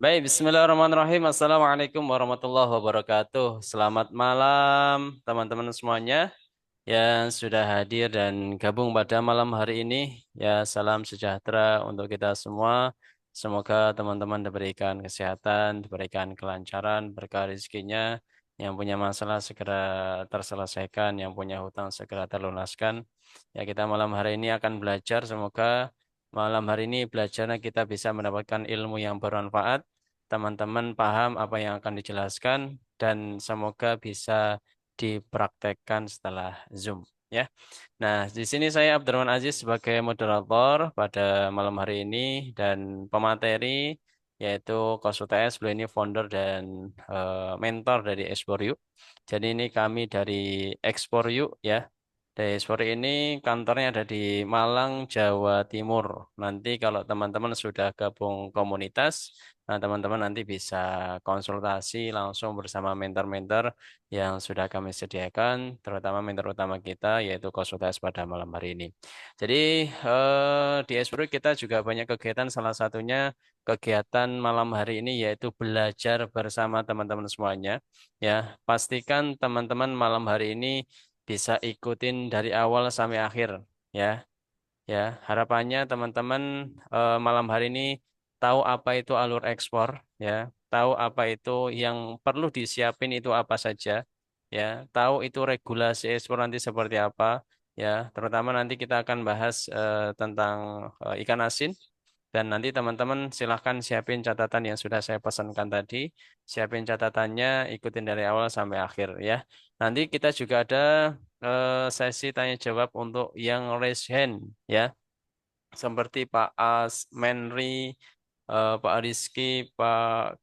Baik, bismillahirrahmanirrahim. Assalamualaikum warahmatullahi wabarakatuh. Selamat malam teman-teman semuanya yang sudah hadir dan gabung pada malam hari ini. Ya, salam sejahtera untuk kita semua. Semoga teman-teman diberikan kesehatan, diberikan kelancaran, berkah rezekinya. Yang punya masalah segera terselesaikan, yang punya hutang segera terlunaskan. Ya, kita malam hari ini akan belajar. Semoga malam hari ini belajarnya kita bisa mendapatkan ilmu yang bermanfaat, teman-teman paham apa yang akan dijelaskan, dan semoga bisa dipraktekkan setelah Zoom. Ya. Nah, di sini saya Abdurrahman Aziz sebagai moderator pada malam hari ini dan pemateri yaitu Kos UTS. Beliau ini founder dan mentor dari Explore You. Jadi ini kami dari Explore You ya. Dari Explore ini kantornya ada di Malang, Jawa Timur. Nanti kalau teman-teman sudah gabung komunitas, nah teman-teman nanti bisa konsultasi langsung bersama mentor-mentor yang sudah kami sediakan, terutama mentor utama kita yaitu konsultasi pada malam hari ini. Jadi di Esprit kita juga banyak kegiatan, salah satunya kegiatan malam hari ini yaitu belajar bersama teman-teman semuanya. Ya, pastikan teman-teman malam hari ini bisa ikutin dari awal sampai akhir. Ya, ya. Harapannya teman-teman malam hari ini tahu apa itu alur ekspor, ya, tahu apa itu yang perlu disiapin itu apa saja, ya, tahu itu regulasi ekspor nanti seperti apa, ya, terutama nanti kita akan bahas tentang ikan asin. Dan nanti teman-teman silahkan siapin catatan yang sudah saya pesankan tadi, siapin catatannya, ikutin dari awal sampai akhir ya. Nanti kita juga ada sesi tanya jawab untuk yang raise hand ya, seperti Pak As, Menri, Pak Rizky, Pak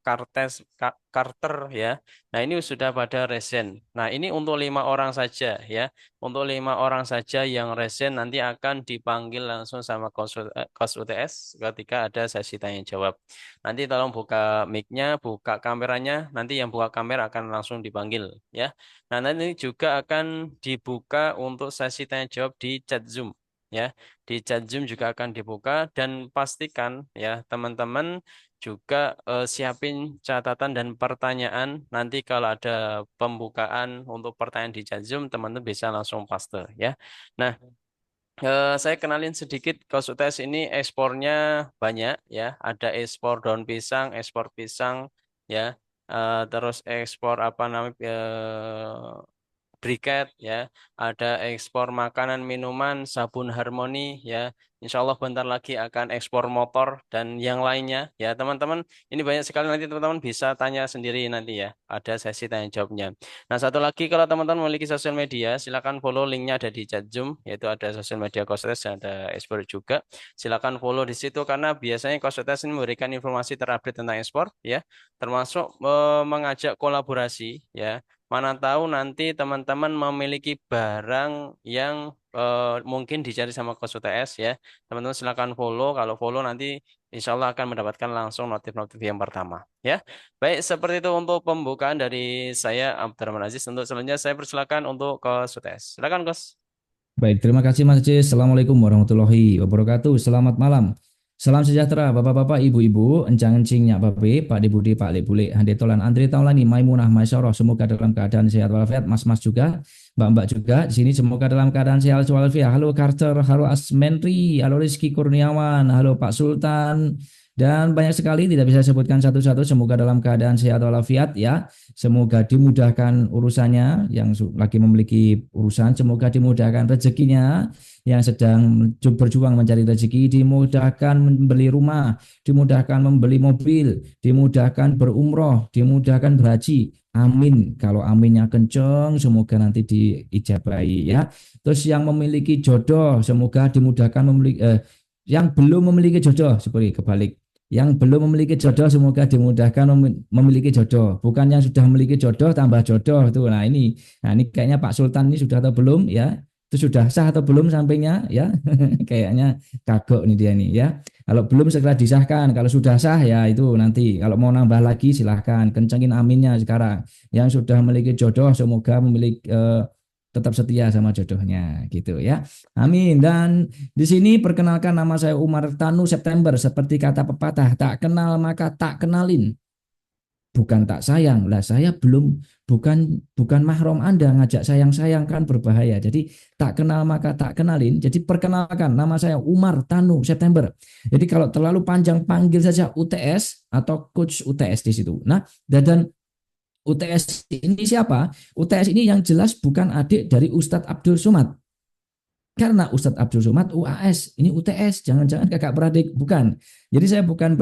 Carter ya. Nah ini sudah pada resen. Nah ini untuk 5 orang saja ya. Untuk 5 orang saja yang resen nanti akan dipanggil langsung sama kos UTS ketika ada sesi tanya jawab. Nanti tolong buka mic-nya, buka kameranya. Nanti yang buka kamera akan langsung dipanggil ya. Nah nanti juga akan dibuka untuk sesi tanya jawab di chat Zoom. Ya, di chat Zoom juga akan dibuka dan pastikan ya teman-teman juga siapin catatan dan pertanyaan. Nanti kalau ada pembukaan untuk pertanyaan di chat Zoom, teman-teman bisa langsung paste ya. Nah, saya kenalin sedikit Konsultas ini ekspornya banyak ya. Ada ekspor daun pisang, ekspor pisang ya. Terus ekspor apa namanya briket ya, ada ekspor makanan minuman, sabun Harmoni ya. Insya Allah bentar lagi akan ekspor motor dan yang lainnya ya teman-teman. Ini banyak sekali, nanti teman-teman bisa tanya sendiri nanti ya. Ada sesi tanya jawabnya. Nah satu lagi, kalau teman-teman memiliki sosial media, silakan follow, linknya ada di chat Zoom, yaitu ada sosial media Kostes dan ada ekspor juga. Silakan follow di situ karena biasanya Kostes ini memberikan informasi terupdate tentang ekspor ya, termasuk mengajak kolaborasi ya. Mana tahu nanti teman-teman memiliki barang yang mungkin dicari sama Kos UTS ya. Teman-teman silakan follow. Kalau follow nanti insya Allah akan mendapatkan langsung notif-notif yang pertama. Ya, baik seperti itu untuk pembukaan dari saya Abdurrahman Aziz. Untuk selanjutnya saya persilakan untuk Kos UTS. Silakan Kos. Baik, terima kasih Mas Cis. Assalamualaikum warahmatullahi wabarakatuh. Selamat malam. Salam sejahtera, Bapak-bapak, Ibu-ibu, encang-encing, Nyak Babe, Pak Deputi, Pak Lek Bule, Hande Tolan, Andri Taulani, Maimunah, Maisyarah, semoga dalam keadaan sehat walafiat, Mas-mas juga, Mbak-mbak juga, di sini semoga dalam keadaan sehat walafiat. Halo Carter, halo Asmenri, halo Rizky Kurniawan, halo Pak Sultan, dan banyak sekali tidak bisa sebutkan satu-satu, semoga dalam keadaan sehat walafiat ya. Semoga dimudahkan urusannya yang lagi memiliki urusan, semoga dimudahkan rezekinya yang sedang berjuang mencari rezeki, dimudahkan membeli rumah, dimudahkan membeli mobil, dimudahkan berumroh, dimudahkan berhaji. Amin. Kalau aminnya kenceng, semoga nanti diijabahi ya. Terus yang memiliki jodoh, semoga dimudahkan memiliki yang belum memiliki jodoh, seperti kebalik. Yang belum memiliki jodoh semoga dimudahkan memiliki jodoh. Bukan yang sudah memiliki jodoh tambah jodoh tuh. Nah ini kayaknya Pak Sultan ini sudah atau belum ya? Itu sudah sah atau belum sampainya ya? Kayaknya kagok nih dia nih ya. Kalau belum segera disahkan. Kalau sudah sah ya itu nanti. Kalau mau nambah lagi silahkan kencengin aminnya sekarang. Yang sudah memiliki jodoh semoga memiliki tetap setia sama jodohnya gitu ya. Amin. Dan di sini perkenalkan, nama saya Umar Tanu September, seperti kata pepatah, tak kenal maka tak kenalin. Bukan tak sayang lah, saya belum, bukan mahram Anda ngajak sayang-sayang kan berbahaya. Jadi tak kenal maka tak kenalin. Jadi perkenalkan, nama saya Umar Tanu September. Jadi kalau terlalu panjang panggil saja UTS atau coach UTS di situ. Nah, dan UTS ini siapa? UTS ini yang jelas bukan adik dari Ustadz Abdul Somad. Karena Ustadz Abdul Somad UAS, ini UTS, jangan-jangan kakak beradik, bukan. Jadi saya bukan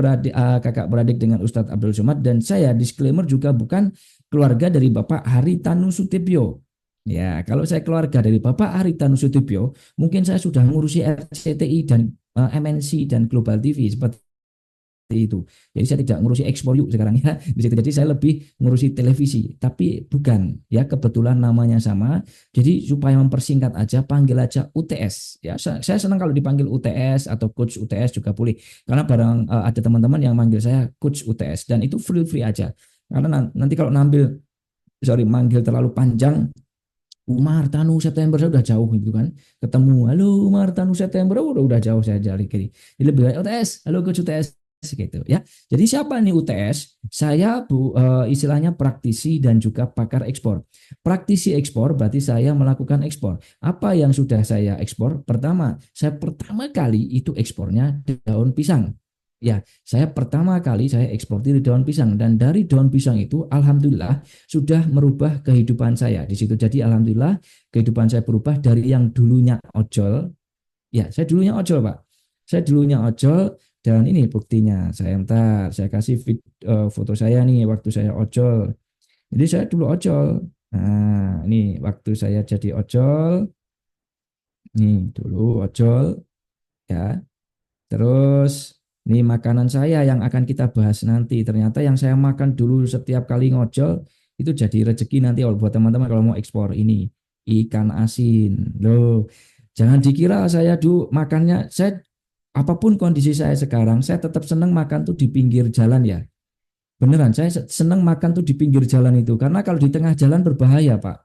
kakak beradik dengan Ustadz Abdul Somad, dan saya disclaimer juga bukan keluarga dari Bapak Haritanu Sutibyo. Ya, kalau saya keluarga dari Bapak Haritanu Sutibyo, mungkin saya sudah ngurusi RCTI dan MNC dan Global TV seperti itu. Jadi saya tidak ngurusi ekspor yuk sekarang ya di situ. Jadi saya lebih ngurusi televisi, tapi bukan ya, kebetulan namanya sama. Jadi supaya mempersingkat aja, panggil aja UTS. Ya, saya senang kalau dipanggil UTS atau coach UTS juga boleh. Karena barang ada teman-teman yang manggil saya coach UTS, dan itu free aja. Karena nanti kalau manggil terlalu panjang, Umar Tanu September, saya udah jauh gitu kan. Ketemu, halo Umar Tanu September, udah jauh saya jari kiri. Jadi lebih baik UTS, halo coach UTS gitu ya. Jadi siapa nih UTS? Saya istilahnya praktisi dan juga pakar ekspor. Praktisi ekspor berarti saya melakukan ekspor. Apa yang sudah saya ekspor? Pertama, saya pertama kali itu ekspornya daun pisang. Ya, saya pertama kali saya eksportir daun pisang, dan dari daun pisang itu alhamdulillah sudah merubah kehidupan saya di situ. Jadi alhamdulillah kehidupan saya berubah dari yang dulunya ojol. Ya, saya dulunya ojol, Pak. Saya dulunya ojol, dan ini buktinya. Saya kasih foto saya nih waktu saya ojol. Jadi saya dulu ojol. Nah, ini waktu saya jadi ojol. Nih, dulu ojol ya. Terus ini makanan saya yang akan kita bahas nanti. Ternyata yang saya makan dulu setiap kali ngojol itu jadi rezeki nanti buat teman-teman kalau mau ekspor ini. Ikan asin. Loh, jangan dikira saya dulu makannya, saya apapun kondisi saya sekarang, saya tetap senang makan tuh di pinggir jalan ya. Beneran, saya senang makan tuh di pinggir jalan itu. Karena kalau di tengah jalan berbahaya, Pak.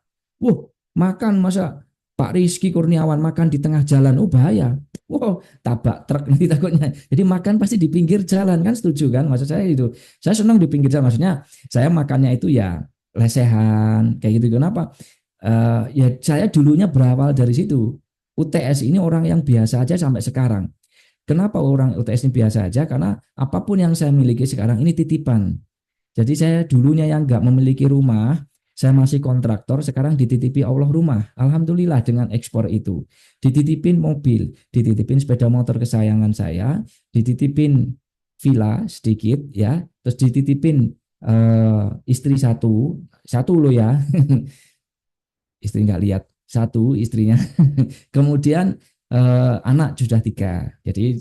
Wah, makan masa Pak Rizky Kurniawan makan di tengah jalan, oh bahaya. Wow, tabak truk nanti takutnya. Jadi makan pasti di pinggir jalan, kan setuju kan? Maksud saya itu. Saya senang di pinggir jalan. Maksudnya saya makannya itu ya lesehan, kayak gitu. Kenapa? Ya saya dulunya berawal dari situ. UTS ini orang yang biasa aja sampai sekarang. Kenapa orang UTS ini biasa aja? Karena apapun yang saya miliki sekarang ini titipan. Jadi saya dulunya yang nggak memiliki rumah, saya masih kontraktor, sekarang dititipi Allah rumah. Alhamdulillah dengan ekspor itu. Dititipin mobil, dititipin sepeda motor kesayangan saya, dititipin villa sedikit ya, terus dititipin istri satu loh ya, istri nggak lihat, satu istrinya. Kemudian anak sudah tiga. Jadi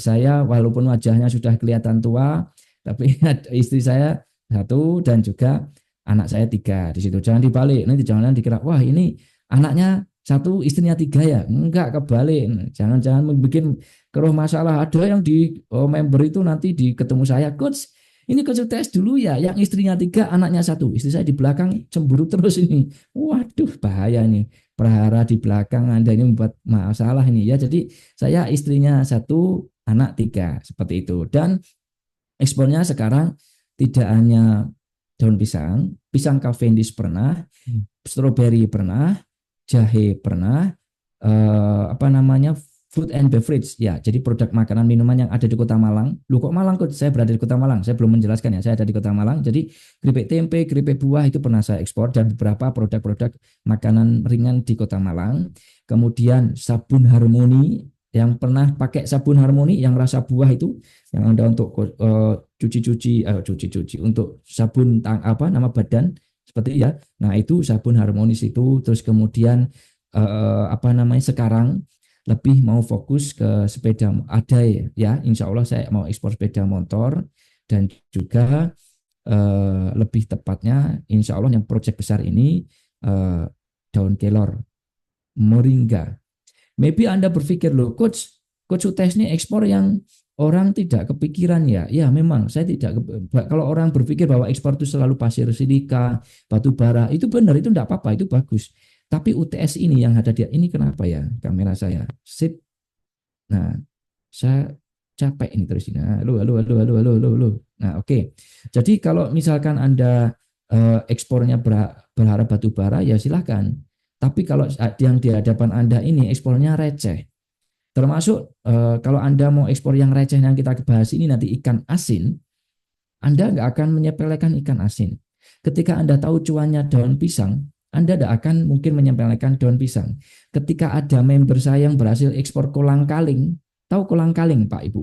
saya walaupun wajahnya sudah kelihatan tua, tapi istri saya satu dan juga anak saya tiga di situ. Jangan dibalik, nanti jangan dikira wah ini anaknya satu istrinya tiga ya. Enggak, kebalik. Jangan-jangan bikin keruh masalah. Ada yang di member itu nanti di ketemu saya, coach ini coach tes dulu ya, yang istrinya tiga, anaknya satu. Istri saya di belakang cemburu terus ini. Waduh, bahaya ini. Perhara di belakang Anda ini membuat masalah ini ya. Jadi saya istrinya satu, anak tiga, seperti itu. Dan ekspornya sekarang tidak hanya daun pisang, pisang Cavendish pernah, stroberi pernah, jahe pernah, apa namanya, food and beverage ya, jadi produk makanan minuman yang ada di Kota Malang. Lu kok Malang, kok saya berada di Kota Malang, saya belum menjelaskan ya, saya ada di Kota Malang. Jadi keripik tempe, keripik buah itu pernah saya ekspor, dan beberapa produk-produk makanan ringan di Kota Malang. Kemudian sabun Harmoni, yang pernah pakai sabun Harmoni yang rasa buah itu, yang ada untuk cuci untuk sabun apa nama badan seperti ya. Nah, itu sabun Harmonis itu. Terus kemudian apa namanya, sekarang lebih mau fokus ke sepeda, ada ya, insya Allah saya mau ekspor sepeda motor, dan juga lebih tepatnya insya Allah yang proyek besar ini daun kelor, moringa. Maybe Anda berpikir loh, coach UTS ini ekspor yang orang tidak kepikiran ya. Ya memang saya tidak, kalau orang berpikir bahwa ekspor itu selalu pasir silika, batu bara, itu benar, itu tidak apa-apa, itu bagus. Tapi UTS ini yang ada dia, ini kenapa ya kamera saya? Sip. Nah, saya capek ini terus ini. Nah, halo, halo, halo, halo, halo, halo, halo. Nah, oke. Jadi kalau misalkan Anda ekspornya berharap batu bara, ya silahkan. Tapi kalau yang di hadapan Anda ini ekspornya receh, termasuk kalau Anda mau ekspor yang receh yang kita bahas ini nanti ikan asin, Anda nggak akan menyepelekan ikan asin. Ketika Anda tahu cuannya daun pisang, Anda tidak akan mungkin menyepelekan daun pisang. Ketika ada member saya yang berhasil ekspor kolang-kaling, tahu kolang-kaling Pak Ibu?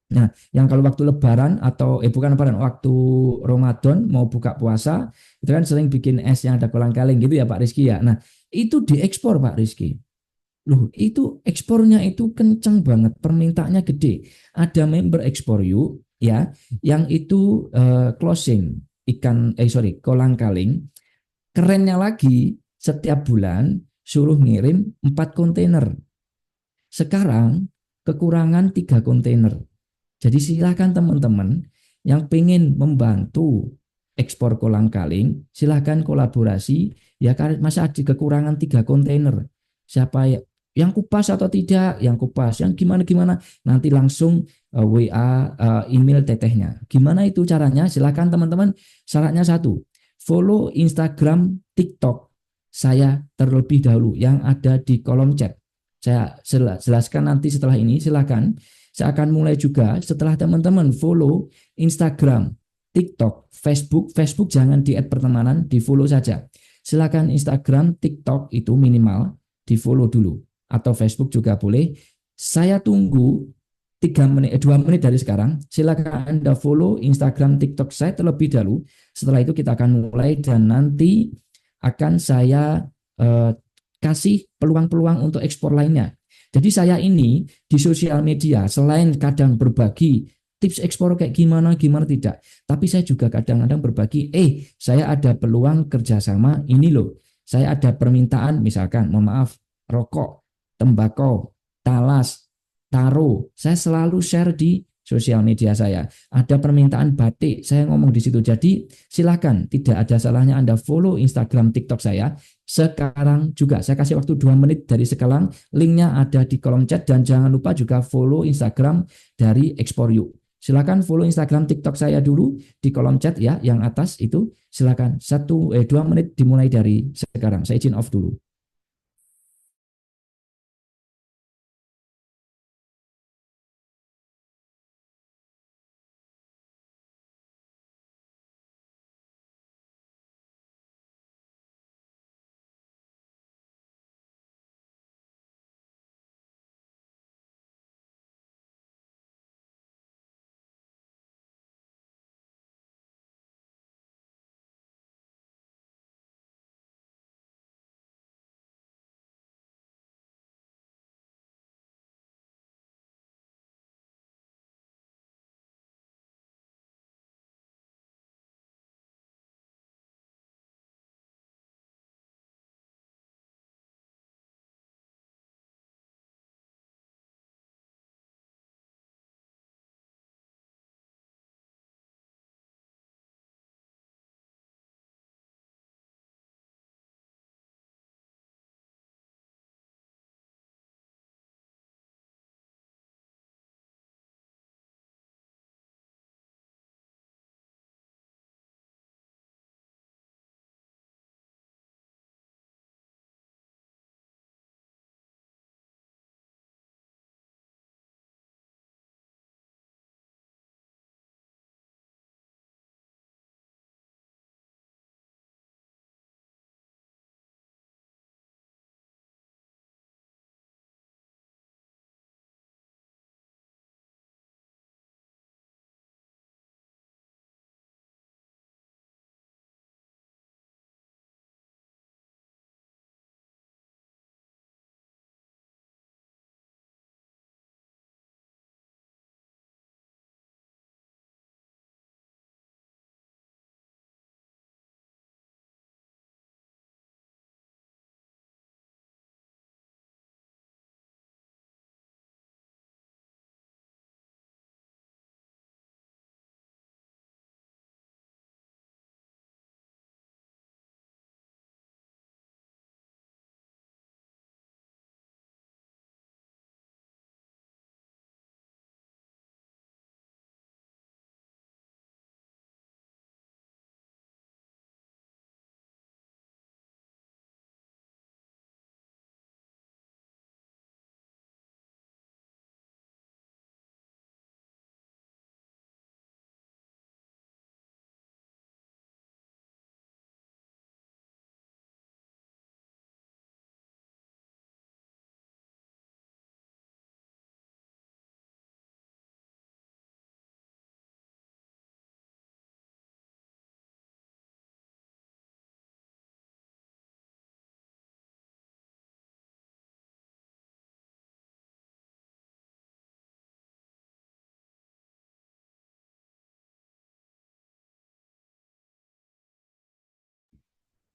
Nah, yang kalau waktu Lebaran atau bukan Lebaran, waktu Ramadan mau buka puasa, itu kan sering bikin es yang ada kolang-kaling gitu ya Pak Rizky ya. Nah, itu diekspor Pak Rizky. Loh, itu ekspornya itu kenceng banget, permintaannya gede. Ada member ekspor yuk, ya, yang itu closing kolang kaling. Kerennya lagi, setiap bulan suruh ngirim 4 kontainer. Sekarang kekurangan 3 kontainer. Jadi silakan teman-teman yang pengen membantu ekspor kolang kaling, silakan kolaborasi. Ya karena masa ada kekurangan 3 kontainer. Siapa yang kupas atau tidak, yang kupas, yang gimana-gimana, nanti langsung WA, email tetehnya. Gimana itu caranya? Silakan teman-teman. Syaratnya satu, follow Instagram, TikTok saya terlebih dahulu yang ada di kolom chat. Saya jelaskan nanti setelah ini, silakan. Saya akan mulai juga setelah teman-teman follow Instagram, TikTok, Facebook. Facebook jangan di add pertemanan, di follow saja. Silakan Instagram, TikTok itu minimal di follow dulu. Atau Facebook juga boleh. Saya tunggu 2 menit dari sekarang. Silakan Anda follow Instagram, TikTok saya terlebih dahulu. Setelah itu kita akan mulai dan nanti akan saya kasih peluang-peluang untuk ekspor lainnya. Jadi saya ini di sosial media selain kadang berbagi tips ekspor kayak gimana gimana tidak, tapi saya juga kadang-kadang berbagi, saya ada peluang kerjasama ini loh, saya ada permintaan misalkan, mohon maaf, rokok, tembakau, talas, taro, saya selalu share di sosial media saya. Ada permintaan batik, saya ngomong di situ. Jadi silakan, tidak ada salahnya Anda follow Instagram, TikTok saya. Sekarang juga saya kasih waktu 2 menit dari sekarang, linknya ada di kolom chat dan jangan lupa juga follow Instagram dari Ekspor Yuk. Silakan follow Instagram, TikTok saya dulu di kolom chat ya, yang atas itu. Silakan 2 menit dimulai dari sekarang. Saya izin off dulu.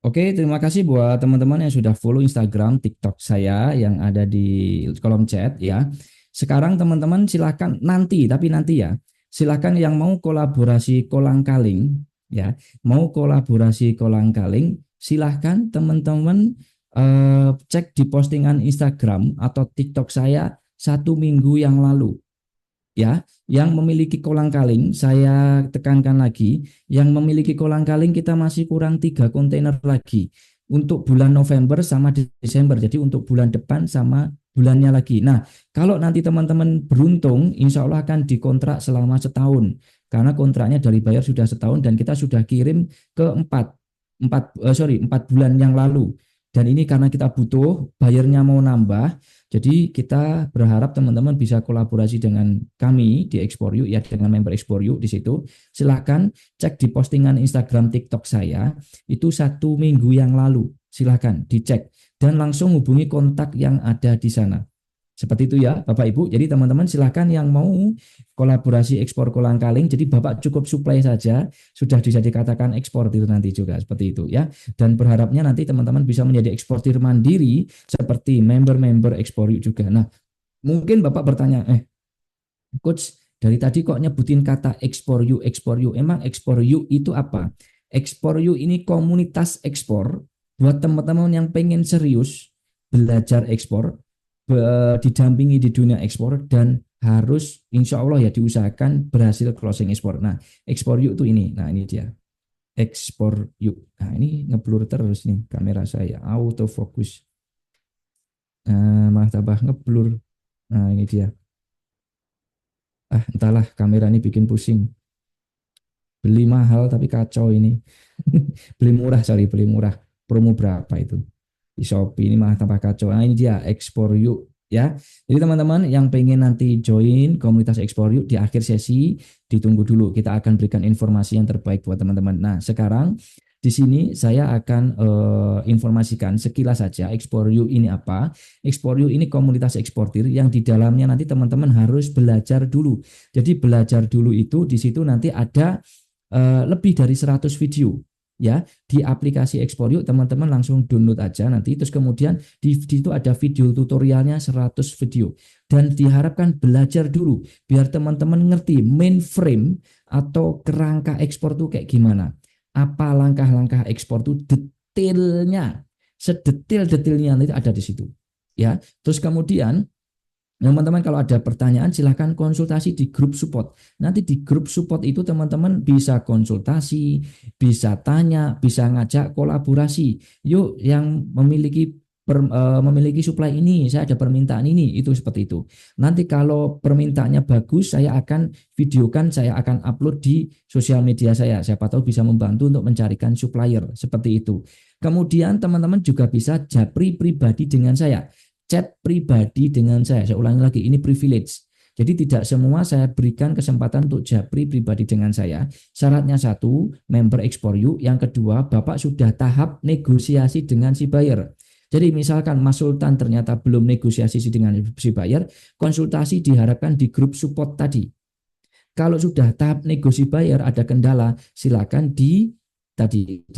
Oke, terima kasih buat teman-teman yang sudah follow Instagram, TikTok saya yang ada di kolom chat ya. Sekarang teman-teman silakan nanti, tapi nanti ya, silakan yang mau kolaborasi kolang-kaling ya, mau kolaborasi kolang-kaling, silahkan teman-teman cek di postingan Instagram atau TikTok saya 1 minggu yang lalu ya, yang memiliki kolang-kaling saya tekankan lagi, yang memiliki kolang-kaling kita masih kurang 3 kontainer lagi untuk bulan November sama Desember, jadi untuk bulan depan sama bulannya lagi. Nah, kalau nanti teman-teman beruntung insya Allah akan dikontrak selama setahun karena kontraknya dari bayar sudah setahun dan kita sudah kirim ke 4 bulan yang lalu. Dan ini karena kita butuh, bayarnya mau nambah, jadi kita berharap teman-teman bisa kolaborasi dengan kami di Explore You ya, dengan member Explore You di situ. Silahkan cek di postingan Instagram TikTok saya itu 1 minggu yang lalu. Silahkan dicek dan langsung hubungi kontak yang ada di sana. Seperti itu ya Bapak Ibu. Jadi teman-teman silahkan yang mau kolaborasi ekspor kolang-kaling. Jadi Bapak cukup supply saja sudah bisa dikatakan ekspor itu nanti juga seperti itu ya. Dan berharapnya nanti teman-teman bisa menjadi eksportir mandiri seperti member-member Explore You juga. Nah, mungkin Bapak bertanya, Coach, dari tadi kok nyebutin kata Explore You. Emang Explore You itu apa? Explore You ini komunitas ekspor buat teman-teman yang pengen serius belajar ekspor, didampingi di dunia ekspor dan harus insya Allah ya diusahakan berhasil closing ekspor. Nah, Explore You itu ini. Nah, ini dia. Explore You. Nah, ini ngeblur terus nih kamera saya. Autofocus. Malah tambah ngeblur. Nah, ini dia. Entahlah kamera ini bikin pusing. Beli mahal tapi kacau ini. Beli murah, sorry, beli murah. Promo berapa itu? Di Shopee ini malah tambah kacau. Nah, ini dia Explore You ya. Jadi teman-teman yang pengen nanti join komunitas Explore You di akhir sesi, ditunggu dulu. Kita akan berikan informasi yang terbaik buat teman-teman. Nah, sekarang di sini saya akan informasikan sekilas saja Explore You ini apa. Explore You ini komunitas eksportir yang di dalamnya nanti teman-teman harus belajar dulu. Jadi belajar dulu itu di situ nanti ada lebih dari 100 video ya di aplikasi Explore You. Teman-teman langsung download aja nanti, terus kemudian di situ ada video tutorialnya 100 video dan diharapkan belajar dulu biar teman-teman ngerti mainframe atau kerangka ekspor tuh kayak gimana, apa langkah-langkah ekspor tuh detailnya, sedetail-detailnya nanti ada di situ ya. Terus kemudian teman-teman kalau ada pertanyaan silahkan konsultasi di grup support. Nanti di grup support itu teman-teman bisa konsultasi, bisa tanya, bisa ngajak kolaborasi. Yuk yang memiliki supply ini, saya ada permintaan ini, itu seperti itu. Nanti kalau permintaannya bagus, saya akan videokan, saya akan upload di sosial media saya. Siapa tahu bisa membantu untuk mencarikan supplier, seperti itu. Kemudian teman-teman juga bisa japri pribadi dengan saya, chat pribadi dengan saya. Saya ulangi lagi, ini privilege. Jadi tidak semua saya berikan kesempatan untuk japri pribadi dengan saya. Syaratnya satu, member Explore You. Yang kedua, Bapak sudah tahap negosiasi dengan si buyer. Jadi misalkan Mas Sultan ternyata belum negosiasi dengan si buyer, konsultasi diharapkan di grup support tadi. Kalau sudah tahap negosiasi buyer ada kendala, silakan di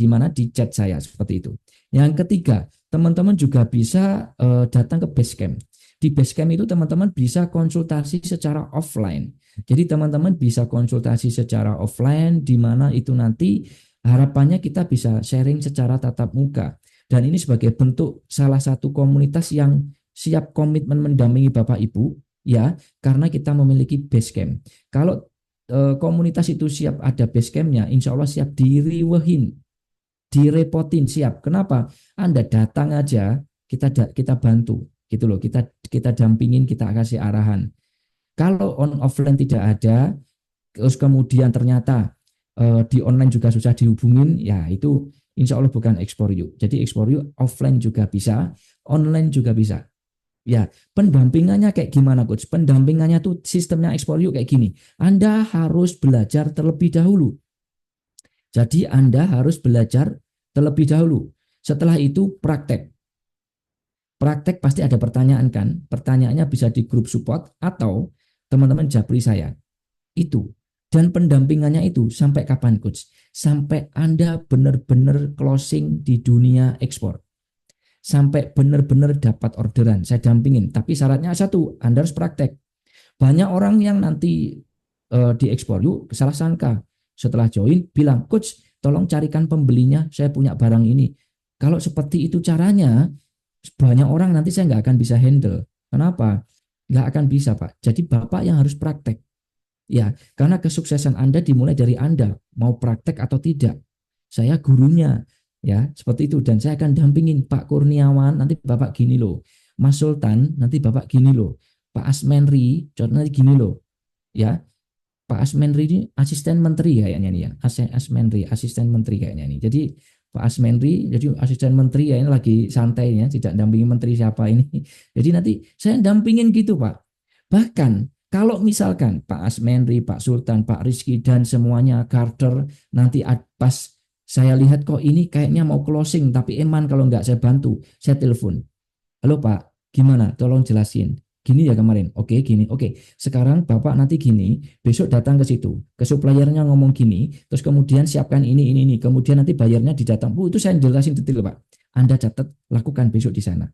mana di chat saya seperti itu. Yang ketiga, teman-teman juga bisa datang ke Basecamp. Di Basecamp itu teman-teman bisa konsultasi secara offline. Jadi teman-teman bisa konsultasi secara offline di mana itu nanti harapannya kita bisa sharing secara tatap muka. Dan ini sebagai bentuk salah satu komunitas yang siap komitmen mendampingi Bapak Ibu ya, karena kita memiliki Basecamp. Kalau komunitas itu siap ada Basecampnya, insya Allah siap diriwehin, direpotin siap. Kenapa? Anda datang aja, kita bantu gitu loh, kita dampingin, kita kasih arahan. Kalau on offline tidak ada, terus kemudian ternyata di online juga susah dihubungin, ya itu insya Allah bukan Explore You. Jadi Explore You offline juga bisa, online juga bisa. Ya, pendampingannya kayak gimana, Coach? Pendampingannya tuh sistemnya Explore You kayak gini. Anda harus belajar terlebih dahulu. Jadi Anda harus belajar terlebih dahulu. Setelah itu praktek. Praktek pasti ada pertanyaan kan? Pertanyaannya bisa di grup support atau teman-teman japri saya. Itu. Dan pendampingannya itu sampai kapan, Coach? Sampai Anda benar-benar closing di dunia ekspor. Sampai benar-benar dapat orderan. Saya dampingin. Tapi syaratnya satu, Anda harus praktek. Banyak orang yang nanti di ekspor yuk salah sangka. Setelah join bilang, Coach, tolong carikan pembelinya, saya punya barang ini. Kalau seperti itu caranya, banyak orang nanti saya nggak akan bisa handle. Kenapa? Nggak akan bisa, Pak. Jadi Bapak yang harus praktek. Ya, karena kesuksesan Anda dimulai dari Anda, mau praktek atau tidak. Saya gurunya, ya, seperti itu. Dan saya akan dampingin Pak Kurniawan, nanti Bapak gini loh. Mas Sultan, nanti Bapak gini loh. Pak Asmenri, nanti gini loh. Ya, Pak Asmenri ini asisten menteri kayaknya nih ya. Asmenri, asisten menteri kayaknya nih. Jadi Pak Asmenri, jadi asisten menteri ya ini lagi santai ya, tidak dampingin menteri siapa ini. Jadi nanti saya dampingin gitu Pak. Bahkan kalau misalkan Pak Asmenri, Pak Sultan, Pak Rizky dan semuanya Carter nanti pas saya lihat kok ini kayaknya mau closing tapi Eman kalau nggak saya bantu, saya telepon. Halo Pak, gimana? Tolong jelasin. Gini ya kemarin. Oke, gini. Oke, sekarang Bapak nanti gini, besok datang ke situ. Ke suppliernya ngomong gini, terus kemudian siapkan ini. Kemudian nanti bayarnya didatang. Itu saya jelasin detail, Pak. Anda catat, lakukan besok di sana.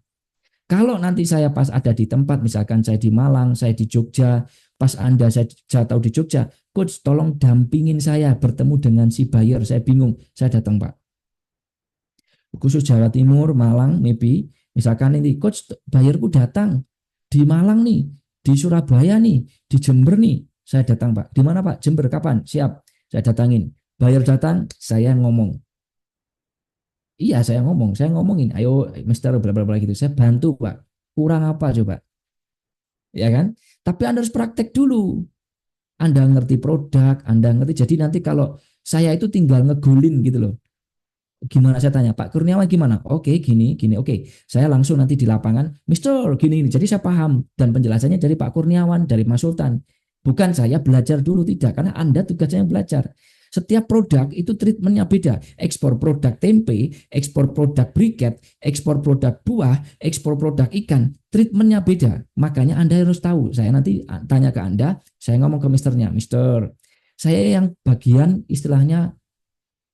Kalau nanti saya pas ada di tempat, misalkan saya di Malang, saya di Jogja, pas Anda saya tahu di Jogja, Coach tolong dampingin saya bertemu dengan si buyer, saya bingung, saya datang Pak. Khusus Jawa Timur, Malang, maybe, misalkan ini, Coach buyerku datang, di Malang nih, di Surabaya nih, di Jember nih, saya datang Pak. Di mana Pak? Jember, kapan? Siap, saya datangin. Buyer datang, saya ngomong. Iya, saya ngomongin, ayo Mister bla bla bla gitu. Saya bantu, Pak. Kurang apa coba? Ya kan? Tapi Anda harus praktek dulu. Anda ngerti produk, Anda ngerti. Jadi nanti kalau saya itu tinggal ngegulin gitu loh. Gimana saya tanya, Pak Kurniawan gimana? Oke, gini, gini. Oke, saya langsung nanti di lapangan, Mister, gini, ini. Jadi saya paham dan penjelasannya dari Pak Kurniawan, dari Mas Sultan. Bukan saya belajar dulu tidak, karena Anda tugasnya belajar. Setiap produk itu treatmentnya beda. Ekspor produk tempe, ekspor produk briket, ekspor produk buah, ekspor produk ikan, treatmentnya beda. Makanya Anda harus tahu. Saya nanti tanya ke Anda, saya ngomong ke Misternya, Mister, saya yang bagian istilahnya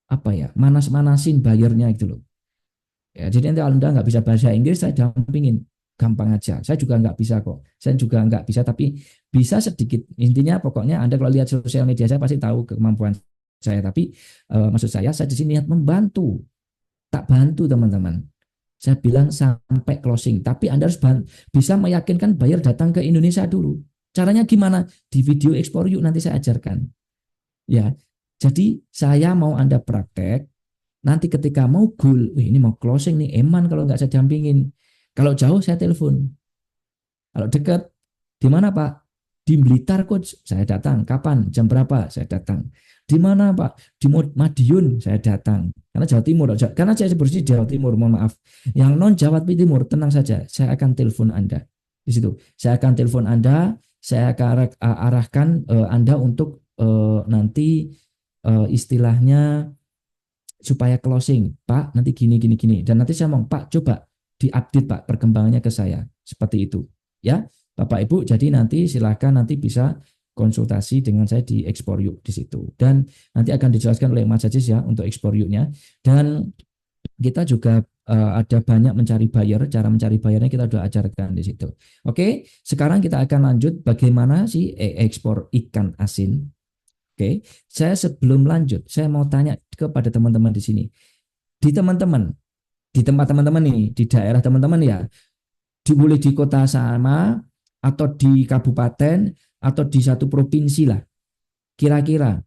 apa ya, manas-manasin bayarnya gitu loh. Ya, jadi nanti Anda nggak bisa bahasa Inggris, saya dampingin. Gampang aja. Saya juga nggak bisa kok. Saya juga nggak bisa, tapi bisa sedikit. Intinya pokoknya Anda kalau lihat sosial media saya pasti tahu kemampuan saya. Tapi maksud saya di sini niat membantu. Tak bantu teman-teman. Saya bilang sampai closing. Tapi Anda harus bisa meyakinkan buyer datang ke Indonesia dulu. Caranya gimana? Di video ekspor yuk nanti saya ajarkan. Ya, jadi saya mau Anda praktek. Nanti ketika mau goal, ini mau closing nih, Eman kalau nggak saya dampingin. Kalau jauh saya telepon. Kalau dekat, di mana Pak? Di Blitar Coach, saya datang. Kapan? Jam berapa? Saya datang. Di mana Pak? Di Madiun, saya datang. Karena Jawa Timur, karena saya bersih Jawa Timur, mohon maaf. Yang non Jawa Timur, tenang saja, saya akan telepon Anda. Di situ, saya akan telepon Anda, saya akan arahkan Anda untuk nanti istilahnya supaya closing, Pak, nanti gini. Dan nanti saya mau, Pak, coba diupdate Pak perkembangannya ke saya. Seperti itu. Ya, Bapak Ibu, jadi nanti silakan nanti bisa konsultasi dengan saya di Ekspor Yuk di situ. Dan nanti akan dijelaskan oleh Mas Ajis ya untuk Ekspor Yuknya. Dan kita juga ada banyak mencari buyer, cara mencari bayarnya kita sudah ajarkan di situ. Oke, sekarang kita akan lanjut bagaimana sih ekspor ikan asin. Oke, saya sebelum lanjut, saya mau tanya kepada teman-teman di sini. Di teman-teman, di tempat teman-teman nih, di daerah teman-teman ya, boleh di kota sama, atau di kabupaten, atau di satu provinsi lah. Kira-kira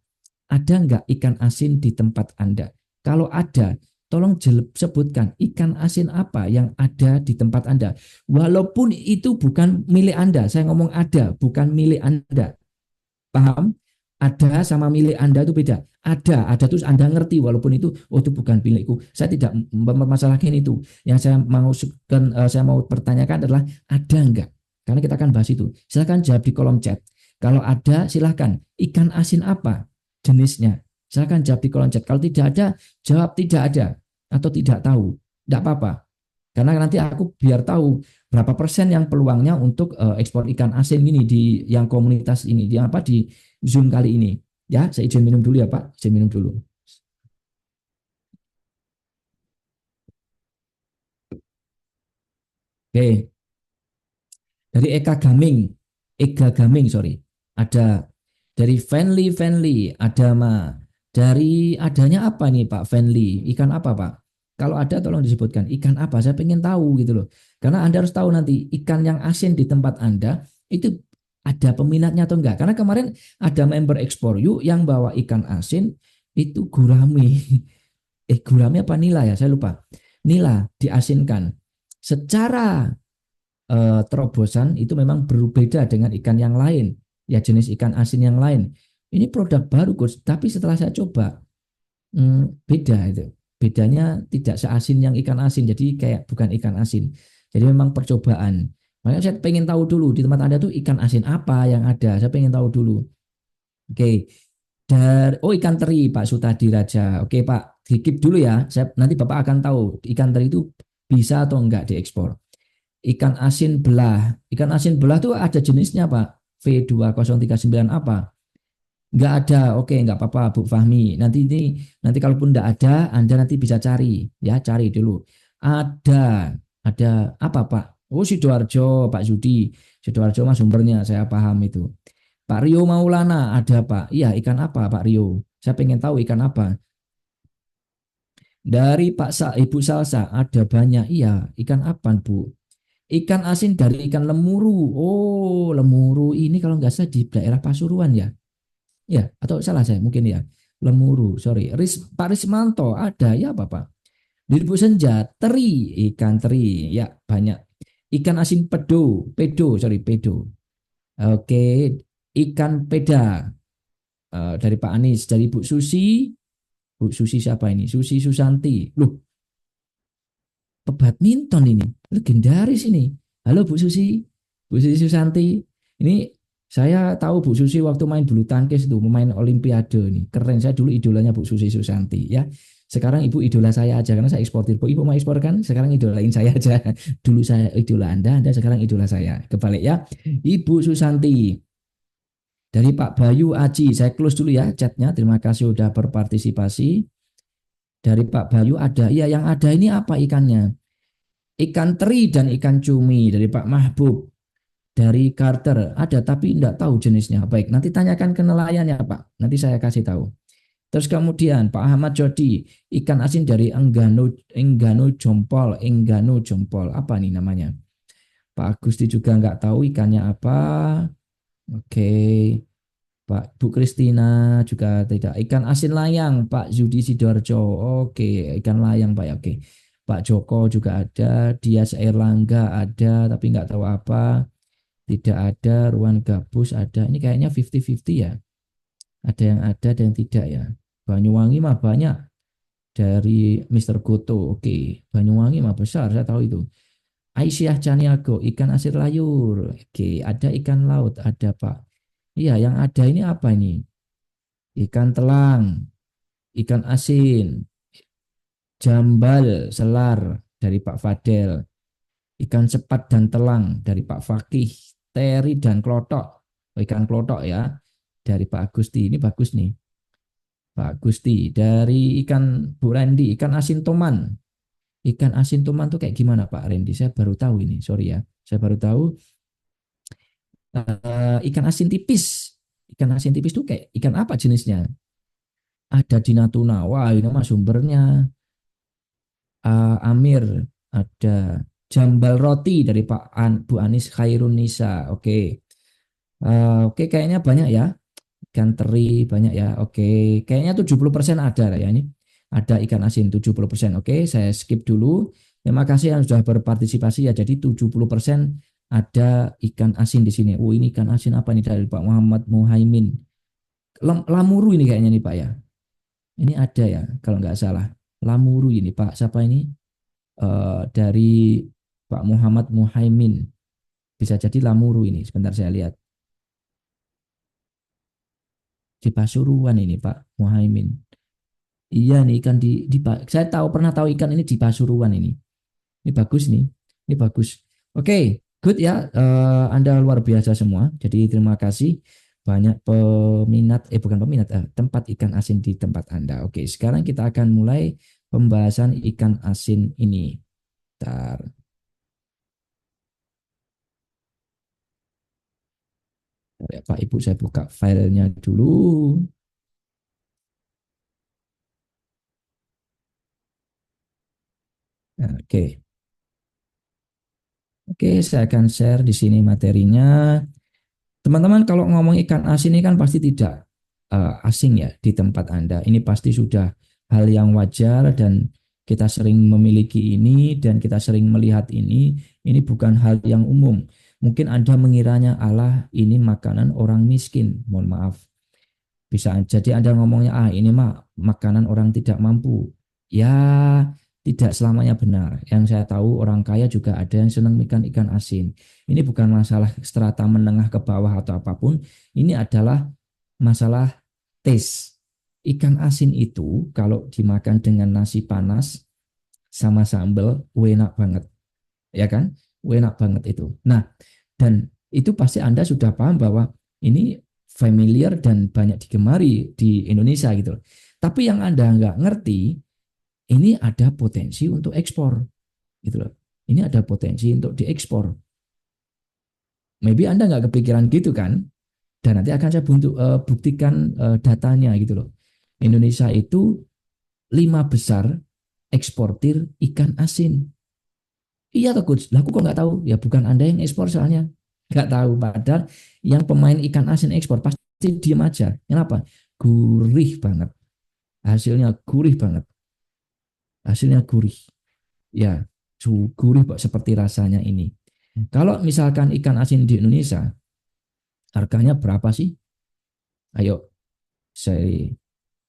ada nggak ikan asin di tempat Anda? Kalau ada, tolong sebutkan ikan asin apa yang ada di tempat Anda. Walaupun itu bukan milik Anda, saya ngomong ada, bukan milik Anda. Paham? Ada sama milik Anda itu beda. Ada terus Anda ngerti walaupun itu itu bukan milikku. Saya tidak mempermasalahkan itu. Yang saya mau pertanyakan adalah ada enggak? Karena kita akan bahas itu. Silakan jawab di kolom chat. Kalau ada silakan. Ikan asin apa jenisnya? Silakan jawab di kolom chat. Kalau tidak ada, jawab tidak ada atau tidak tahu. Tidak apa-apa. Karena nanti aku biar tahu berapa persen yang peluangnya untuk ekspor ikan asin ini di yang komunitas ini di Zoom kali ini. Ya, saya izin minum dulu ya Pak, izin minum dulu. Oke, dari Ega Gaming, sorry. Ada dari Fanly, ada dari adanya apa nih Pak Fanly? Ikan apa Pak? Kalau ada tolong disebutkan ikan apa? Saya pengen tahu gitu loh. Karena Anda harus tahu nanti ikan yang asin di tempat Anda itu ada peminatnya atau enggak. Karena kemarin ada member Explore You yang bawa ikan asin itu gurame. Gurame apa nila ya? Saya lupa. Nila diasinkan. Secara terobosan itu memang berbeda dengan ikan yang lain, ya jenis ikan asin yang lain. Ini produk baru, Gus, tapi setelah saya coba, beda itu. Bedanya tidak seasin yang ikan asin, jadi kayak bukan ikan asin. Jadi memang percobaan. Makanya saya pengen tahu dulu di tempat Anda tuh ikan asin apa yang ada. Saya pengen tahu dulu. Oke, ikan teri Pak Sutadi Raja. Oke Pak, dikip dulu ya. Nanti Bapak akan tahu ikan teri itu bisa atau enggak diekspor. Ikan asin belah. Ikan asin belah tuh ada jenisnya Pak. V2039 apa? Enggak ada. Oke, enggak apa-apa Bu Fahmi. Nanti kalaupun enggak ada, Anda nanti bisa cari ya, cari dulu. Ada apa Pak? Oh, Sidoarjo, Pak Zudi. Sidoarjo mah sumbernya saya paham itu. Pak Rio Maulana ada Pak. Iya, ikan apa Pak Rio? Saya pengen tahu ikan apa. Dari Ibu Salsa ada banyak. Iya, ikan apa Bu? Ikan asin dari ikan lemuru. Oh, lemuru ini kalau nggak salah di daerah Pasuruan ya. Ya, atau salah saya mungkin ya. Lemuru, sorry. Pak Rismanto ada ya Bapak. Di Ibu Senja, ikan teri. Ya, banyak. Ikan asin pedo. Oke, ikan peda dari Pak Anies, dari Bu Susi. Bu Susi siapa ini? Susi Susanti. Loh, pebadminton ini, legendaris ini. Halo Bu Susi Susanti. Ini saya tahu Bu Susi waktu main bulu tangkis itu, memain Olimpiade ini. Keren, saya dulu idolanya Bu Susi Susanti ya. Sekarang Ibu idola saya aja karena saya eksportir. Ibu mau ekspor kan? Sekarang idolain saya aja. Dulu saya idola Anda sekarang idola saya. Kebalik ya. Ibu Susanti. Dari Pak Bayu Aji, saya close dulu ya chatnya. Terima kasih sudah berpartisipasi. Dari Pak Bayu ada, iya yang ada ini apa ikannya? Ikan teri dan ikan cumi dari Pak Mahbub. Dari Carter ada tapi tidak tahu jenisnya. Baik, nanti tanyakan ke nelayan ya Pak. Nanti saya kasih tahu. Terus kemudian Pak Ahmad Jodi, ikan asin dari Enggano Jompol. Apa nih namanya? Pak Agusti juga nggak tahu ikannya apa. Oke. Pak Bu Kristina juga tidak. Ikan asin layang Pak Zudi Sidoarjo. Oke, ikan layang Pak ya. Oke. Pak Joko juga ada, Dias Erlangga ada tapi nggak tahu apa. Tidak ada, Ruan Gabus ada. Ini kayaknya 50-50 ya. Ada yang tidak ya. Banyuwangi mah banyak dari Mister Goto. Oke, Banyuwangi mah besar, saya tahu itu. Aisyah Caniago, ikan asin layur. Oke, ada ikan laut, ada Pak. Iya, yang ada ini apa ini? Ikan telang, ikan asin, jambal, selar dari Pak Fadel, ikan sepat dan telang dari Pak Fakih, teri dan klotok, ikan klotok ya dari Pak Agusti. Ini bagus nih, Pak Agusti. Dari ikan Bu Randy, ikan asin toman. Ikan asin toman tuh kayak gimana Pak Randy? Saya baru tahu ini, sorry ya. Saya baru tahu ikan asin tipis. Ikan asin tipis tuh kayak ikan apa jenisnya? Ada di Natuna. Wah, ini mah sumbernya Amir, ada jambal roti dari Bu Anis Khairun Nisa. Oke. Oke, kayaknya banyak ya. Ikan teri banyak ya. Oke, kayaknya 70% ada lah ya ini. Ada ikan asin 70%. Oke, saya skip dulu. Terima kasih yang sudah berpartisipasi ya. Jadi 70% ada ikan asin di sini. Oh, ini ikan asin apa nih dari Pak Muhammad Muhaimin? Lamuru ini kayaknya nih Pak ya. Ini ada ya kalau nggak salah. Lamuru ini Pak. Siapa ini? Dari Pak Muhammad Muhaimin. Bisa jadi Lamuru ini. Sebentar saya lihat. Di Pasuruan ini Pak Muhaimin. Iya nih ikan saya pernah tahu ikan ini di Pasuruan ini. Ini bagus nih. Ini bagus. Oke, good ya. Anda luar biasa semua. Jadi terima kasih. banyak peminat, bukan peminat, tempat ikan asin di tempat Anda. Oke, sekarang kita akan mulai pembahasan ikan asin ini. Bentar. Ya, Pak Ibu, saya buka filenya dulu. Nah, oke, oke, saya akan share di sini materinya. Teman-teman, kalau ngomong ikan asin ini kan pasti tidak asing ya di tempat Anda. Ini pasti sudah hal yang wajar dan kita sering memiliki ini dan kita sering melihat ini. Ini bukan hal yang umum. Mungkin Anda mengiranya Allah ini makanan orang miskin. Mohon maaf. Bisa jadi Anda ngomongnya, ini mah makanan orang tidak mampu. Ya, tidak selamanya benar. Yang saya tahu orang kaya juga ada yang senang makan ikan asin. Ini bukan masalah strata menengah ke bawah atau apapun. Ini adalah masalah taste. Ikan asin itu kalau dimakan dengan nasi panas sama sambal, enak banget. Ya kan? Enak banget itu. Nah, dan itu pasti Anda sudah paham bahwa ini familiar dan banyak digemari di Indonesia gitu. Tapi yang Anda nggak ngerti, ini ada potensi untuk ekspor gitu loh. Ini ada potensi untuk diekspor. Maybe Anda nggak kepikiran gitu kan? Dan nanti akan saya buktikan datanya gitu loh. Indonesia itu 5 besar eksportir ikan asin. Iya tuh coach, lah aku kok nggak tahu? Ya bukan Anda yang ekspor soalnya. Nggak tahu. Padahal yang pemain ikan asin ekspor pasti diem aja. Kenapa? Gurih banget. Hasilnya gurih banget. Hasilnya gurih. Ya, gurih kok seperti rasanya ini. Kalau misalkan ikan asin di Indonesia, harganya berapa sih? Ayo, saya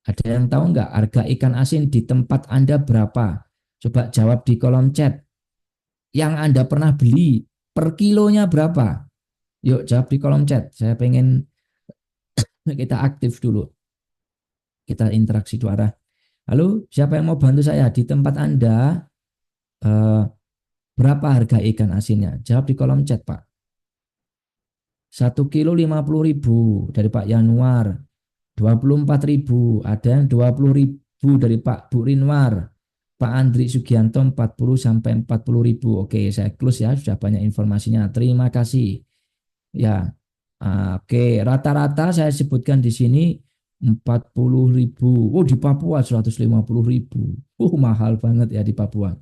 ada yang tahu nggak harga ikan asin di tempat Anda berapa? Coba jawab di kolom chat. Yang Anda pernah beli per kilonya berapa? Yuk jawab di kolom chat. Saya pengen kita aktif dulu. Kita interaksi suara. Halo, siapa yang mau bantu saya di tempat Anda? Eh, berapa harga ikan asinnya? Jawab di kolom chat, Pak. 1 kilo 50.000 dari Pak Yanuar. 24.000. Ada yang 20.000 dari Pak Bu Rinwar. Pak Andri Sugianto 40 sampai 40.000. Oke, saya close ya. Sudah banyak informasinya. Terima kasih. Ya, oke, rata-rata saya sebutkan di sini 40.000. Oh, di Papua 150.000. Mahal banget ya di Papua.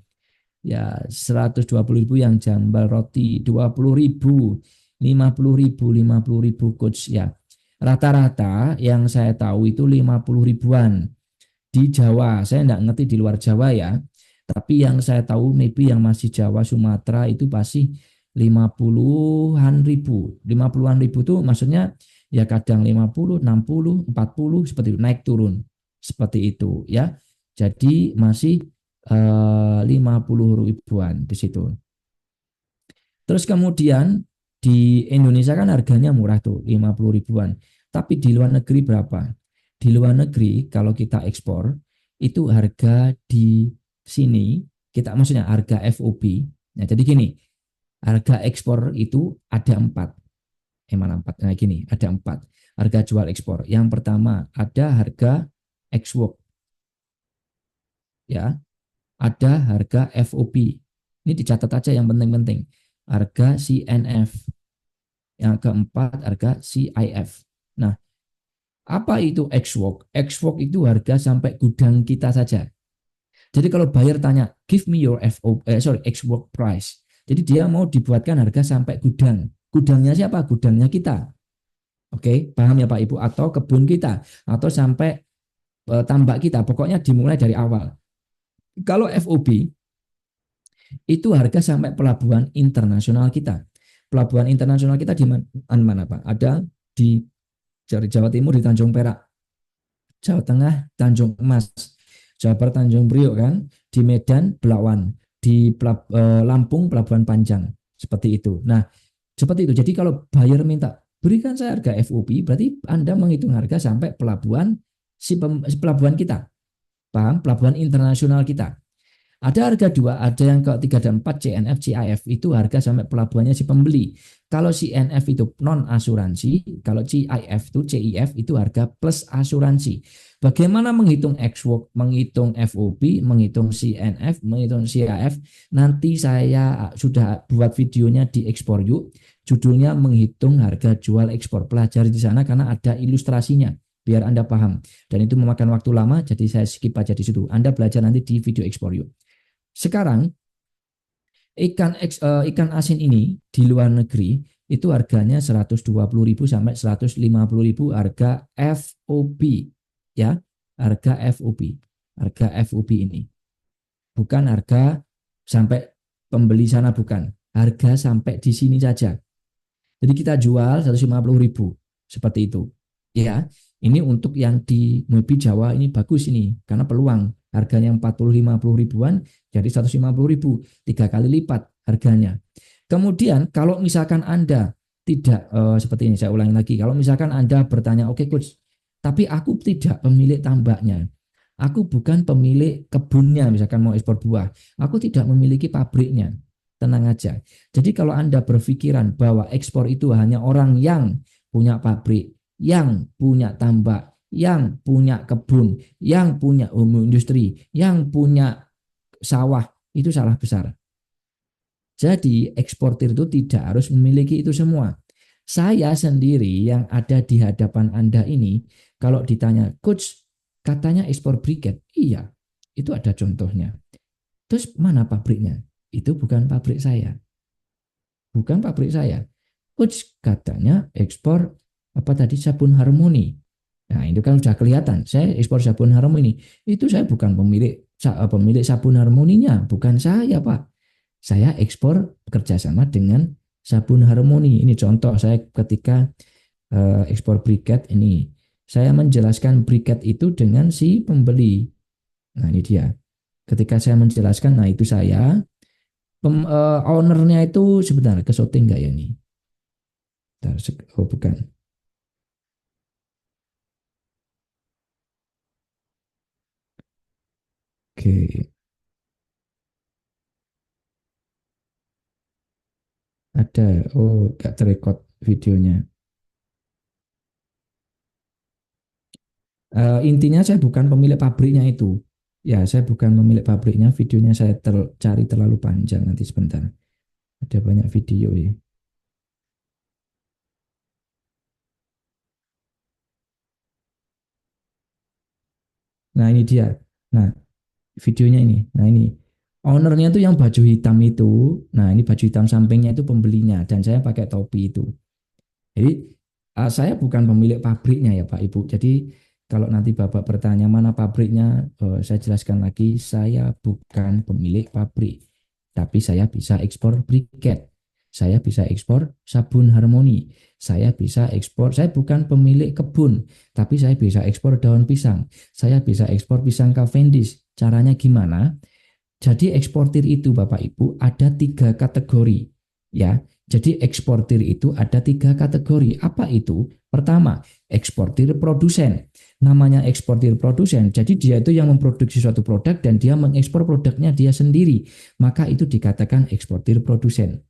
Ya, 120.000 yang jambal roti, 20.000, 50.000, 50.000 coach ya. Rata-rata yang saya tahu itu 50 ribuan di Jawa. Saya enggak ngerti di luar Jawa ya. Tapi yang saya tahu maybe yang masih Jawa, Sumatera itu pasti 50-an ribu. 50-an ribu itu maksudnya ya kadang 50, 60, 40 seperti itu, naik turun. Seperti itu ya. Jadi masih 50 ribuan di situ. Terus kemudian di Indonesia kan harganya murah tuh 50 ribuan. Tapi di luar negeri berapa? Di luar negeri kalau kita ekspor itu harga di sini kita maksudnya harga FOB. Nah, jadi gini, harga ekspor itu ada 4. Mana 4? Nah gini, ada 4 harga jual ekspor. Yang pertama ada harga ex-work ya, ada harga FOB. Ini dicatat aja yang penting-penting. Harga CNF. Yang keempat harga CIF. Nah, apa itu ex-work? Ex-work itu harga sampai gudang kita saja. Jadi kalau buyer tanya, give me your ex-work price. Jadi dia mau dibuatkan harga sampai gudang. Gudangnya siapa? Gudangnya kita. Oke, paham ya Pak Ibu? Atau kebun kita, atau sampai tambak kita. Pokoknya dimulai dari awal. Kalau FOB itu harga sampai pelabuhan internasional kita. Pelabuhan internasional kita di mana Pak? Ada di Jawa Timur di Tanjung Perak, Jawa Tengah Tanjung Emas, Jawa Barat Tanjung Priok kan, di Medan Belawan, di Lampung Pelabuhan Panjang, seperti itu. Nah, seperti itu. Jadi kalau buyer minta berikan saya harga FOB, berarti Anda menghitung harga sampai pelabuhan pelabuhan kita, paham? Pelabuhan internasional kita. Ada harga dua, ada yang ke 3 dan 4 CNF, CIF itu harga sampai pelabuhannya si pembeli. Kalau CNF itu non asuransi, kalau CIF itu CIF itu harga plus asuransi. Bagaimana menghitung X-Work, menghitung FOB, menghitung CNF, menghitung CIF? Nanti saya sudah buat videonya di Ekspor Yuk. Judulnya menghitung harga jual ekspor. Pelajari di sana karena ada ilustrasinya biar Anda paham. Dan itu memakan waktu lama, jadi saya skip aja di situ. Anda belajar nanti di video Ekspor Yuk. Sekarang ikan asin ini di luar negeri itu harganya 120.000 sampai 150.000 harga FOB ya, harga FOB. Harga FOB ini. Bukan harga sampai pembeli sana, bukan. Harga sampai di sini saja. Jadi kita jual 150.000 seperti itu. Ya, ini untuk yang di Mobi Jawa ini bagus ini karena peluang harganya 40-50 ribuan jadi 150.000, 3 kali lipat harganya. Kemudian kalau misalkan Anda tidak seperti ini, saya ulangi lagi, kalau misalkan Anda bertanya, oke coach, tapi aku tidak pemilik tambaknya, aku bukan pemilik kebunnya, misalkan mau ekspor buah, aku tidak memiliki pabriknya, tenang aja. Jadi kalau Anda berpikiran bahwa ekspor itu hanya orang yang punya pabrik, yang punya tambak, yang punya kebun, yang punya industri, yang punya sawah, itu salah besar. Jadi eksportir itu tidak harus memiliki itu semua. Saya sendiri yang ada di hadapan Anda ini, kalau ditanya, coach, katanya ekspor briket. Iya, itu ada contohnya. Terus mana pabriknya? Itu bukan pabrik saya. Bukan pabrik saya. Coach, katanya ekspor apa tadi sabun harmoni. Nah, itu kan sudah kelihatan. Saya ekspor sabun harmoni. Itu saya bukan pemilik sabun harmoninya, bukan saya, Pak. Saya ekspor bekerjasama dengan sabun harmoni. Ini contoh saya ketika ekspor briket ini. Saya menjelaskan briket itu dengan si pembeli. Nah, ini dia. Ketika saya menjelaskan, nah itu saya. Ownernya itu sebentar, ke shooting nggak ya ini? Oh, bukan. Oke, ada. Oh, nggak terrekod videonya. Intinya saya bukan pemilik pabriknya itu. Ya, saya bukan pemilik pabriknya. Videonya saya cari terlalu panjang nanti sebentar. Ada banyak video ya. Nah, ini dia. Nah, videonya ini. Nah, ini. Ownernya tuh yang baju hitam itu. Nah, ini baju hitam sampingnya itu pembelinya. Dan saya pakai topi itu. Jadi, saya bukan pemilik pabriknya ya Pak Ibu. Jadi, kalau nanti Bapak bertanya mana pabriknya, saya jelaskan lagi. Saya bukan pemilik pabrik. Tapi saya bisa ekspor briket. Saya bisa ekspor sabun harmoni. Saya bisa ekspor, saya bukan pemilik kebun, tapi saya bisa ekspor daun pisang. Saya bisa ekspor pisang Cavendish. Caranya gimana? Jadi eksportir itu Bapak Ibu ada 3 kategori ya. Jadi eksportir itu ada 3 kategori. Apa itu? Pertama, eksportir produsen. Namanya eksportir produsen. Jadi dia itu yang memproduksi suatu produk dan dia mengekspor produknya dia sendiri. Maka itu dikatakan eksportir produsen.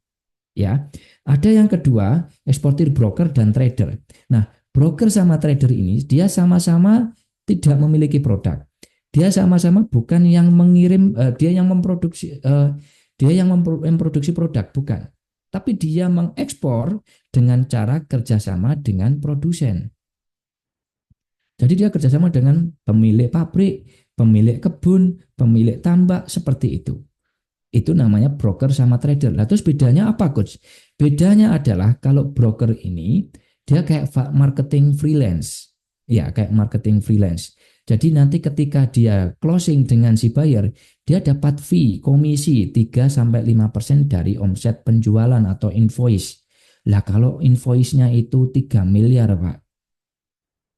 Ya, ada yang kedua, eksportir broker dan trader. Nah, broker sama trader ini dia sama-sama tidak memiliki produk. Dia sama-sama bukan yang mengirim, dia yang memproduksi, dia yang memproduksi produk, bukan. Tapi dia mengekspor dengan cara kerjasama dengan produsen. Jadi dia kerjasama dengan pemilik pabrik, pemilik kebun, pemilik tambak, seperti itu. Itu namanya broker sama trader. Nah, terus bedanya apa, coach? Bedanya adalah kalau broker ini dia kayak marketing freelance. Ya, kayak marketing freelance. Jadi nanti ketika dia closing dengan si buyer, dia dapat fee, komisi 3-5% dari omset penjualan atau invoice. Lah kalau invoice-nya itu 3 miliar, Pak.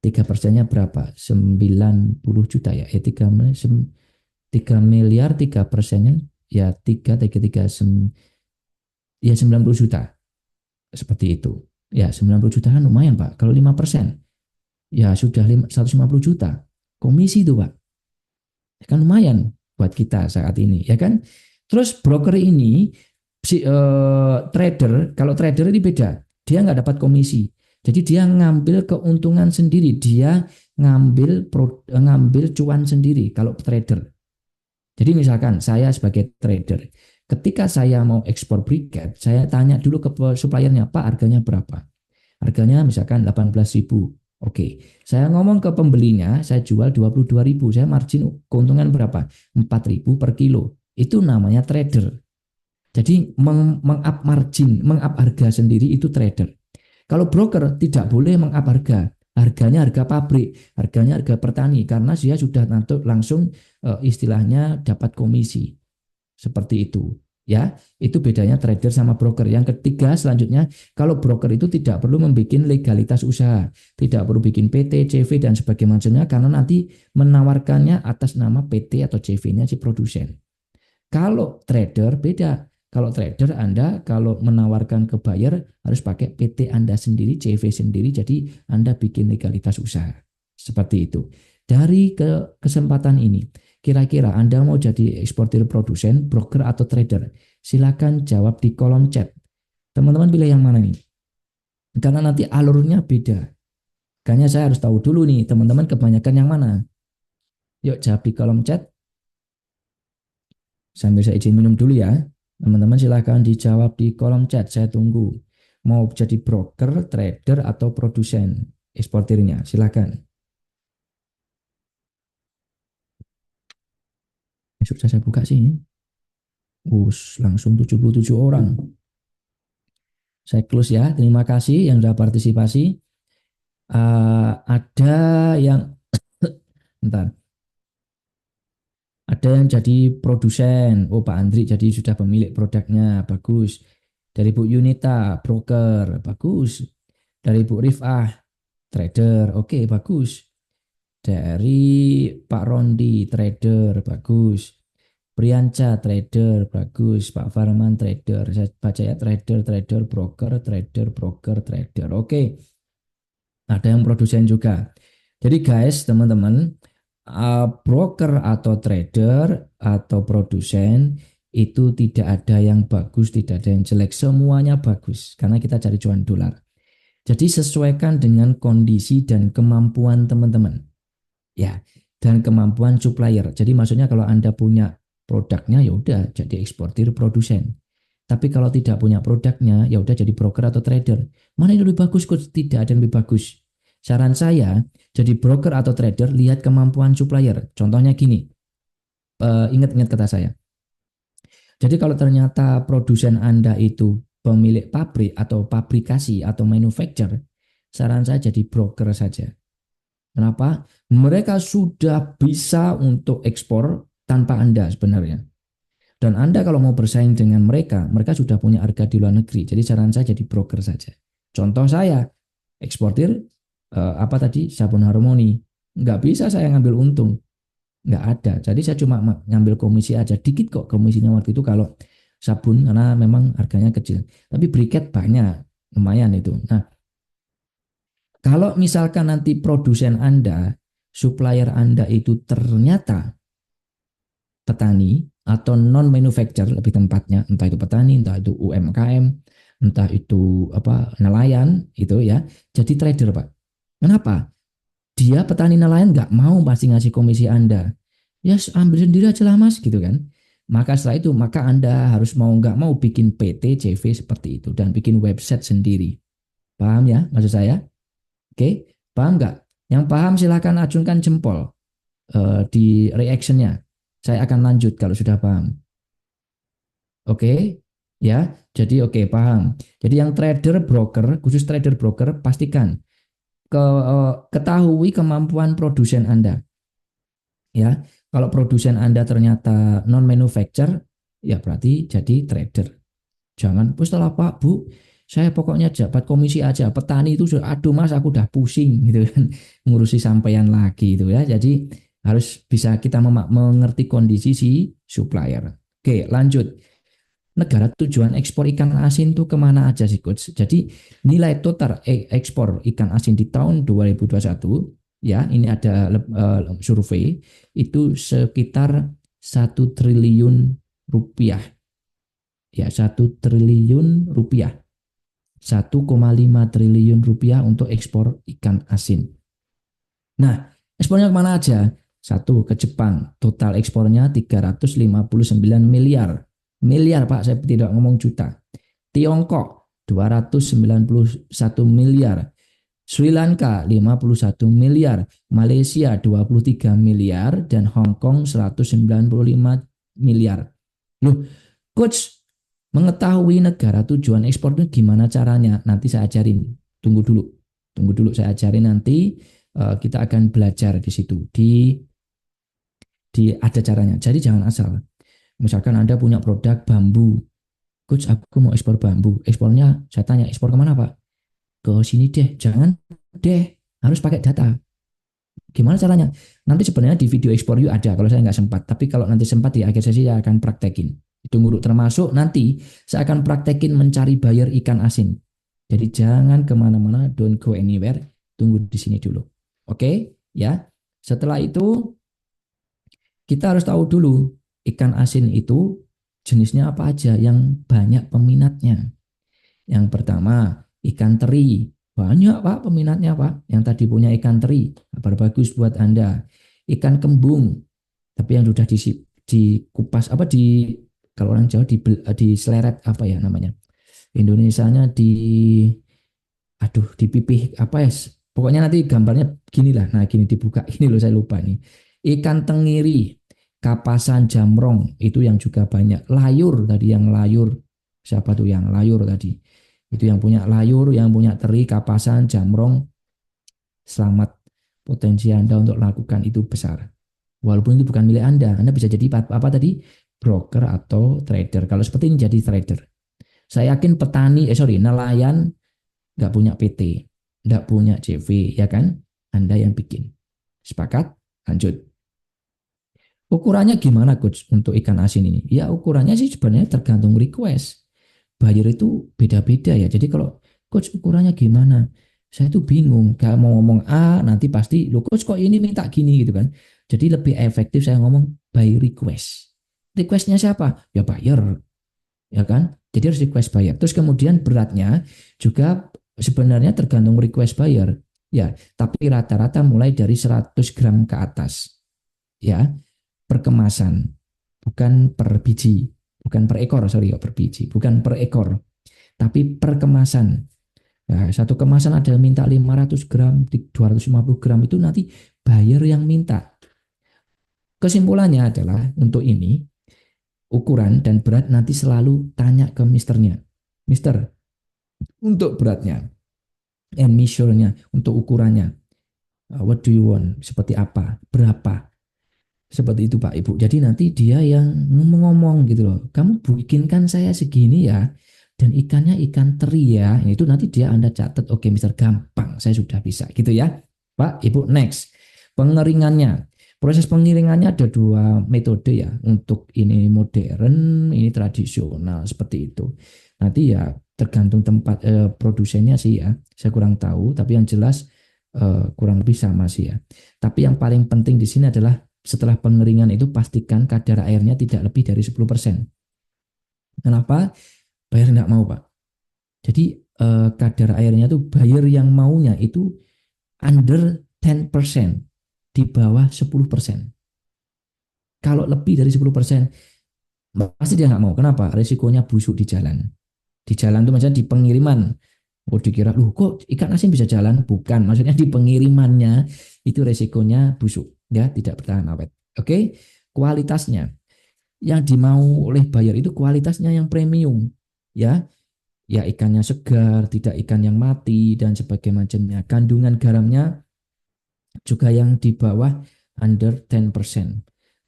3%-nya berapa? 90 juta ya. 3 miliar 3%-nya ya 3 ya 90 juta seperti itu ya 90 juta kan lumayan Pak kalau 5% ya sudah 150 juta komisi itu Pak kan lumayan buat kita saat ini, ya kan? Terus broker ini trader, kalau trader ini beda, dia nggak dapat komisi, jadi dia ngambil keuntungan sendiri, dia ngambil cuan sendiri kalau trader. Jadi misalkan saya sebagai trader, ketika saya mau ekspor briket, saya tanya dulu ke suppliernya, Pak harganya berapa? Harganya misalkan 18.000. Oke, saya ngomong ke pembelinya, saya jual 22.000, saya margin keuntungan berapa? 4.000 per kilo. Itu namanya trader. Jadi meng-up margin, meng-up harga sendiri itu trader. Kalau broker tidak boleh meng-up harga. Harganya harga pabrik, harganya harga petani karena dia sudah langsung istilahnya dapat komisi. Seperti itu. Ya, itu bedanya trader sama broker. Yang ketiga selanjutnya, kalau broker itu tidak perlu membuat legalitas usaha, tidak perlu bikin PT, CV dan sebagainya karena nanti menawarkannya atas nama PT atau CV-nya si produsen. Kalau trader beda. Kalau trader Anda kalau menawarkan ke buyer harus pakai PT Anda sendiri, CV sendiri, jadi Anda bikin legalitas usaha. Seperti itu. Dari kesempatan ini, kira-kira Anda mau jadi eksportir produsen, broker atau trader? Silakan jawab di kolom chat. Teman-teman pilih yang mana nih? Karena nanti alurnya beda. Makanya saya harus tahu dulu nih, teman-teman kebanyakan yang mana? Yuk jawab di kolom chat. Sambil saya izin minum dulu ya. Teman-teman silahkan dijawab di kolom chat, saya tunggu. Mau jadi broker, trader, atau produsen eksportirnya, silahkan. Sudah saya buka sih. Langsung 77 orang. Saya close ya, terima kasih yang sudah partisipasi. Ada yang, bentar, ada yang jadi produsen. Oh Pak Andri jadi sudah pemilik produknya, bagus. Dari Bu Yunita, broker, bagus. Dari Bu Rifah, trader, oke bagus. Dari Pak Rondi, trader, bagus. Priyanca, trader, bagus. Pak Farman, trader. Saya baca ya, trader, broker, trader. Oke, ada yang produsen juga. Jadi guys, teman-teman, broker atau trader atau produsen itu tidak ada yang bagus, tidak ada yang jelek. Semuanya bagus karena kita cari cuan dolar. Jadi sesuaikan dengan kondisi dan kemampuan teman-teman. Ya, dan kemampuan supplier. Jadi maksudnya kalau Anda punya produknya ya udah jadi eksportir produsen. Tapi kalau tidak punya produknya ya udah jadi broker atau trader. Mana yang lebih bagus? Kok tidak ada yang lebih bagus. Saran saya jadi broker atau trader lihat kemampuan supplier. Contohnya gini. Ingat-ingat kata saya. Jadi kalau ternyata produsen Anda itu pemilik pabrik atau pabrikasi atau manufacturer, saran saya jadi broker saja. Kenapa? Mereka sudah bisa untuk ekspor tanpa Anda sebenarnya. Dan Anda kalau mau bersaing dengan mereka, mereka sudah punya harga di luar negeri. Jadi saran saya jadi broker saja. Contoh saya, eksportir apa tadi sabun harmoni. Nggak bisa saya ngambil untung. Nggak ada. Jadi saya cuma ngambil komisi aja. Dikit kok komisinya waktu itu kalau sabun karena memang harganya kecil. Tapi briket banyak. Lumayan itu. Nah, kalau misalkan nanti produsen Anda, supplier Anda itu ternyata petani atau non manufacturer lebih tempatnya, entah itu petani, entah itu UMKM, entah itu apa nelayan itu ya, jadi trader Pak. Kenapa? Dia petani nelayan nggak mau pasti ngasih komisi Anda. Ya ambil sendiri aja lah Mas gitu kan. Maka setelah itu maka Anda harus mau nggak mau bikin PT, CV seperti itu dan bikin website sendiri. Paham ya maksud saya? Oke, paham nggak? Yang paham silahkan acungkan jempol di reactionnya. Saya akan lanjut kalau sudah paham. Oke, ya. Jadi oke, paham. Jadi yang trader broker, khusus trader broker, pastikan ketahui kemampuan produsen Anda. Ya, kalau produsen Anda ternyata non manufacturer, ya berarti jadi trader. Jangan, setelah Pak Bu, saya pokoknya dapat komisi aja. Petani itu sudah, aduh Mas, aku udah pusing gitu kan, ngurusi sampean lagi itu ya. Jadi harus bisa kita mengerti kondisi si supplier. Oke, lanjut. Negara tujuan ekspor ikan asin itu kemana aja sih Coach? Jadi nilai total ekspor ikan asin di tahun 2021 ya ini ada survei itu sekitar 1 triliun rupiah. Ya, 1 triliun rupiah. 1,5 triliun rupiah untuk ekspor ikan asin. Nah, ekspornya kemana aja? Satu, ke Jepang. Total ekspornya 359 miliar. Miliar, Pak, saya tidak ngomong juta. Tiongkok, 291 miliar. Sri Lanka 51 miliar, Malaysia 23 miliar, dan Hong Kong 195 miliar. Loh, Coach, mengetahui negara tujuan ekspor itu gimana caranya? Nanti saya ajarin. Tunggu dulu saya ajarin nanti. Kita akan belajar di situ. Di ada caranya. Jadi jangan asal. Misalkan Anda punya produk bambu. Coach, aku mau ekspor bambu. Ekspornya, saya tanya, ekspor kemana Pak? Ke sini deh. Jangan deh. Harus pakai data. Gimana caranya? Nanti sebenarnya di video ekspor you ada, kalau saya nggak sempat. Tapi kalau nanti sempat di akhir sesi saya akan praktekin. Tunggu dulu, termasuk nanti saya akan praktekin mencari buyer ikan asin. Jadi jangan kemana-mana, don't go anywhere. Tunggu di sini dulu. Oke, ya. Setelah itu kita harus tahu dulu ikan asin itu jenisnya apa aja yang banyak peminatnya. Yang pertama, ikan teri. Banyak Pak peminatnya Pak. Yang tadi punya ikan teri, kabar bagus buat Anda. Ikan kembung, tapi yang sudah dikupas apa kalau orang Jawa di seleret apa ya namanya? Indonesianya dipipih apa ya? Pokoknya nanti gambarnya gini lah. Nah, gini dibuka. Ini loh saya lupa nih. Ikan tengiri, kapasan jamrong itu yang juga banyak. Layur tadi yang layur. Siapa tuh yang layur tadi? Itu yang punya layur, yang punya teri, kapasan, jamrong. Selamat, potensi Anda untuk lakukan itu besar. Walaupun itu bukan milik Anda, Anda bisa jadi apa tadi? Broker atau trader. Kalau seperti ini jadi trader. Saya yakin nelayan nggak punya PT, nggak punya CV, ya kan? Anda yang bikin. Sepakat? Lanjut. Ukurannya gimana Coach untuk ikan asin ini? Ya ukurannya sih sebenarnya tergantung request. Buyer itu beda-beda ya. Jadi kalau Coach ukurannya gimana? Saya tuh bingung. Kalau mau ngomong A nanti pasti, lo Coach kok ini minta gini gitu kan. Jadi lebih efektif saya ngomong by request. Requestnya siapa? Ya buyer, ya kan? Jadi harus request buyer. Terus kemudian beratnya juga sebenarnya tergantung request buyer. Ya, tapi rata-rata mulai dari 100 gram ke atas. Ya, per kemasan, bukan per biji, bukan per ekor, sorry, per biji, bukan per ekor, tapi per kemasan. Nah, satu kemasan ada yang minta 500 gram, 250 gram, itu nanti buyer yang minta. Kesimpulannya adalah untuk ini, ukuran dan berat nanti selalu tanya ke misternya. Mister, untuk beratnya, and measure-nya, untuk ukurannya, what do you want, seperti apa, berapa, seperti itu Pak Ibu. Jadi nanti dia yang ngomong gitu loh. Kamu bikinkan saya segini ya. Dan ikannya ikan teri ya. Itu nanti dia Anda catat. Oke Mister, gampang. Saya sudah bisa gitu ya. Pak Ibu, next. Pengeringannya. Proses pengeringannya ada dua metode ya. Untuk ini modern, ini tradisional seperti itu. Nanti ya tergantung tempat produsennya sih ya. Saya kurang tahu. Tapi yang jelas kurang lebih sama sih ya. Tapi yang paling penting di sini adalah setelah pengeringan itu pastikan kadar airnya tidak lebih dari 10%. Kenapa? Buyer tidak mau Pak. Jadi kadar airnya itu buyer yang maunya itu under 10%, di bawah 10%. Kalau lebih dari 10%, pasti dia nggak mau. Kenapa? Risikonya busuk di jalan. Di jalan itu maksudnya di pengiriman. Oh dikira, loh kok ikan asin bisa jalan? Bukan, maksudnya di pengirimannya itu resikonya busuk, ya tidak bertahan awet. Oke, kualitasnya yang dimau oleh buyer itu kualitasnya yang premium, ya, ya ikannya segar, tidak ikan yang mati dan sebagainya macamnya. Kandungan garamnya juga yang di bawah under 10%.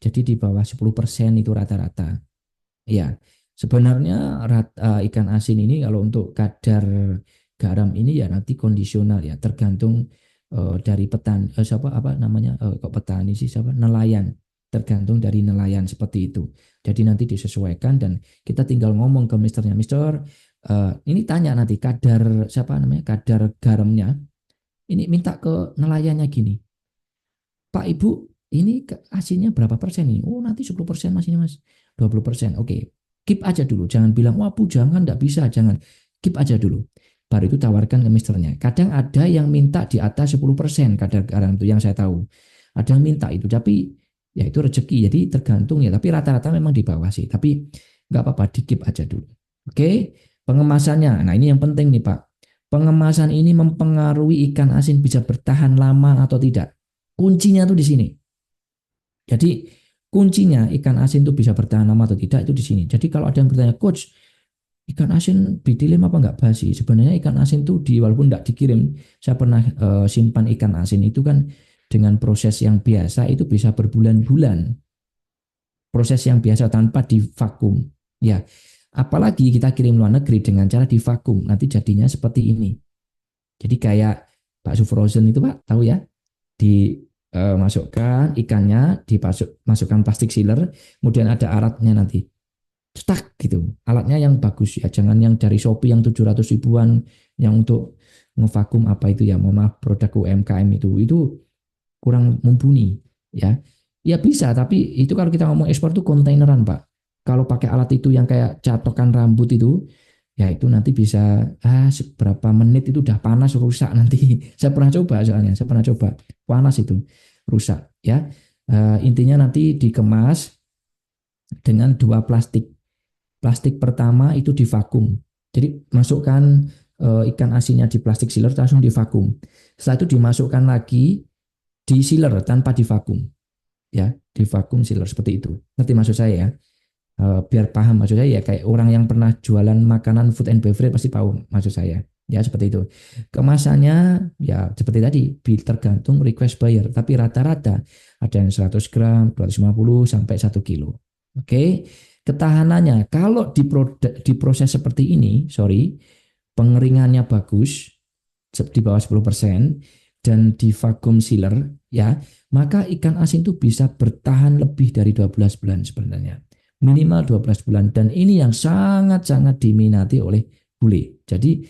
Jadi di bawah 10% itu rata-rata. Ya, sebenarnya ikan asin ini kalau untuk kadar garam ini ya nanti kondisional ya, tergantung dari petani siapa apa namanya kok petani sih siapa nelayan, tergantung dari nelayan seperti itu. Jadi nanti disesuaikan dan kita tinggal ngomong ke misternya, Mister ini tanya nanti kadar siapa namanya kadar garamnya ini minta ke nelayannya gini. Pak Ibu, ini asinnya berapa persen nih? Oh nanti 10% mas ini mas, 20%. Oke, keep aja dulu. Jangan bilang, wah bu jangan, nggak bisa, jangan. Keep aja dulu. Baru itu tawarkan ke misternya. Kadang ada yang minta di atas 10%, kadang-kadang itu yang saya tahu. Ada yang minta itu, tapi ya itu rezeki, jadi tergantung ya. Tapi rata-rata memang di bawah sih. Tapi nggak apa-apa, di keep aja dulu. Oke, pengemasannya. Nah ini yang penting nih Pak. Pengemasan ini mempengaruhi ikan asin bisa bertahan lama atau tidak. Kuncinya tuh di sini. Jadi kuncinya ikan asin itu bisa bertahan lama atau tidak itu di sini. Jadi kalau ada yang bertanya, coach, ikan asin dikirim apa enggak basi? Sebenarnya ikan asin itu walaupun enggak dikirim, saya pernah simpan ikan asin itu kan dengan proses yang biasa itu bisa berbulan-bulan. Proses yang biasa tanpa divakum. Ya, apalagi kita kirim luar negeri dengan cara divakum, nanti jadinya seperti ini. Jadi kayak bakso frozen itu Pak, tahu ya? Dimasukkan ikannya, dimasukkan plastik sealer, kemudian ada alatnya nanti. Stuck gitu. Alatnya yang bagus ya, jangan yang dari Shopee yang 700 ribuan yang untuk ngevakum apa itu ya, mohon maaf produk UMKM itu kurang mumpuni ya. Ya bisa, tapi itu kalau kita ngomong ekspor itu kontaineran Pak. Kalau pakai alat itu yang kayak catokan rambut itu, ya itu nanti bisa seberapa menit itu udah panas rusak nanti. Saya pernah coba soalnya, saya pernah coba panas itu rusak ya. Intinya nanti dikemas dengan dua plastik. Plastik pertama itu divakum. Jadi masukkan ikan asinnya di plastik sealer langsung divakum. Setelah itu dimasukkan lagi di sealer tanpa divakum. Ya, divakum sealer seperti itu. Ngerti maksud saya ya? Biar paham maksud saya ya kayak orang yang pernah jualan makanan food and beverage pasti tahu maksud saya. Ya seperti itu. Kemasannya ya seperti tadi tergantung request buyer, tapi rata-rata ada yang 100 gram, 250 sampai 1 kilo. Oke. Ketahanannya kalau diproses seperti ini, pengeringannya bagus di bawah 10% dan di vacuum sealer ya, maka ikan asin itu bisa bertahan lebih dari 12 bulan sebenarnya. Minimal 12 bulan dan ini yang sangat-sangat diminati oleh bule. Jadi,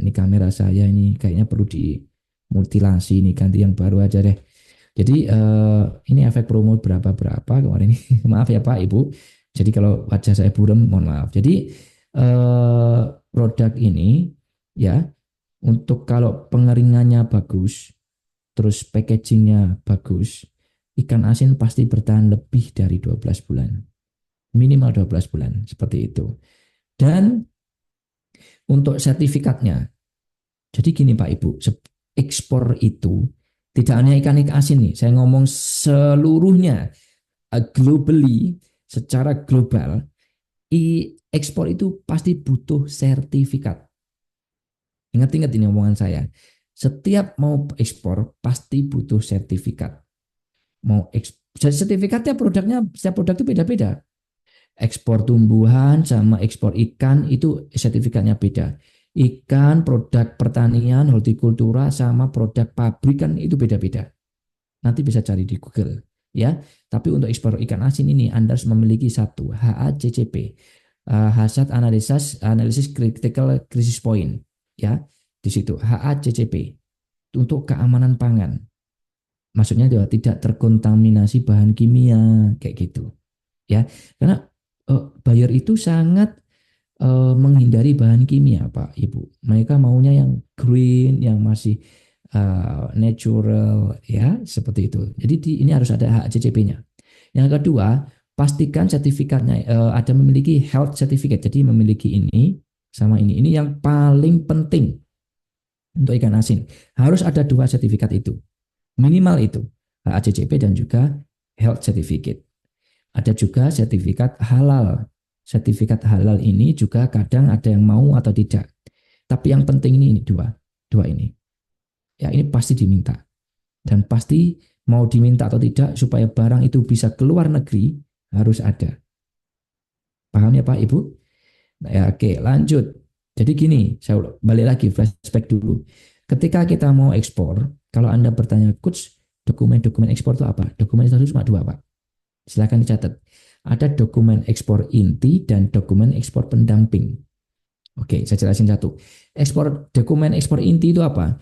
ini kamera saya ini kayaknya perlu dimutilasi nih, ganti yang baru aja deh. Jadi ini efek promo berapa kemarin ini. Maaf ya Pak Ibu. Jadi kalau wajah saya buram mohon maaf. Jadi produk ini ya untuk kalau pengeringannya bagus, terus packagingnya bagus, ikan asin pasti bertahan lebih dari 12 bulan. Minimal 12 bulan, seperti itu. Dan untuk sertifikatnya, jadi gini Pak Ibu, ekspor itu tidak hanya ikan asin nih, saya ngomong seluruhnya, globally, secara global, ekspor itu pasti butuh sertifikat. Ingat-ingat ini omongan saya. Setiap mau ekspor pasti butuh sertifikat. Sertifikatnya produknya, setiap produk itu beda-beda. Ekspor tumbuhan sama ekspor ikan itu sertifikatnya beda. Ikan, produk pertanian, hortikultura sama produk pabrikan itu beda-beda. Nanti bisa cari di Google ya. Tapi untuk ekspor ikan asin ini Anda harus memiliki satu HACCP, Hazard Analysis Critical Crisis Point ya. Di situ HACCP untuk keamanan pangan. Maksudnya tidak terkontaminasi bahan kimia kayak gitu. Ya, karena buyer itu sangat menghindari bahan kimia, Pak Ibu. Mereka maunya yang green, yang masih natural, ya seperti itu. Jadi ini harus ada HACCP-nya. Yang kedua, pastikan sertifikatnya ada memiliki health certificate. Jadi memiliki ini sama ini. Ini yang paling penting untuk ikan asin. Harus ada dua sertifikat itu. Minimal itu, HACCP dan juga health certificate. Ada juga sertifikat halal. Sertifikat halal ini juga kadang ada yang mau atau tidak. Tapi yang penting ini dua ini. Ya ini pasti diminta. Dan pasti mau diminta atau tidak supaya barang itu bisa keluar negeri harus ada. Paham ya Pak Ibu? Nah, ya, oke lanjut. Jadi gini, saya balik lagi flashback dulu. Ketika kita mau ekspor, kalau Anda bertanya, coach, dokumen-dokumen ekspor itu apa? Dokumen itu cuma dua Pak. Silakan dicatat. Ada dokumen ekspor inti dan dokumen ekspor pendamping. Oke, saya jelasin satu. Dokumen ekspor inti itu apa?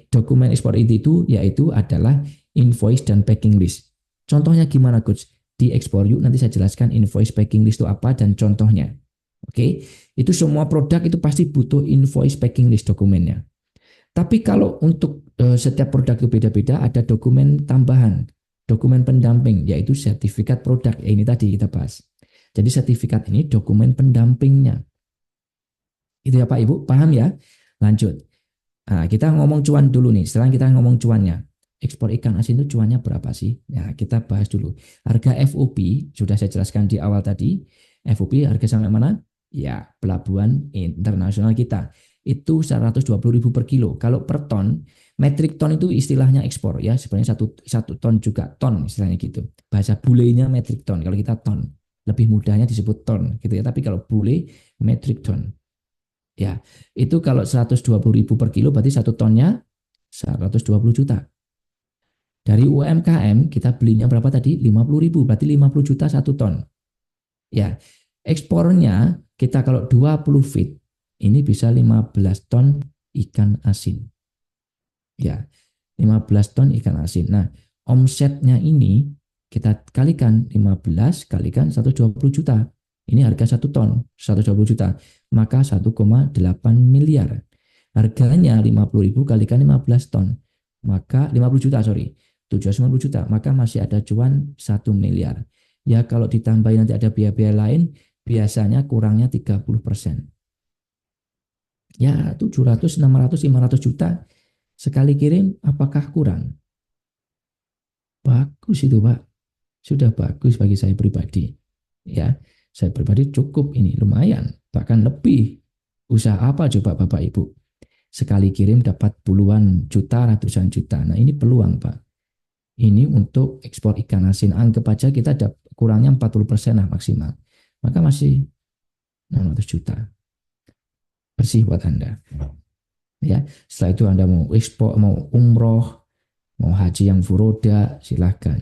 Dokumen ekspor inti itu yaitu adalah invoice dan packing list. Contohnya gimana coach? Di ekspor yuk nanti saya jelaskan invoice packing list itu apa dan contohnya. Oke, itu semua produk itu pasti butuh invoice packing list dokumennya. Tapi kalau untuk setiap produk itu beda-beda, ada dokumen tambahan, dokumen pendamping, yaitu sertifikat produk. Ini tadi kita bahas. Jadi sertifikat ini dokumen pendampingnya. Itu ya Pak Ibu, paham ya? Lanjut. Nah, kita ngomong cuan dulu nih. Setelah kita ngomong cuannya, ekspor ikan asin itu cuannya berapa sih? Ya, kita bahas dulu. Harga FOB sudah saya jelaskan di awal tadi. FOB harga sampai mana? Ya, pelabuhan internasional kita itu 120.000 per kilo. Kalau per ton, metrik ton itu istilahnya ekspor ya. Sebenarnya satu ton juga ton istilahnya gitu. Bahasa bulenya metrik ton. Kalau kita ton, lebih mudahnya disebut ton gitu ya. Tapi kalau bule metrik ton. Ya, itu kalau 120.000 per kilo berarti satu tonnya 120 juta. Dari UMKM kita belinya berapa tadi? 50.000, berarti 50 juta satu ton. Ya, ekspornya kita kalau 20 feet ini bisa 15 ton ikan asin. Ya, 15 ton ikan asin. Nah, omsetnya ini kita kalikan 15 kalikan 120 juta. Ini harga 1 ton, 120 juta. Maka 1,8 miliar. Harganya 50.000 kalikan 15 ton. Maka 50 juta, sorry. 750 juta. Maka masih ada cuan 1 miliar. Ya kalau ditambahin nanti ada biaya-biaya lain, biasanya kurangnya 30%. Ya 700, 600, 500 juta sekali kirim, apakah kurang? Bagus itu Pak. Sudah bagus bagi saya pribadi. Ya, saya pribadi cukup ini, lumayan. Bahkan lebih. Usaha apa coba Bapak Ibu? Sekali kirim dapat puluhan juta, ratusan juta. Nah ini peluang Pak. Ini untuk ekspor ikan asin. Anggap aja kita ada kurangnya 40% lah maksimal. Maka masih 600 juta. Bersih buat Anda. Ya, setelah itu Anda mau ekspor, mau umroh, mau haji yang furoda, silahkan.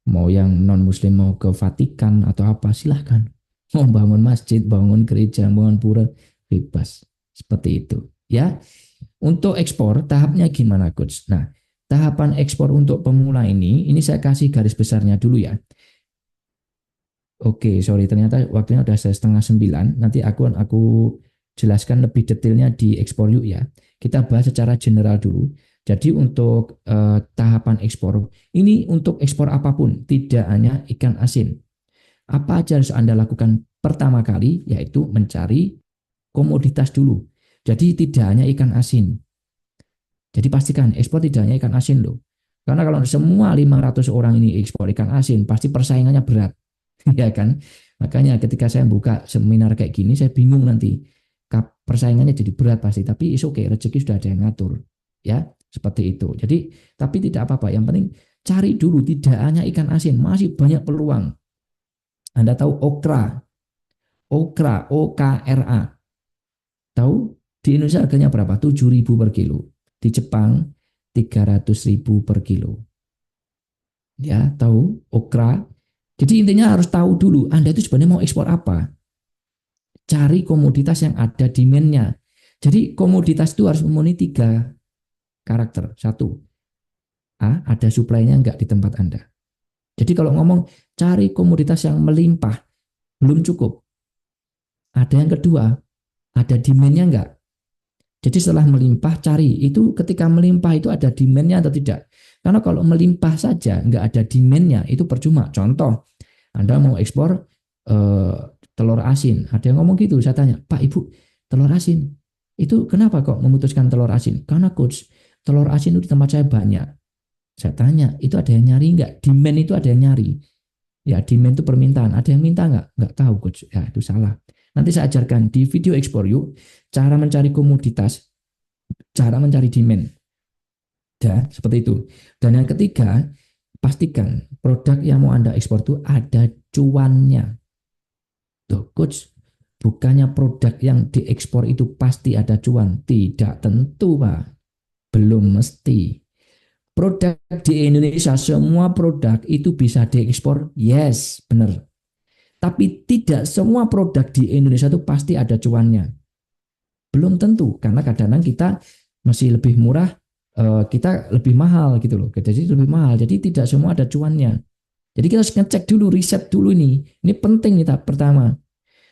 Mau yang non-muslim mau ke Vatikan atau apa, silahkan. Mau bangun masjid, bangun gereja, bangun pura, bebas. Seperti itu. Ya, untuk ekspor, tahapnya gimana Coach? Nah, tahapan ekspor untuk pemula ini saya kasih garis besarnya dulu ya. Oke, sorry, ternyata waktunya udah 8:30. Nanti aku jelaskan lebih detailnya di ekspor yuk ya. Kita bahas secara general dulu. Jadi untuk tahapan ekspor, ini untuk ekspor apapun, tidak hanya ikan asin. Apa aja harus Anda lakukan pertama kali, yaitu mencari komoditas dulu. Jadi tidak hanya ikan asin. Jadi pastikan ekspor tidak hanya ikan asin loh. Karena kalau semua 500 orang ini ekspor ikan asin, pasti persaingannya berat. Ya kan? Makanya ketika saya buka seminar kayak gini, saya bingung nanti. Persaingannya jadi berat pasti, tapi is okay, rezeki sudah ada yang ngatur. Ya, seperti itu. Jadi, tapi tidak apa-apa. Yang penting cari dulu, tidak hanya ikan asin, masih banyak peluang. Anda tahu okra, OKRA. Tahu di Indonesia harganya berapa? 7.000 per kilo. Di Jepang 300.000 per kilo. Ya, tahu okra. Jadi intinya harus tahu dulu Anda itu sebenarnya mau ekspor apa. Cari komoditas yang ada demand-nya. Jadi komoditas itu harus memenuhi 3 karakter. 1, ada supply-nya enggak di tempat Anda. Jadi kalau ngomong cari komoditas yang melimpah, belum cukup. Ada yang kedua, ada demand-nya enggak. Jadi setelah melimpah cari, itu ketika melimpah itu ada demand-nya atau tidak. Karena kalau melimpah saja enggak ada demand-nya, itu percuma. Contoh, Anda mau ekspor telur asin. Ada yang ngomong gitu, saya tanya, Pak Ibu, telur asin, itu kenapa kok memutuskan telur asin? Karena coach, telur asin itu di tempat saya banyak. Saya tanya, itu ada yang nyari enggak? Demand itu ada yang nyari. Ya, demand itu permintaan. Ada yang minta enggak? Enggak tahu coach. Ya, itu salah. Nanti saya ajarkan di video ekspor yuk, cara mencari komoditas, cara mencari demand. Ya, seperti itu. Dan yang ketiga, pastikan produk yang mau Anda ekspor itu ada cuannya. Tuh, coach, bukannya produk yang diekspor itu pasti ada cuan. Tidak tentu, Pak. Belum mesti. Produk di Indonesia, semua produk itu bisa diekspor. Yes, benar. Tapi tidak semua produk di Indonesia itu pasti ada cuannya. Belum tentu, karena kadang-kadang kita masih lebih murah, kita lebih mahal gitu loh. Jadi lebih mahal. Jadi tidak semua ada cuannya. Jadi kita harus ngecek dulu, riset dulu ini. Ini penting nih tahap pertama.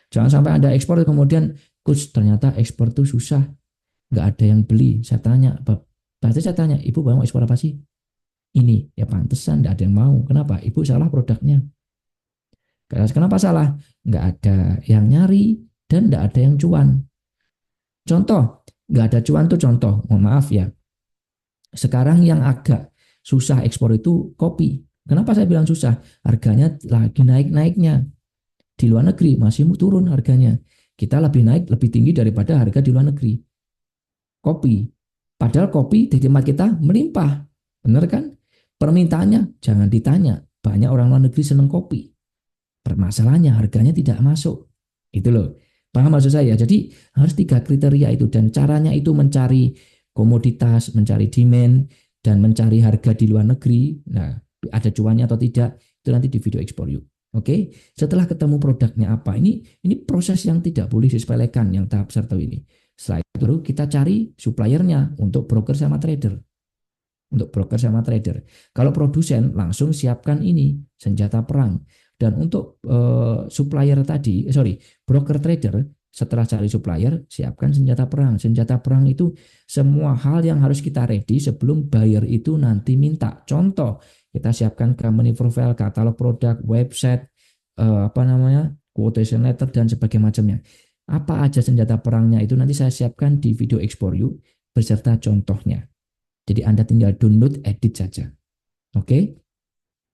Jangan sampai Anda ekspor kemudian, Coach ternyata ekspor tuh susah, nggak ada yang beli. Saya tanya, berarti saya tanya, Ibu mau ekspor apa sih? Ini, ya pantesan nggak ada yang mau. Kenapa? Ibu salah produknya. Kenapa salah? Nggak ada yang nyari dan nggak ada yang cuan. Contoh, nggak ada cuan tuh contoh, mohon maaf ya. Sekarang yang agak susah ekspor itu kopi. Kenapa saya bilang susah? Harganya lagi naik-naiknya. Di luar negeri masih turun harganya. Kita lebih naik, lebih tinggi daripada harga di luar negeri. Kopi. Padahal kopi di tempat kita melimpah. Benar kan? Permintaannya jangan ditanya. Banyak orang luar negeri senang kopi. Permasalahannya harganya tidak masuk. Itu loh. Paham maksud saya? Jadi harus 3 kriteria itu. Dan caranya itu mencari komoditas, mencari demand, dan mencari harga di luar negeri. Nah, ada cuannya atau tidak, itu nanti di video ekspor yuk. Oke, setelah ketemu produknya apa, ini proses yang tidak boleh disepelekan yang tahap satu ini. Setelah itu baru kita cari suppliernya untuk broker sama trader. Untuk broker sama trader. Kalau produsen langsung siapkan ini senjata perang. Dan untuk supplier tadi, broker trader setelah cari supplier siapkan senjata perang. Senjata perang itu semua hal yang harus kita ready sebelum buyer itu nanti minta. Contoh, kita siapkan company profile, katalog produk, website, quotation letter dan sebagainya macamnya. Apa aja senjata perangnya itu nanti saya siapkan di video ekspor yuk beserta contohnya. Jadi Anda tinggal download, edit saja. Oke.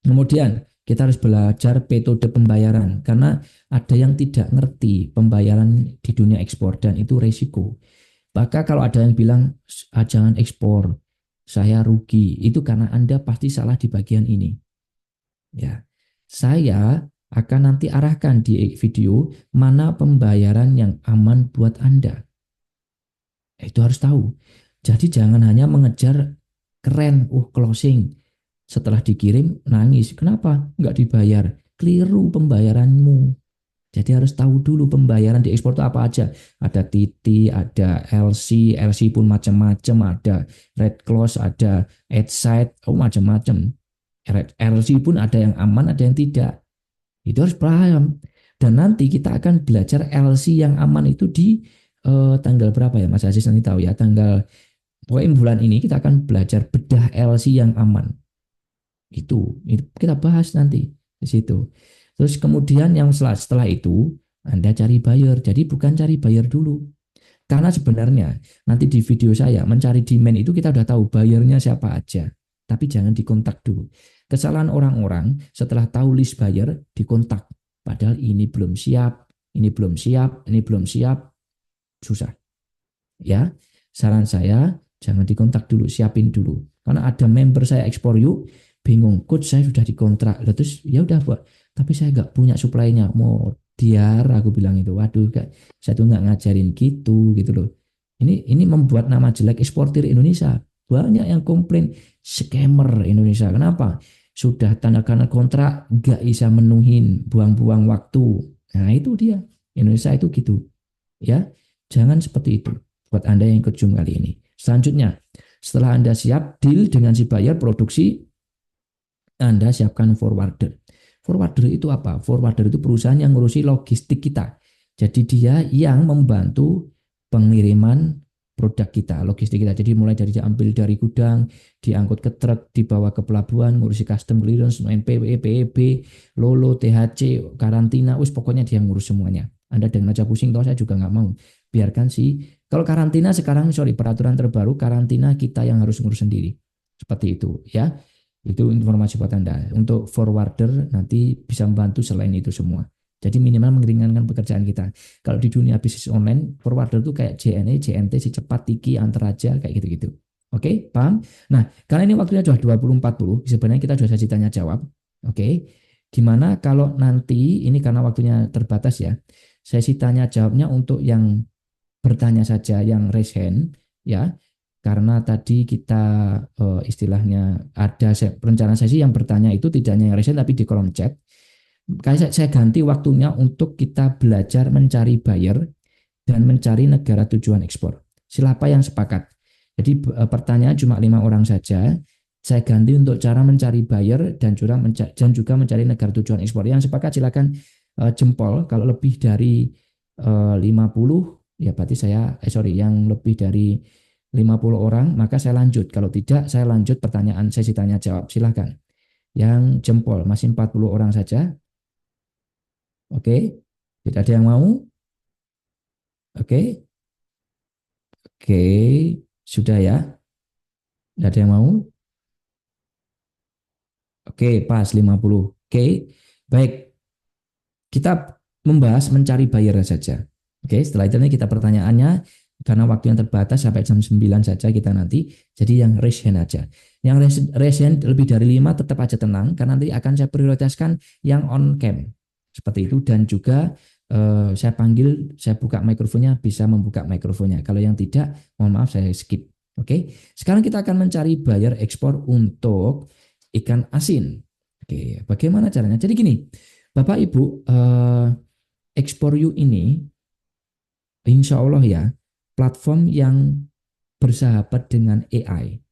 Kemudian kita harus belajar metode pembayaran karena ada yang tidak ngerti pembayaran di dunia ekspor dan itu resiko. Maka kalau ada yang bilang jangan ekspor, saya rugi, itu karena Anda pasti salah di bagian ini. Ya, saya akan nanti arahkan di video mana pembayaran yang aman buat Anda. Itu harus tahu. Jadi jangan hanya mengejar keren, closing. Setelah dikirim nangis, kenapa nggak dibayar? Keliru pembayaranmu. Jadi harus tahu dulu pembayaran di ekspor itu apa aja. Ada TT, ada LC pun macam-macam, ada red close, ada outside, macam-macam. LC pun ada yang aman, ada yang tidak. Itu harus paham. Dan nanti kita akan belajar LC yang aman itu di tanggal berapa ya Mas Aziz nanti tahu ya. Pokoknya bulan ini kita akan belajar bedah LC yang aman. Itu kita bahas nanti di situ. Terus kemudian yang setelah itu Anda cari buyer. Jadi bukan cari buyer dulu. Karena sebenarnya nanti di video saya mencari demand itu kita udah tahu buyernya siapa aja. Tapi jangan dikontak dulu. Kesalahan orang-orang setelah tahu list buyer dikontak. Padahal ini belum siap, ini belum siap, ini belum siap. Susah. Ya, saran saya jangan dikontak dulu, siapin dulu. Karena ada member saya ekspor yuk, bingung, coach saya sudah dikontrak. Terus ya udah buat, tapi saya nggak punya supply-nya. Mau diar, aku bilang itu. Waduh, saya tuh nggak ngajarin gitu loh. Ini membuat nama jelek eksportir Indonesia. Banyak yang komplain scammer Indonesia. Kenapa? Sudah tanda tangan kontrak nggak bisa menuhin, buang-buang waktu. Nah itu dia. Indonesia itu gitu. Ya, jangan seperti itu. Buat Anda yang ikut Zoom kali ini. Selanjutnya, setelah Anda siap deal dengan si buyer produksi, Anda siapkan forwarder. Forwarder itu apa? Forwarder itu perusahaan yang ngurusi logistik kita. Jadi dia yang membantu pengiriman produk kita, logistik kita. Jadi mulai dari diambil dari gudang, diangkut ke truk, dibawa ke pelabuhan, ngurusi custom clearance, NPWP, PEB, Lolo, THC, karantina, pokoknya dia ngurus semuanya. Anda dengan aja pusing, toh saya juga nggak mau. Biarkan sih. Kalau karantina sekarang, peraturan terbaru karantina kita yang harus ngurus sendiri. Seperti itu ya. Itu informasi buat Anda. Untuk forwarder nanti bisa membantu selain itu semua. Jadi minimal meringankan pekerjaan kita. Kalau di dunia bisnis online, forwarder itu kayak JNE, JNT, si cepat, Tiki, Antaraja, kayak gitu-gitu. Oke, paham? Nah, karena ini waktunya sudah 20.40, sebenarnya kita sudah sesi tanya jawab. Oke, dimana kalau nanti, ini karena waktunya terbatas ya, sesi tanya jawabnya untuk yang bertanya saja, yang raise hand, ya, karena tadi kita istilahnya ada rencana sesi yang bertanya itu tidak hanya yang raise hand, tapi di kolom chat. Saya ganti waktunya untuk kita belajar mencari buyer dan mencari negara tujuan ekspor. Siapa yang sepakat? Jadi pertanyaan cuma 5 orang saja. Saya ganti untuk cara mencari buyer dan juga mencari negara tujuan ekspor. Yang sepakat silakan jempol. Kalau lebih dari 50 ya berarti yang lebih dari 50 orang maka saya lanjut. Kalau tidak saya lanjut pertanyaan sesi tanya jawab. Silakan. Yang jempol masih 40 orang saja. Oke. Tidak ada yang mau? Oke. Oke. Sudah ya? Tidak ada yang mau? Oke, pas 50. Oke. Baik, kita membahas mencari buyer saja. Oke, setelah itu kita pertanyaannya karena waktu yang terbatas sampai jam 9 saja kita nanti. Jadi yang raise hand aja. Yang raise hand lebih dari 5 tetap aja tenang karena nanti akan saya prioritaskan yang on cam. Seperti itu dan juga saya panggil, saya buka mikrofonnya, bisa membuka mikrofonnya. Kalau yang tidak, mohon maaf saya skip. Oke. Sekarang kita akan mencari buyer ekspor untuk ikan asin. Oke, bagaimana caranya? Jadi gini, Bapak Ibu, Export.u ini insya Allah ya platform yang bersahabat dengan AI.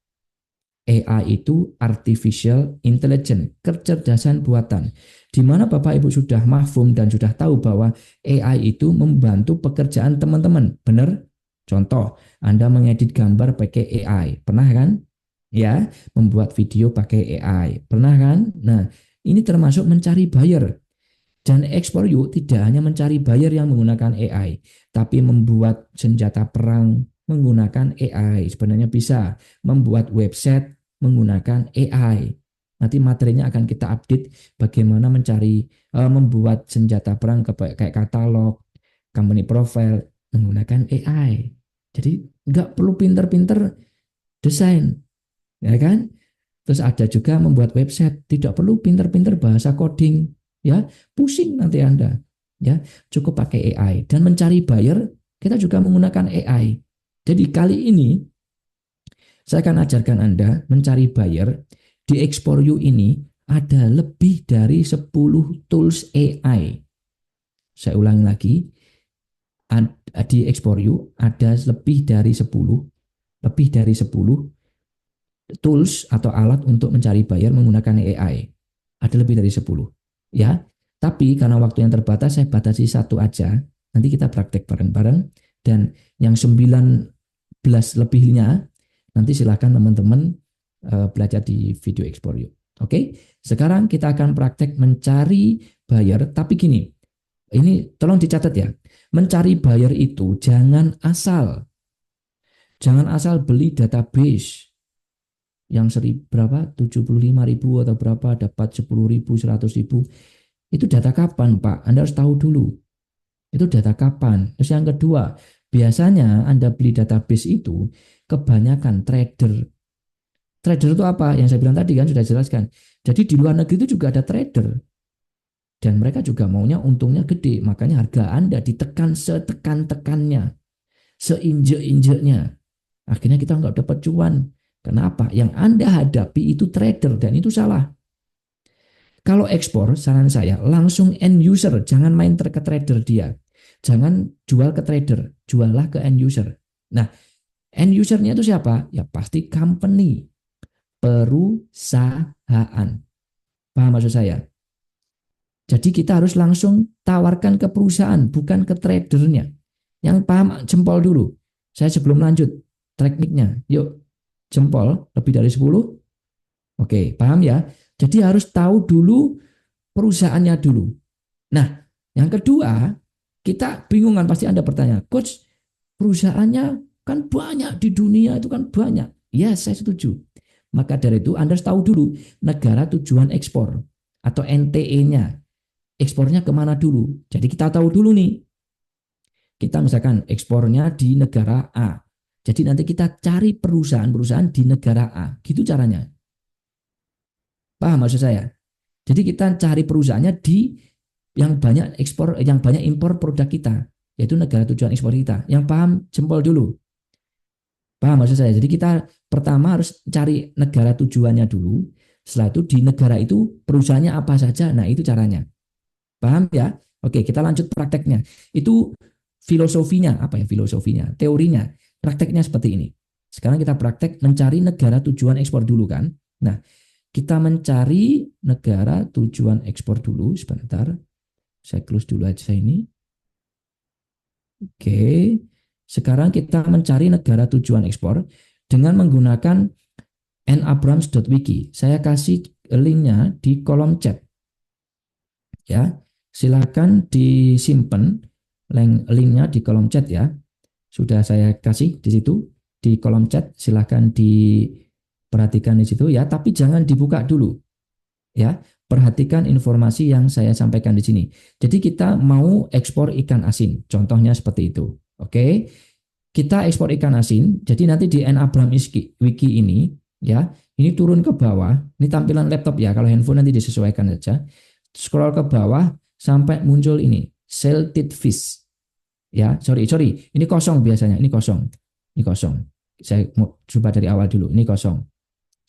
AI itu artificial intelligence, kecerdasan buatan. Di mana Bapak Ibu sudah mahfum dan sudah tahu bahwa AI itu membantu pekerjaan teman-teman. Benar? Contoh, Anda mengedit gambar pakai AI. Pernah kan? Ya, membuat video pakai AI. Pernah kan? Nah, ini termasuk mencari buyer. Dan Export.u tidak hanya mencari buyer yang menggunakan AI, tapi membuat senjata perang menggunakan AI. Sebenarnya bisa membuat website menggunakan AI. Nanti materinya akan kita update bagaimana membuat senjata perang kayak katalog, company profile menggunakan AI. Jadi nggak perlu pinter-pinter desain, ya kan? Terus ada juga membuat website, tidak perlu pinter-pinter bahasa coding, ya pusing nanti Anda, ya cukup pakai AI. Dan mencari buyer kita juga menggunakan AI. Jadi kali ini saya akan ajarkan Anda mencari buyer. Di Export.u ini ada lebih dari 10 tools AI. Saya ulangi lagi, di Export.u ada lebih dari 10 tools atau alat untuk mencari buyer menggunakan AI. Ada lebih dari 10. Ya, tapi karena waktu yang terbatas saya batasi satu aja. Nanti kita praktek bareng-bareng dan yang 19 lebihnya nanti silakan teman-teman belajar di video Export.u. Oke, sekarang kita akan praktek mencari buyer. Tapi gini, ini tolong dicatat ya. Mencari buyer itu jangan asal beli database yang berapa 75.000 atau berapa dapat 10.000 100.000. Itu data kapan Pak? Anda harus tahu dulu. Itu data kapan. Terus yang kedua, biasanya Anda beli database itu kebanyakan trader. Trader itu apa? Yang saya bilang tadi kan sudah jelaskan. Jadi di luar negeri itu juga ada trader. Dan mereka juga maunya untungnya gede. Makanya harga Anda ditekan setekan-tekannya. Seinjek-injeknya. Akhirnya kita nggak dapat cuan. Kenapa? Yang Anda hadapi itu trader dan itu salah. Kalau ekspor, saran saya langsung end user, jangan main ke trader dia. Jangan jual ke trader, juallah ke end user. Nah, end usernya itu siapa? Ya pasti company, perusahaan. Paham maksud saya? Jadi kita harus langsung tawarkan ke perusahaan, bukan ke tradernya. Yang paham jempol dulu. Saya sebelum lanjut tekniknya. Yuk, jempol lebih dari 10. Oke, paham ya? Jadi harus tahu dulu perusahaannya dulu. Nah, yang kedua, kita bingungan pasti Anda bertanya, Coach, perusahaannya kan banyak di dunia itu kan banyak. Ya, saya setuju. Maka dari itu Anda harus tahu dulu negara tujuan ekspor atau NTE-nya. Ekspornya kemana dulu? Jadi kita tahu dulu nih. Kita misalkan ekspornya di negara A. Jadi nanti kita cari perusahaan-perusahaan di negara A. Gitu caranya. Paham maksud saya? Jadi kita cari perusahaannya di yang banyak ekspor, yang banyak impor produk kita, yaitu negara tujuan ekspor kita. Yang paham jempol dulu. Paham maksud saya? Jadi kita pertama harus cari negara tujuannya dulu. Setelah itu di negara itu perusahaannya apa saja. Nah itu caranya. Paham ya? Oke, kita lanjut prakteknya. Itu filosofinya, apa ya filosofinya? Teorinya. Prakteknya seperti ini. Sekarang kita praktek mencari negara tujuan ekspor dulu kan. Nah, kita mencari negara tujuan ekspor dulu sebentar. Saya close dulu aja ini. Oke. Sekarang kita mencari negara tujuan ekspor dengan menggunakan nabrams.wiki. Saya kasih linknya di kolom chat ya. Silakan disimpan linknya di kolom chat ya. Sudah saya kasih di situ di kolom chat. Silakan diperhatikan di situ ya. Tapi jangan dibuka dulu ya. Perhatikan informasi yang saya sampaikan di sini. Jadi kita mau ekspor ikan asin, contohnya seperti itu. Oke, kita ekspor ikan asin. Jadi nanti di nabrams wiki ini ya, ini turun ke bawah. Ini tampilan laptop ya. Kalau handphone nanti disesuaikan saja. Scroll ke bawah sampai muncul ini salted fish. Ya, sorry, ini kosong biasanya. Ini kosong, ini kosong. Saya mau coba dari awal dulu. Ini kosong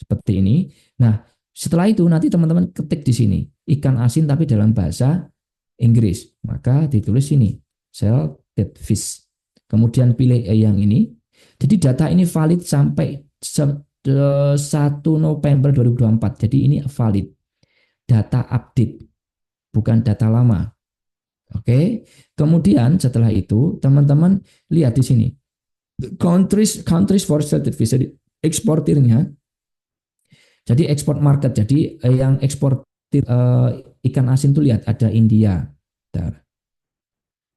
seperti ini. Nah, setelah itu nanti teman-teman ketik di sini ikan asin tapi dalam bahasa Inggris. Maka ditulis sini salted fish. Kemudian pilih yang ini. Jadi data ini valid sampai 1 November 2024. Jadi ini valid. Data update, bukan data lama. Oke. Kemudian setelah itu teman-teman lihat di sini. Countries for salted fish. Jadi eksportirnya. Jadi ekspor market. Jadi yang ekspor ikan asin itu lihat ada India.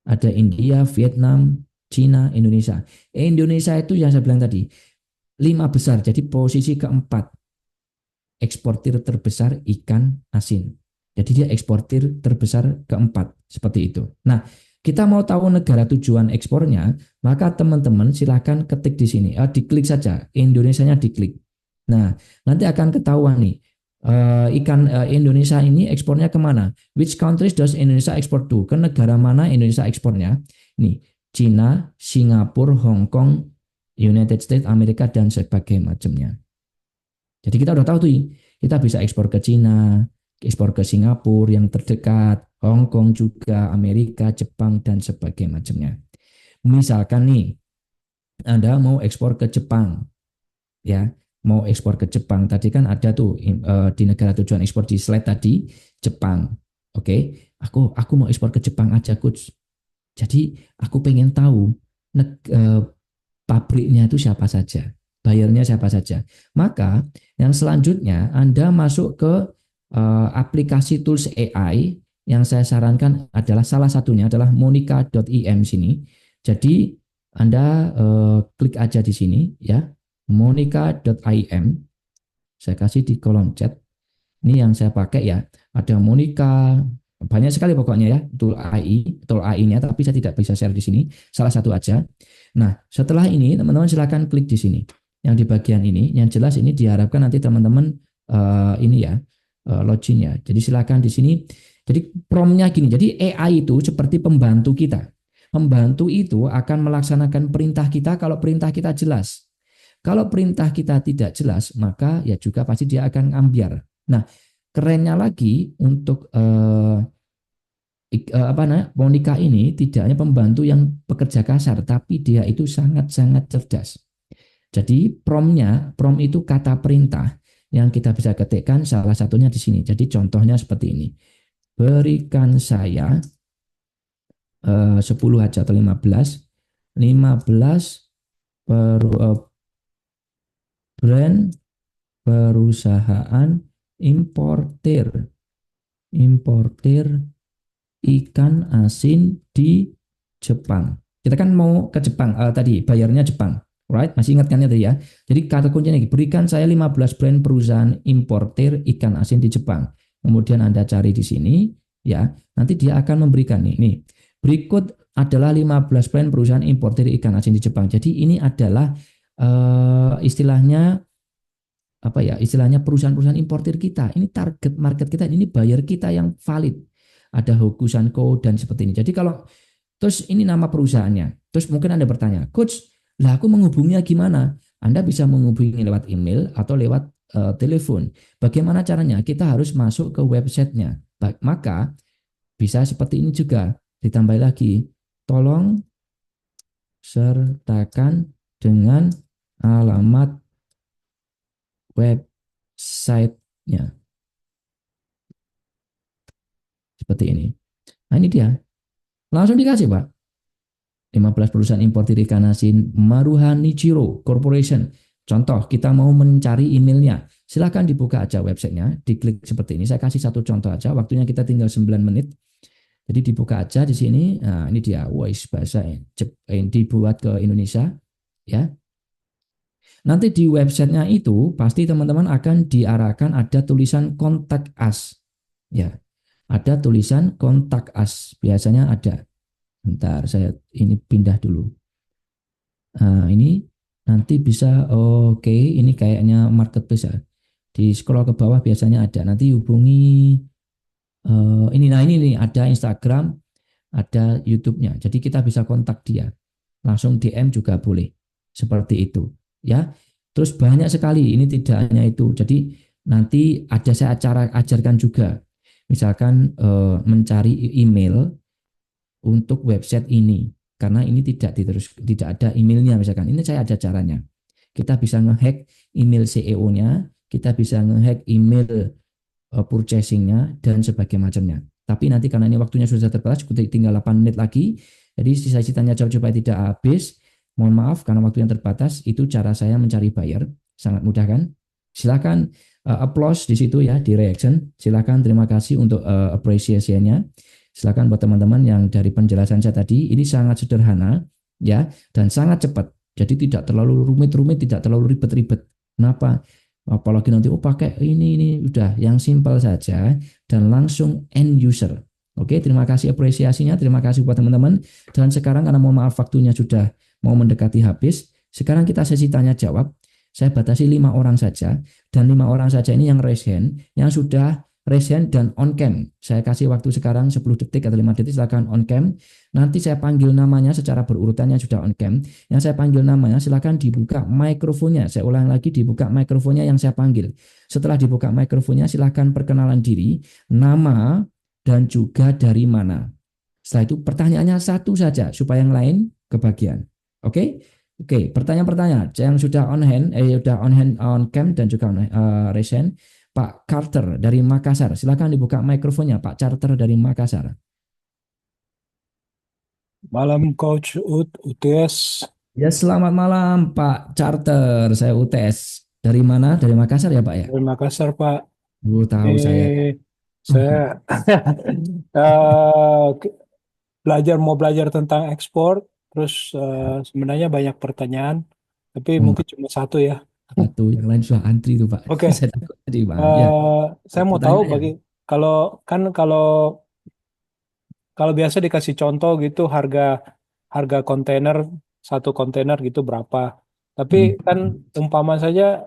Ada India, Vietnam, Cina, Indonesia. Indonesia itu yang saya bilang tadi 5 besar. Jadi posisi keempat eksportir terbesar ikan asin. Jadi dia eksportir terbesar keempat seperti itu. Nah, kita mau tahu negara tujuan ekspornya, maka teman-teman silakan ketik di sini. Diklik saja, Indonesianya diklik. Nah, nanti akan ketahuan nih ikan Indonesia ini ekspornya kemana? Which countries does Indonesia export to? Ke negara mana Indonesia ekspornya? Nih, Cina, Singapura, Hong Kong, United States, Amerika dan sebagainya macamnya. Jadi kita udah tahu tuh, kita bisa ekspor ke Cina, ekspor ke Singapura yang terdekat, Hong Kong juga, Amerika, Jepang dan sebagainya macamnya. Misalkan nih, Anda mau ekspor ke Jepang, ya, mau ekspor ke Jepang. Tadi kan ada tuh di negara tujuan ekspor di slide tadi Jepang. Oke, aku mau ekspor ke Jepang aja, coach. Jadi aku pengen tahu pabriknya itu siapa saja, bayarnya siapa saja. Maka yang selanjutnya Anda masuk ke aplikasi tools AI yang saya sarankan adalah salah satunya adalah monica.im sini. Jadi Anda klik aja di sini ya, monica.im. Saya kasih di kolom chat. Ini yang saya pakai ya. Ada Monica, banyak sekali pokoknya ya, tool AI-nya, tapi saya tidak bisa share di sini. Salah satu aja. Nah, setelah ini teman-teman silakan klik di sini. Yang di bagian ini, yang jelas ini diharapkan nanti teman-teman ini ya, login ya. Jadi silakan di sini. Jadi promnya gini. Jadi AI itu seperti pembantu kita. Pembantu itu akan melaksanakan perintah kita kalau perintah kita jelas. Kalau perintah kita tidak jelas, maka ya juga pasti dia akan ambiar. Nah, kerennya lagi untuk Monica ini tidak hanya pembantu yang bekerja kasar, tapi dia itu sangat-sangat cerdas. Jadi prompt itu kata perintah yang kita bisa ketikkan salah satunya di sini. Jadi contohnya seperti ini. Berikan saya 10 aja atau 15 brand perusahaan importir ikan asin di Jepang. Kita kan mau ke Jepang tadi, bayarnya Jepang. Right? Masih ingat kan tadi ya? Jadi kata kuncinya berikan saya 15 brand perusahaan importir ikan asin di Jepang. Kemudian Anda cari di sini ya. Nanti dia akan memberikan nih. Berikut adalah 15 brand perusahaan importir ikan asin di Jepang. Jadi ini adalah istilahnya apa ya? Istilahnya perusahaan-perusahaan importir kita. Ini target market kita, ini buyer kita yang valid. Ada Hokusan Co dan seperti ini. Jadi kalau terus ini nama perusahaannya. Terus mungkin Anda bertanya, Coach, lah aku menghubunginya gimana? Anda bisa menghubungi lewat email atau lewat telepon. Bagaimana caranya? Kita harus masuk ke websitenya. Maka bisa seperti ini juga. Ditambah lagi, tolong sertakan dengan alamat web site-nya seperti ini. Nah, ini dia. Langsung dikasih, Pak. 15 perusahaan importir ikan asin Maruhanichiro Corporation. Contoh, kita mau mencari emailnya. Silakan dibuka aja websitenya, diklik seperti ini. Saya kasih satu contoh aja, waktunya kita tinggal 9 menit. Jadi dibuka aja di sini. Nah, ini dia, voice bahasa dibuat ke Indonesia, ya. Nanti di websitenya itu pasti teman-teman akan diarahkan ada tulisan kontak us, ya. Ada tulisan kontak us, biasanya ada. Bentar, saya ini pindah dulu. Nah, ini nanti bisa, oke, ini kayaknya marketplace ya. Di scroll ke bawah biasanya ada. Nanti hubungi ini, nah ini nih ada Instagram, ada YouTube-nya. Jadi kita bisa kontak dia. Langsung DM juga boleh. Seperti itu, ya. Terus banyak sekali, ini tidak hanya itu. Jadi nanti ada saya ajarkan juga. Misalkan mencari email untuk website ini, karena ini tidak ada emailnya misalkan. Ini saya ada caranya. Kita bisa ngehack email CEO-nya, kita bisa ngehack email purchasing-nya dan sebagainya macamnya. Tapi nanti karena ini waktunya sudah terbatas, tinggal 8 menit lagi. Jadi sisa tanya jawab supaya tidak habis. Mohon maaf karena waktu yang terbatas, itu cara saya mencari buyer. Sangat mudah kan? Silakan applause di situ ya, di reaction. Silakan, terima kasih untuk appreciation-nya. Silakan buat teman-teman yang dari penjelasan saya tadi, ini sangat sederhana ya dan sangat cepat. Jadi tidak terlalu rumit-rumit, tidak terlalu ribet-ribet. Kenapa? Apalagi nanti pakai ini udah yang simpel saja dan langsung end user. Oke, terima kasih apresiasinya, terima kasih buat teman-teman. Dan sekarang karena mohon maaf waktunya sudah mau mendekati habis, sekarang kita sesi tanya jawab. Saya batasi 5 orang saja dan 5 orang saja ini yang raise hand, yang sudah raise hand dan on cam. Saya kasih waktu sekarang 10 detik atau 5 detik, silakan on cam. Nanti saya panggil namanya secara berurutan yang sudah on cam. Yang saya panggil namanya silakan dibuka mikrofonnya. Saya ulang lagi, dibuka mikrofonnya yang saya panggil. Setelah dibuka mikrofonnya silakan perkenalan diri, nama dan juga dari mana. Setelah itu pertanyaannya satu saja supaya yang lain kebagian. Oke? Oke, pertanyaan-pertanyaan yang sudah on cam dan juga raise hand. Pak Carter dari Makassar. Silakan dibuka mikrofonnya, Pak Carter dari Makassar. Malam Coach UTS. Ya, selamat malam Pak Charter. Saya UTS. Dari mana? Dari Makassar ya, Pak ya? Dari Makassar, Pak. Tahu saya. Saya mau belajar tentang ekspor, terus sebenarnya banyak pertanyaan, tapi Oh, mungkin cuma satu ya. satu. Yang lain sudah antri tuh, Pak. Oke, Saya takut tadi, Pak. Ya, saya mau tahu pertanyaannya. kalau kalau biasa dikasih contoh gitu harga harga kontainer satu kontainer gitu berapa. Tapi Hmm. kan umpama saja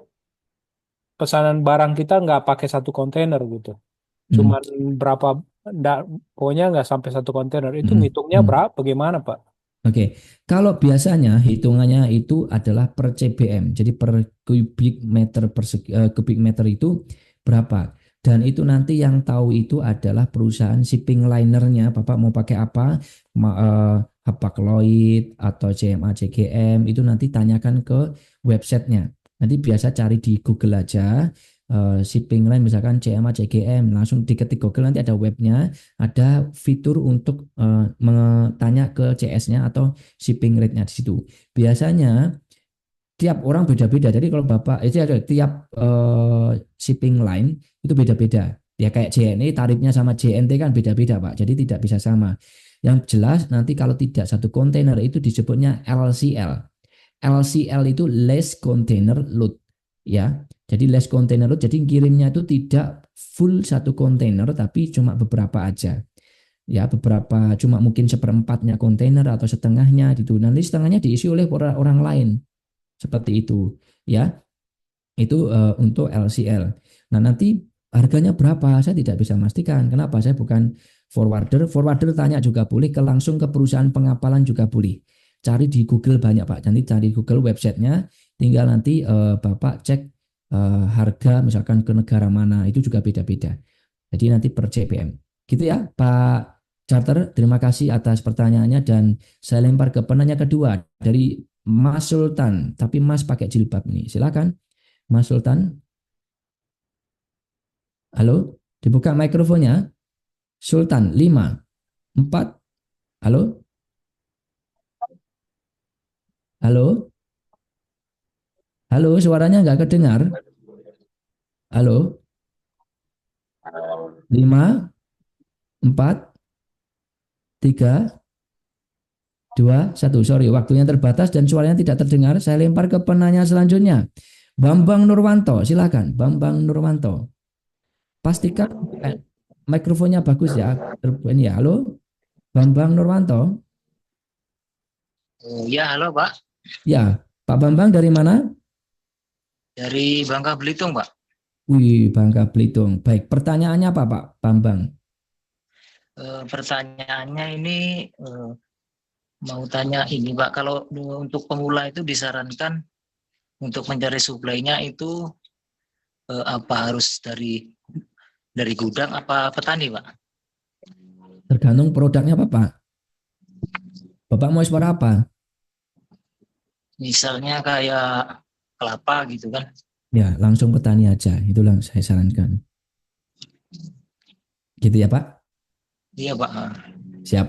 pesanan barang kita nggak pakai satu kontainer gitu. Hmm. Cuman berapa, nggak, pokoknya nggak sampai satu kontainer. Itu Hmm. ngitungnya Hmm. berapa, bagaimana Pak? Oke, kalau biasanya hitungannya itu adalah per CBM, jadi per kubik meter itu berapa. Dan itu nanti yang tahu itu adalah perusahaan shipping linernya. Bapak mau pakai apa? Hapag-Lloyd atau CMA CGM itu nanti tanyakan ke websitenya. Nanti biasa cari di Google aja shipping line misalkan CMA CGM, langsung diketik Google nanti ada webnya, ada fitur untuk tanya ke CS-nya atau shipping rate-nya di situ. Biasanya tiap orang beda-beda. Jadi kalau Bapak itu ada tiap shipping line itu beda-beda. Ya kayak JNE tarifnya sama JNT kan beda-beda, Pak. Jadi tidak bisa sama. Yang jelas nanti kalau tidak satu kontainer itu disebutnya LCL. LCL itu less container load, ya. Jadi less container load, jadi kirimnya itu tidak full satu kontainer tapi cuma beberapa aja. Ya, beberapa cuma mungkin seperempatnya kontainer atau setengahnya gitu. Nanti setengahnya diisi oleh orang lain. Seperti itu, ya. Itu untuk LCL. Nah, nanti harganya berapa? Saya tidak bisa memastikan. Kenapa? Saya bukan forwarder. Forwarder tanya juga boleh, langsung ke perusahaan pengapalan juga boleh. Cari di Google banyak, Pak. Nanti cari Google websitenya, tinggal nanti Bapak cek harga misalkan ke negara mana, itu juga beda-beda. Jadi nanti per CPM. Gitu ya, Pak Charter. Terima kasih atas pertanyaannya dan saya lempar ke penanya kedua dari Mas Sultan. Tapi Mas pakai jilbab nih. Silakan. Mas Sultan. Halo, dibuka mikrofonnya. Sultan, 5, 4, halo, halo, halo, suaranya nggak kedengar. Halo, 5, 4, 3, 2, 1. Sorry, waktunya terbatas dan suaranya tidak terdengar. Saya lempar ke penanya selanjutnya. Bambang Nurwanto, silakan. Bambang Nurwanto. Pastikan mikrofonnya bagus ya. Ini ya, halo, Bambang Nurwanto. Ya, halo Pak. Ya, Pak Bambang dari mana? Dari Bangka Belitung, Pak. Wih, Bangka Belitung. Baik, pertanyaannya apa Pak Bambang? Pertanyaannya ini mau tanya ini, Pak. Kalau untuk pemula itu disarankan untuk mencari suplainya itu apa harus dari gudang apa petani, Pak? Tergantung produknya apa Pak. Bapak mau ekspor apa? Misalnya kayak kelapa gitu kan. Ya, langsung petani aja. Itulah saya sarankan. Gitu ya Pak? Iya, Pak. Siap.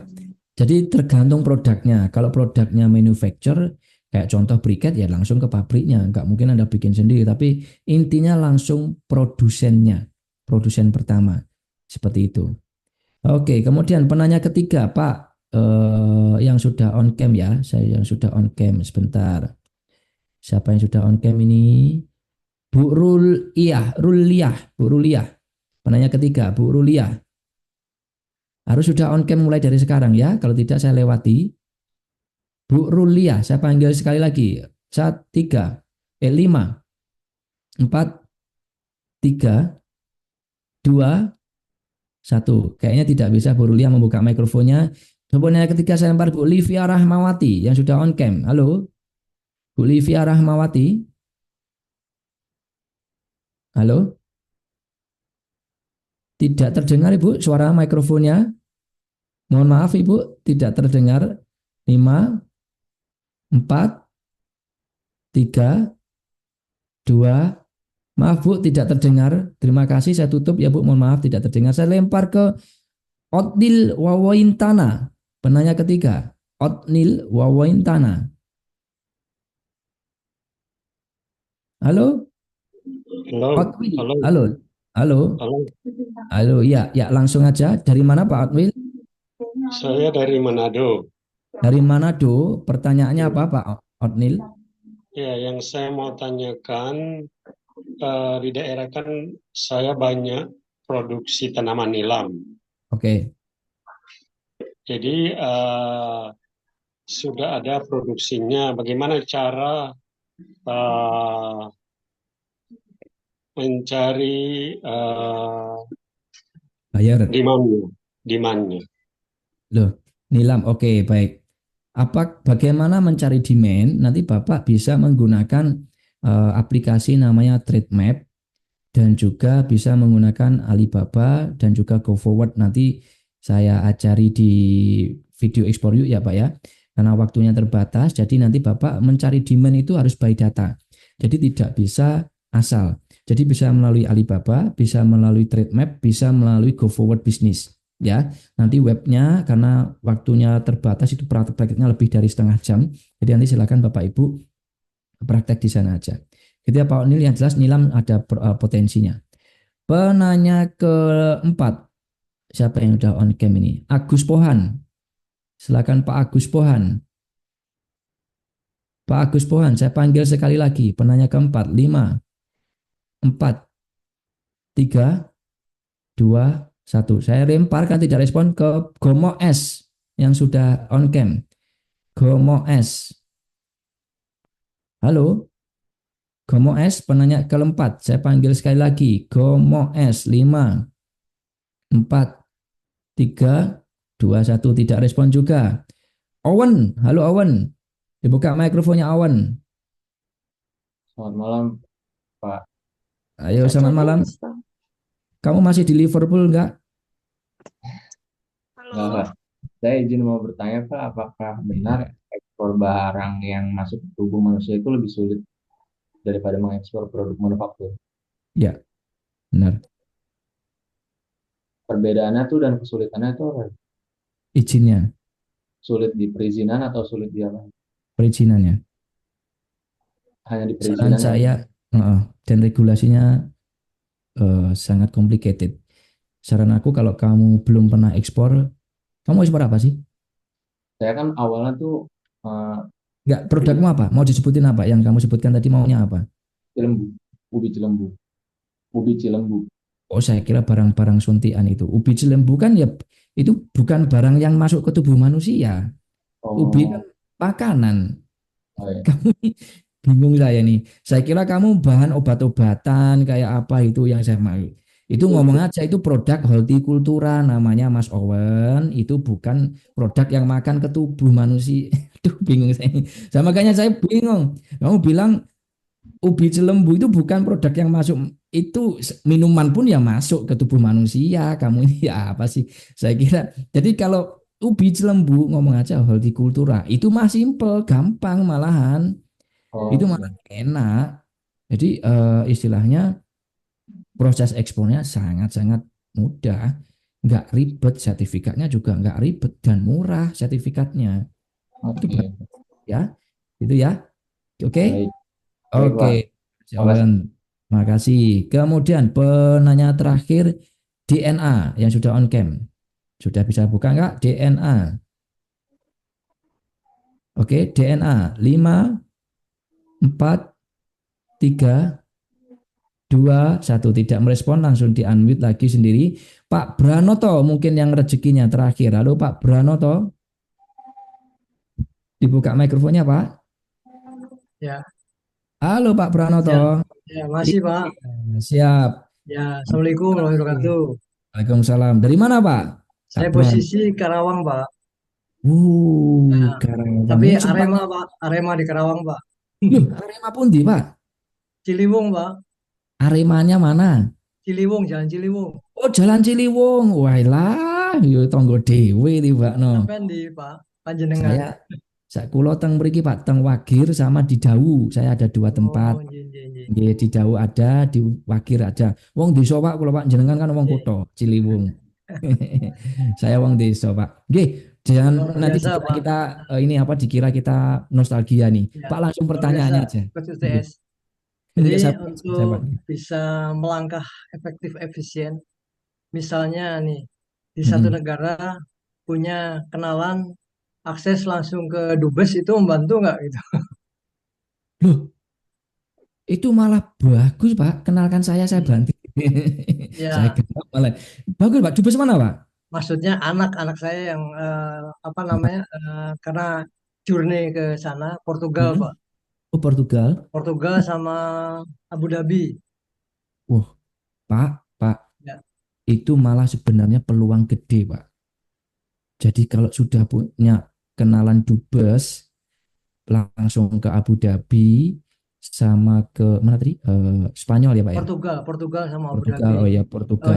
Jadi tergantung produknya. Kalau produknya manufacture, kayak contoh briket ya langsung ke pabriknya. Nggak mungkin Anda bikin sendiri. Tapi intinya langsung produsennya. Produsen pertama. Seperti itu. Oke, kemudian penanya ketiga, Pak, yang sudah on cam ya, saya yang sudah on cam sebentar. Siapa yang sudah on cam ini? Bu Ruliah, Bu Ruliah. Penanya ketiga, Bu Ruliah. Harus sudah on cam mulai dari sekarang ya, kalau tidak saya lewati. Bu Ruliah, saya panggil sekali lagi. 5, 4, 3, 2, 1. Kayaknya tidak bisa Bu Ruliah membuka mikrofonnya. Kemudian yang ketiga saya lempar Bu Livia Rahmawati yang sudah on cam. Halo, Bu Livia Rahmawati. Halo, tidak terdengar Ibu suara mikrofonnya. Mohon maaf Ibu, tidak terdengar. 5, 4, 3, 2, maaf Bu, tidak terdengar. Terima kasih, saya tutup ya Bu, mohon maaf tidak terdengar. Saya lempar ke Otnil Wawointana. Penanya ketiga, Otnil Wawointana. Halo, Halo, Otwil. halo, Halo, halo, halo. halo. Ya, ya langsung aja. Dari mana Pak Otwil? Saya dari Manado. Dari Manado. Pertanyaannya apa Pak Otnil? Ya, yang saya mau tanyakan di daerah kan saya banyak produksi tanaman nilam. Oke. Jadi sudah ada produksinya. Bagaimana cara eh, mencari Bayar. demandnya, demandnya? Loh, nilam. Oke, baik. Bagaimana mencari demand? Nanti Bapak bisa menggunakan aplikasi namanya TradeMap dan juga bisa menggunakan Alibaba dan juga GoForward. Nanti saya ajari di video ekspor yuk ya Pak ya. Karena waktunya terbatas, jadi nanti Bapak mencari demand itu harus by data. Jadi tidak bisa asal. Jadi bisa melalui Alibaba, bisa melalui TradeMap, bisa melalui GoForward Business. Ya, nanti webnya karena waktunya terbatas itu prakteknya lebih dari setengah jam. Jadi nanti silakan Bapak Ibu praktek di sana aja. Gitu ya Pak Nil, yang jelas nilam ada potensinya. Penanya keempat, siapa yang udah on cam ini? Agus Pohan. Silakan Pak Agus Pohan. Pak Agus Pohan, saya panggil sekali lagi. Penanya keempat, 5, 4, 3, 2, 1. Saya lemparkan tidak respon ke Gomo S yang sudah on cam. Gomo S. Halo, Gomo S, penanya keempat. Saya panggil sekali lagi. Gomo S, 5, 4, 3, 2, 1. Tidak respon juga. Owen, halo Owen. Dibuka mikrofonnya Owen. Selamat malam, Pak. Ayo, selamat malam. Kamu masih di Liverpool enggak? Enggak, Pak. Saya izin mau bertanya, Pak, apakah benar ekspor barang yang masuk ke tubuh manusia itu lebih sulit daripada mengekspor produk manufaktur? Ya, benar. Perbedaannya tuh dan kesulitannya tuh apa? Izinnya, Sulit di perizinan atau sulit di apa? perizinannya. Hanya di Saran perizinan ya. saya, dan regulasinya sangat complicated. Saran aku kalau kamu belum pernah ekspor, kamu ekspor apa sih? Saya kan awalnya tuh eh, Enggak, di produkmu apa? Mau disebutin apa? Yang kamu sebutkan tadi maunya apa? Cilembu, ubi Cilembu, ubi Cilembu. Oh, saya kira barang-barang suntian itu. Ubi cilembu kan ya itu bukan barang yang masuk ke tubuh manusia. Ubi kan Oh, makanan. oh ya. Kamu bingung saya nih. Saya kira kamu bahan obat-obatan kayak apa itu yang saya mau. Itu ngomong aja itu produk hortikultura namanya Mas Owen. Itu bukan produk yang makan ke tubuh manusia. Aduh, bingung saya. Makanya saya bingung. Kamu bilang ubi cilembu itu bukan produk yang masuk, itu minuman pun ya masuk ke tubuh manusia. Kamu ini ya apa sih? Saya kira. Jadi kalau ubi cilembu ngomong aja hortikultura itu mah simple, gampang malahan. Oh, Itu malah siap. enak. Jadi istilahnya proses ekspornya sangat-sangat mudah, nggak ribet, sertifikatnya juga nggak ribet dan murah sertifikatnya. Itu Oke, ya, itu ya. Oke. baik, baik Oke, Pak. Makasih. Jawan. Makasih. Kemudian penanya terakhir DNA yang sudah on cam. Sudah bisa buka nggak DNA? Oke, DNA 5, 4, 3, 2, 1. Tidak merespon langsung di unmute lagi sendiri. Pak Branoto mungkin yang rezekinya terakhir. Halo Pak Branoto, dibuka mikrofonnya Pak. Ya, Halo Pak Branoto. ya, ya, masih Pak. Iya, siap. Ya, Assalamualaikum warahmatullahi wabarakatuh. Waalaikumsalam. Dari mana Pak? Pak Saya Bran. posisi Karawang Pak. Ya, Karawang. tapi Ini sempat. Arema Pak, Arema di Karawang Pak. Loh, Arema pundi, Pak? Ciliwung Pak, Aremanya mana? Ciliwung, Jalan Ciliwung. Oh, Jalan Ciliwung. Wailah, yo tonggo dewe Pak no. Sampai di Pak, Panjenengan. Saya kulo teng mriki Pak, teng Wagir sama di Dawu. Saya ada dua tempat. Oh, iya, iya, iya. Nggih, di Dawu ada, di Wagir ada. Wong desa Pak, kulo Pak jenengan kan wong Iya. kutha, Ciliwung. Saya wong desa, Pak. Nggih, jangan Luar nanti biasa dikira Pak. kita ini apa dikira kita nostalgia nih. Ya, Pak langsung luar biasa pertanyaannya aja. Coach Nggih. UTS. Enggak Jadi saya Pak. untuk bisa melangkah efektif efisien, misalnya nih di satu Mm-mm. negara punya kenalan akses langsung ke dubes itu membantu nggak gitu? Loh, itu malah bagus, Pak. Kenalkan saya Hmm. bantu. Saya Ya, kenal malah. Bagus, Pak. Dubes mana, Pak? maksudnya anak-anak saya yang apa namanya karena journey ke sana Portugal Pak, Mm-mm. Oh, Portugal. Portugal sama Abu Dhabi. Wah, Pak, Ya, itu malah sebenarnya peluang gede, Pak. Jadi kalau sudah punya kenalan dubes, langsung ke Abu Dhabi sama ke mana tadi? Spanyol ya, Pak ya? Portugal, Portugal sama Abu Portugal. Dhabi. Oh ya, Portugal.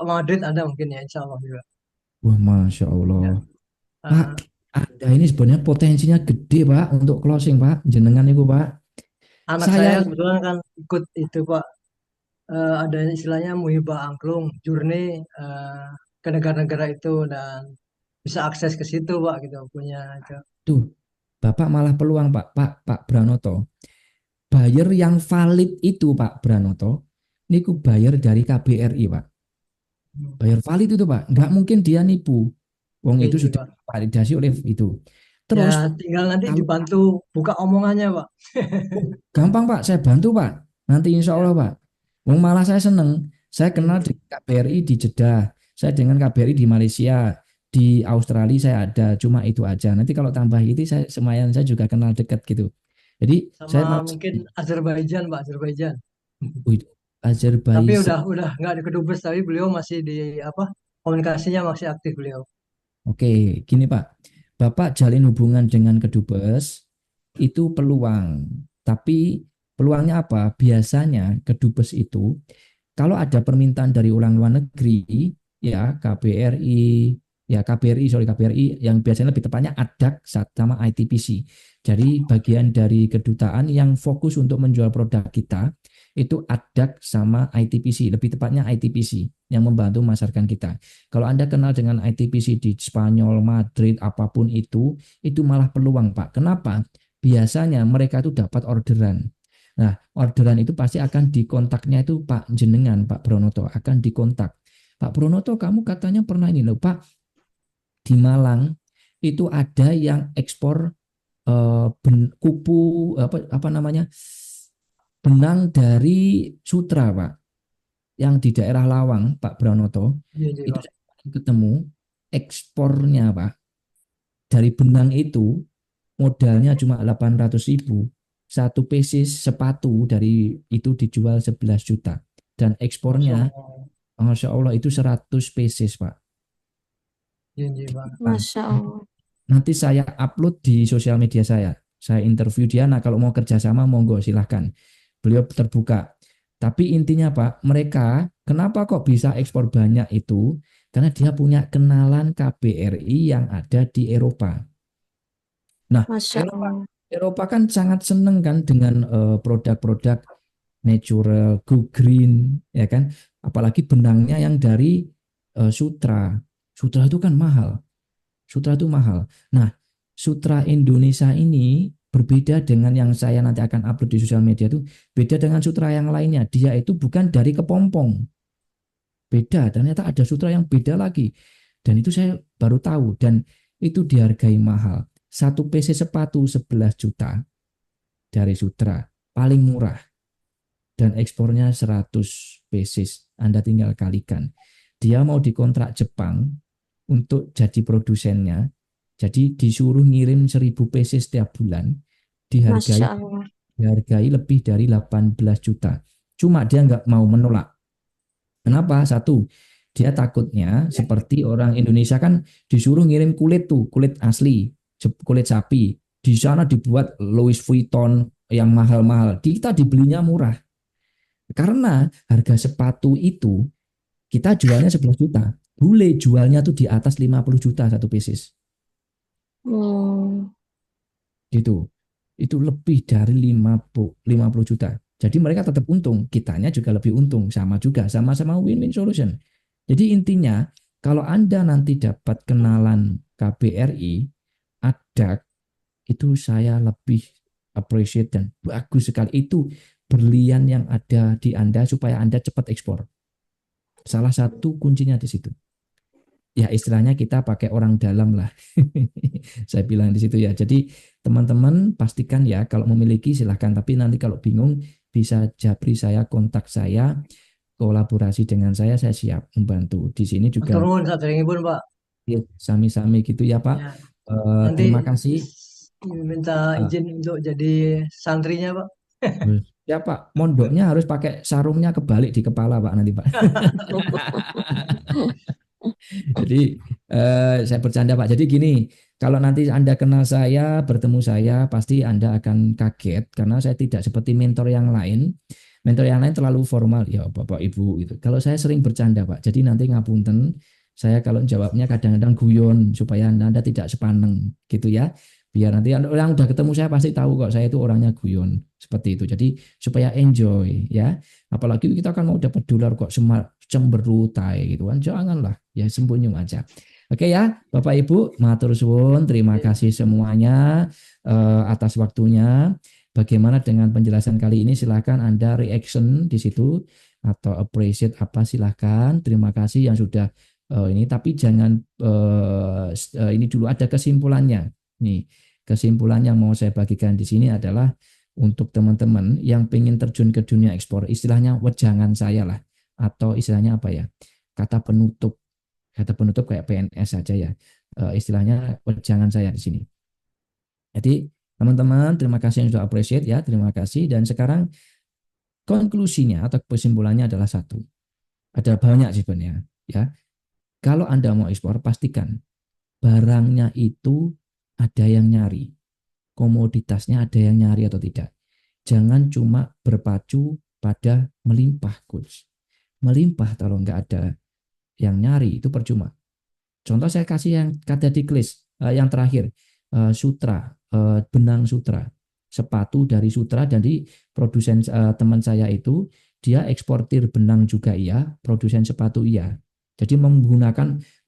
Madrid ada mungkin ya, Insya Allah juga. Wah, Masya Allah. Ya, Pak, eh, Anda ini sebenarnya potensinya gede, Pak, untuk closing, Pak. Jenengan itu, Pak. anak Saya saya kebetulan kan ikut itu Pak, ada istilahnya Muhibah Angklung, journey ke negara-negara itu dan bisa akses ke situ Pak gitu punya itu. tuh, Bapak malah peluang Pak Branoto. Buyer yang valid itu Pak Branoto, niku buyer dari KBRI Pak. Hmm. Buyer valid itu Pak, nggak mungkin dia nipu. Wong itu Iya, sudah Pak. validasi oleh itu. Ya, Terus tinggal nanti kalau dibantu buka omongannya, Pak. gampang Pak, saya bantu Pak. Nanti insya Ya, Allah Pak. Wong malah saya seneng. Saya kenal hmm, dengan KBRI di Jeddah. Saya dengan KBRI di Malaysia. Di Australia saya ada. Cuma itu aja. Nanti kalau tambah itu saya semayan saya juga kenal dekat gitu. Jadi saya sama malah mungkin Azerbaijan, Pak, Azerbaijan. Wih, Tapi Azerbaijan. udah nggak di kedubes, tapi beliau masih di apa? Komunikasinya masih aktif beliau. Oke, gini Pak. Bapak jalin hubungan dengan kedubes itu peluang. Tapi peluangnya apa? Biasanya kedubes itu kalau ada permintaan dari orang luar negeri, ya KBRI, ya KBRI, sorry KBRI, yang biasanya lebih tepatnya ADAC sama ITPC. Jadi bagian dari kedutaan yang fokus untuk menjual produk kita, itu ADAC sama ITPC, lebih tepatnya ITPC yang membantu memasarkan kita. Kalau Anda kenal dengan ITPC di Spanyol, Madrid, apapun itu malah peluang Pak. Kenapa? Biasanya mereka itu dapat orderan. Nah, orderan itu pasti akan dikontaknya itu Pak Jenengan, Pak Bronoto akan dikontak. Pak Bronoto, kamu katanya pernah ini loh Pak, di Malang itu ada yang ekspor kupu apa namanya benang dari sutra Pak, yang di daerah Lawang Pak Bronoto Iya, iya, itu Pak. saya ketemu ekspornya Pak dari benang itu modalnya cuma 800.000, satu pieces sepatu dari itu dijual 11 juta dan Masya ekspornya Allah. Masya Allah itu 100 pieces Pak. Iya, iya, Pak. Masya Allah. Nanti saya upload di sosial media saya interview dia. Nah kalau mau kerjasama monggo silahkan, beliau terbuka. Tapi intinya Pak, mereka kenapa kok bisa ekspor banyak itu karena dia punya kenalan KBRI yang ada di Eropa. Nah Masya Eropa Allah. Eropa kan sangat seneng kan dengan produk-produk natural, go green, ya kan? Apalagi benangnya yang dari sutra. Sutra itu kan mahal. Sutra itu mahal. Nah, sutra Indonesia ini berbeda dengan yang saya nanti akan upload di sosial media itu, beda dengan sutra yang lainnya. Dia itu bukan dari kepompong. Beda, ternyata ada sutra yang beda lagi. Dan itu saya baru tahu dan itu dihargai mahal. Satu PC sepatu 11 juta dari sutra, paling murah. Dan ekspornya 100 pieces. Anda tinggal kalikan. Dia mau dikontrak Jepang untuk jadi produsennya. Jadi disuruh ngirim 1000 pieces setiap bulan. Masya Dihargai Allah. lebih dari 18 juta. Cuma dia nggak mau menolak. Kenapa? Satu, dia takutnya seperti orang Indonesia kan disuruh ngirim kulit tuh, kulit asli, kulit sapi. Di sana dibuat Louis Vuitton yang mahal-mahal. Kita dibelinya murah. Karena harga sepatu itu kita jualnya 11 juta. Bule jualnya tuh di atas 50 juta satu pieces. Hmm. Gitu. Itu lebih dari 50 juta. Jadi mereka tetap untung, kitanya juga lebih untung, sama juga, sama-sama win-win solution. Jadi intinya, kalau Anda nanti dapat kenalan KBRI, ADAC, itu saya lebih appreciate dan bagus sekali. Itu berlian yang ada di Anda supaya Anda cepat ekspor. Salah satu kuncinya di situ. Ya istilahnya kita pakai orang dalam lah. Saya bilang di situ ya. Jadi teman-teman pastikan ya kalau memiliki silahkan. Tapi nanti kalau bingung bisa japri saya, kontak saya, kolaborasi dengan saya siap membantu. Di sini juga Matur nuwun saderengipun, Pak. sami-sami gitu ya Pak. Ya, nanti Terima kasih. minta Eh, izin untuk jadi santrinya, Pak. Ya Pak, mondoknya harus pakai sarungnya kebalik di kepala Pak nanti Pak. Jadi saya bercanda Pak. Jadi gini, kalau nanti Anda kenal saya, bertemu saya, pasti Anda akan kaget karena saya tidak seperti mentor yang lain. Mentor yang lain terlalu formal, ya Bapak Ibu gitu. Kalau saya sering bercanda Pak. Jadi nanti ngapunten, saya kalau jawabnya kadang-kadang guyon supaya Anda tidak sepaneng gitu ya. Biar nanti orang udah ketemu saya pasti tahu kok saya itu orangnya guyon seperti itu. Jadi supaya enjoy ya. Apalagi kita kan mau dapat dolar kok cemberut gitu kan. Janganlah, ya sembunyi aja. Oke ya, Bapak Ibu, matur suwun, terima kasih semuanya atas waktunya. Bagaimana dengan penjelasan kali ini? Silahkan Anda reaction di situ atau appreciate apa silahkan. Terima kasih yang sudah ini. Tapi jangan ini dulu ada kesimpulannya. Nih, kesimpulan yang mau saya bagikan di sini adalah untuk teman-teman yang pengen terjun ke dunia ekspor, istilahnya wejangan saya lah, atau istilahnya apa ya? Kata penutup kayak PNS saja ya. Istilahnya wejangan saya di sini. Jadi teman-teman, terima kasih yang sudah appreciate ya, terima kasih. Dan sekarang konklusinya atau kesimpulannya adalah satu. Ada banyak sebenarnya ya. Kalau Anda mau ekspor, pastikan barangnya itu ada yang nyari. Komoditasnya ada yang nyari atau tidak. Jangan cuma berpacu pada melimpah, coach. Melimpah kalau nggak ada yang nyari itu percuma. Contoh saya kasih yang kata diklis, yang terakhir, sutra, benang sutra. sepatu dari Sutra. Jadi produsen teman saya itu dia eksportir benang juga iya, produsen sepatu iya. Jadi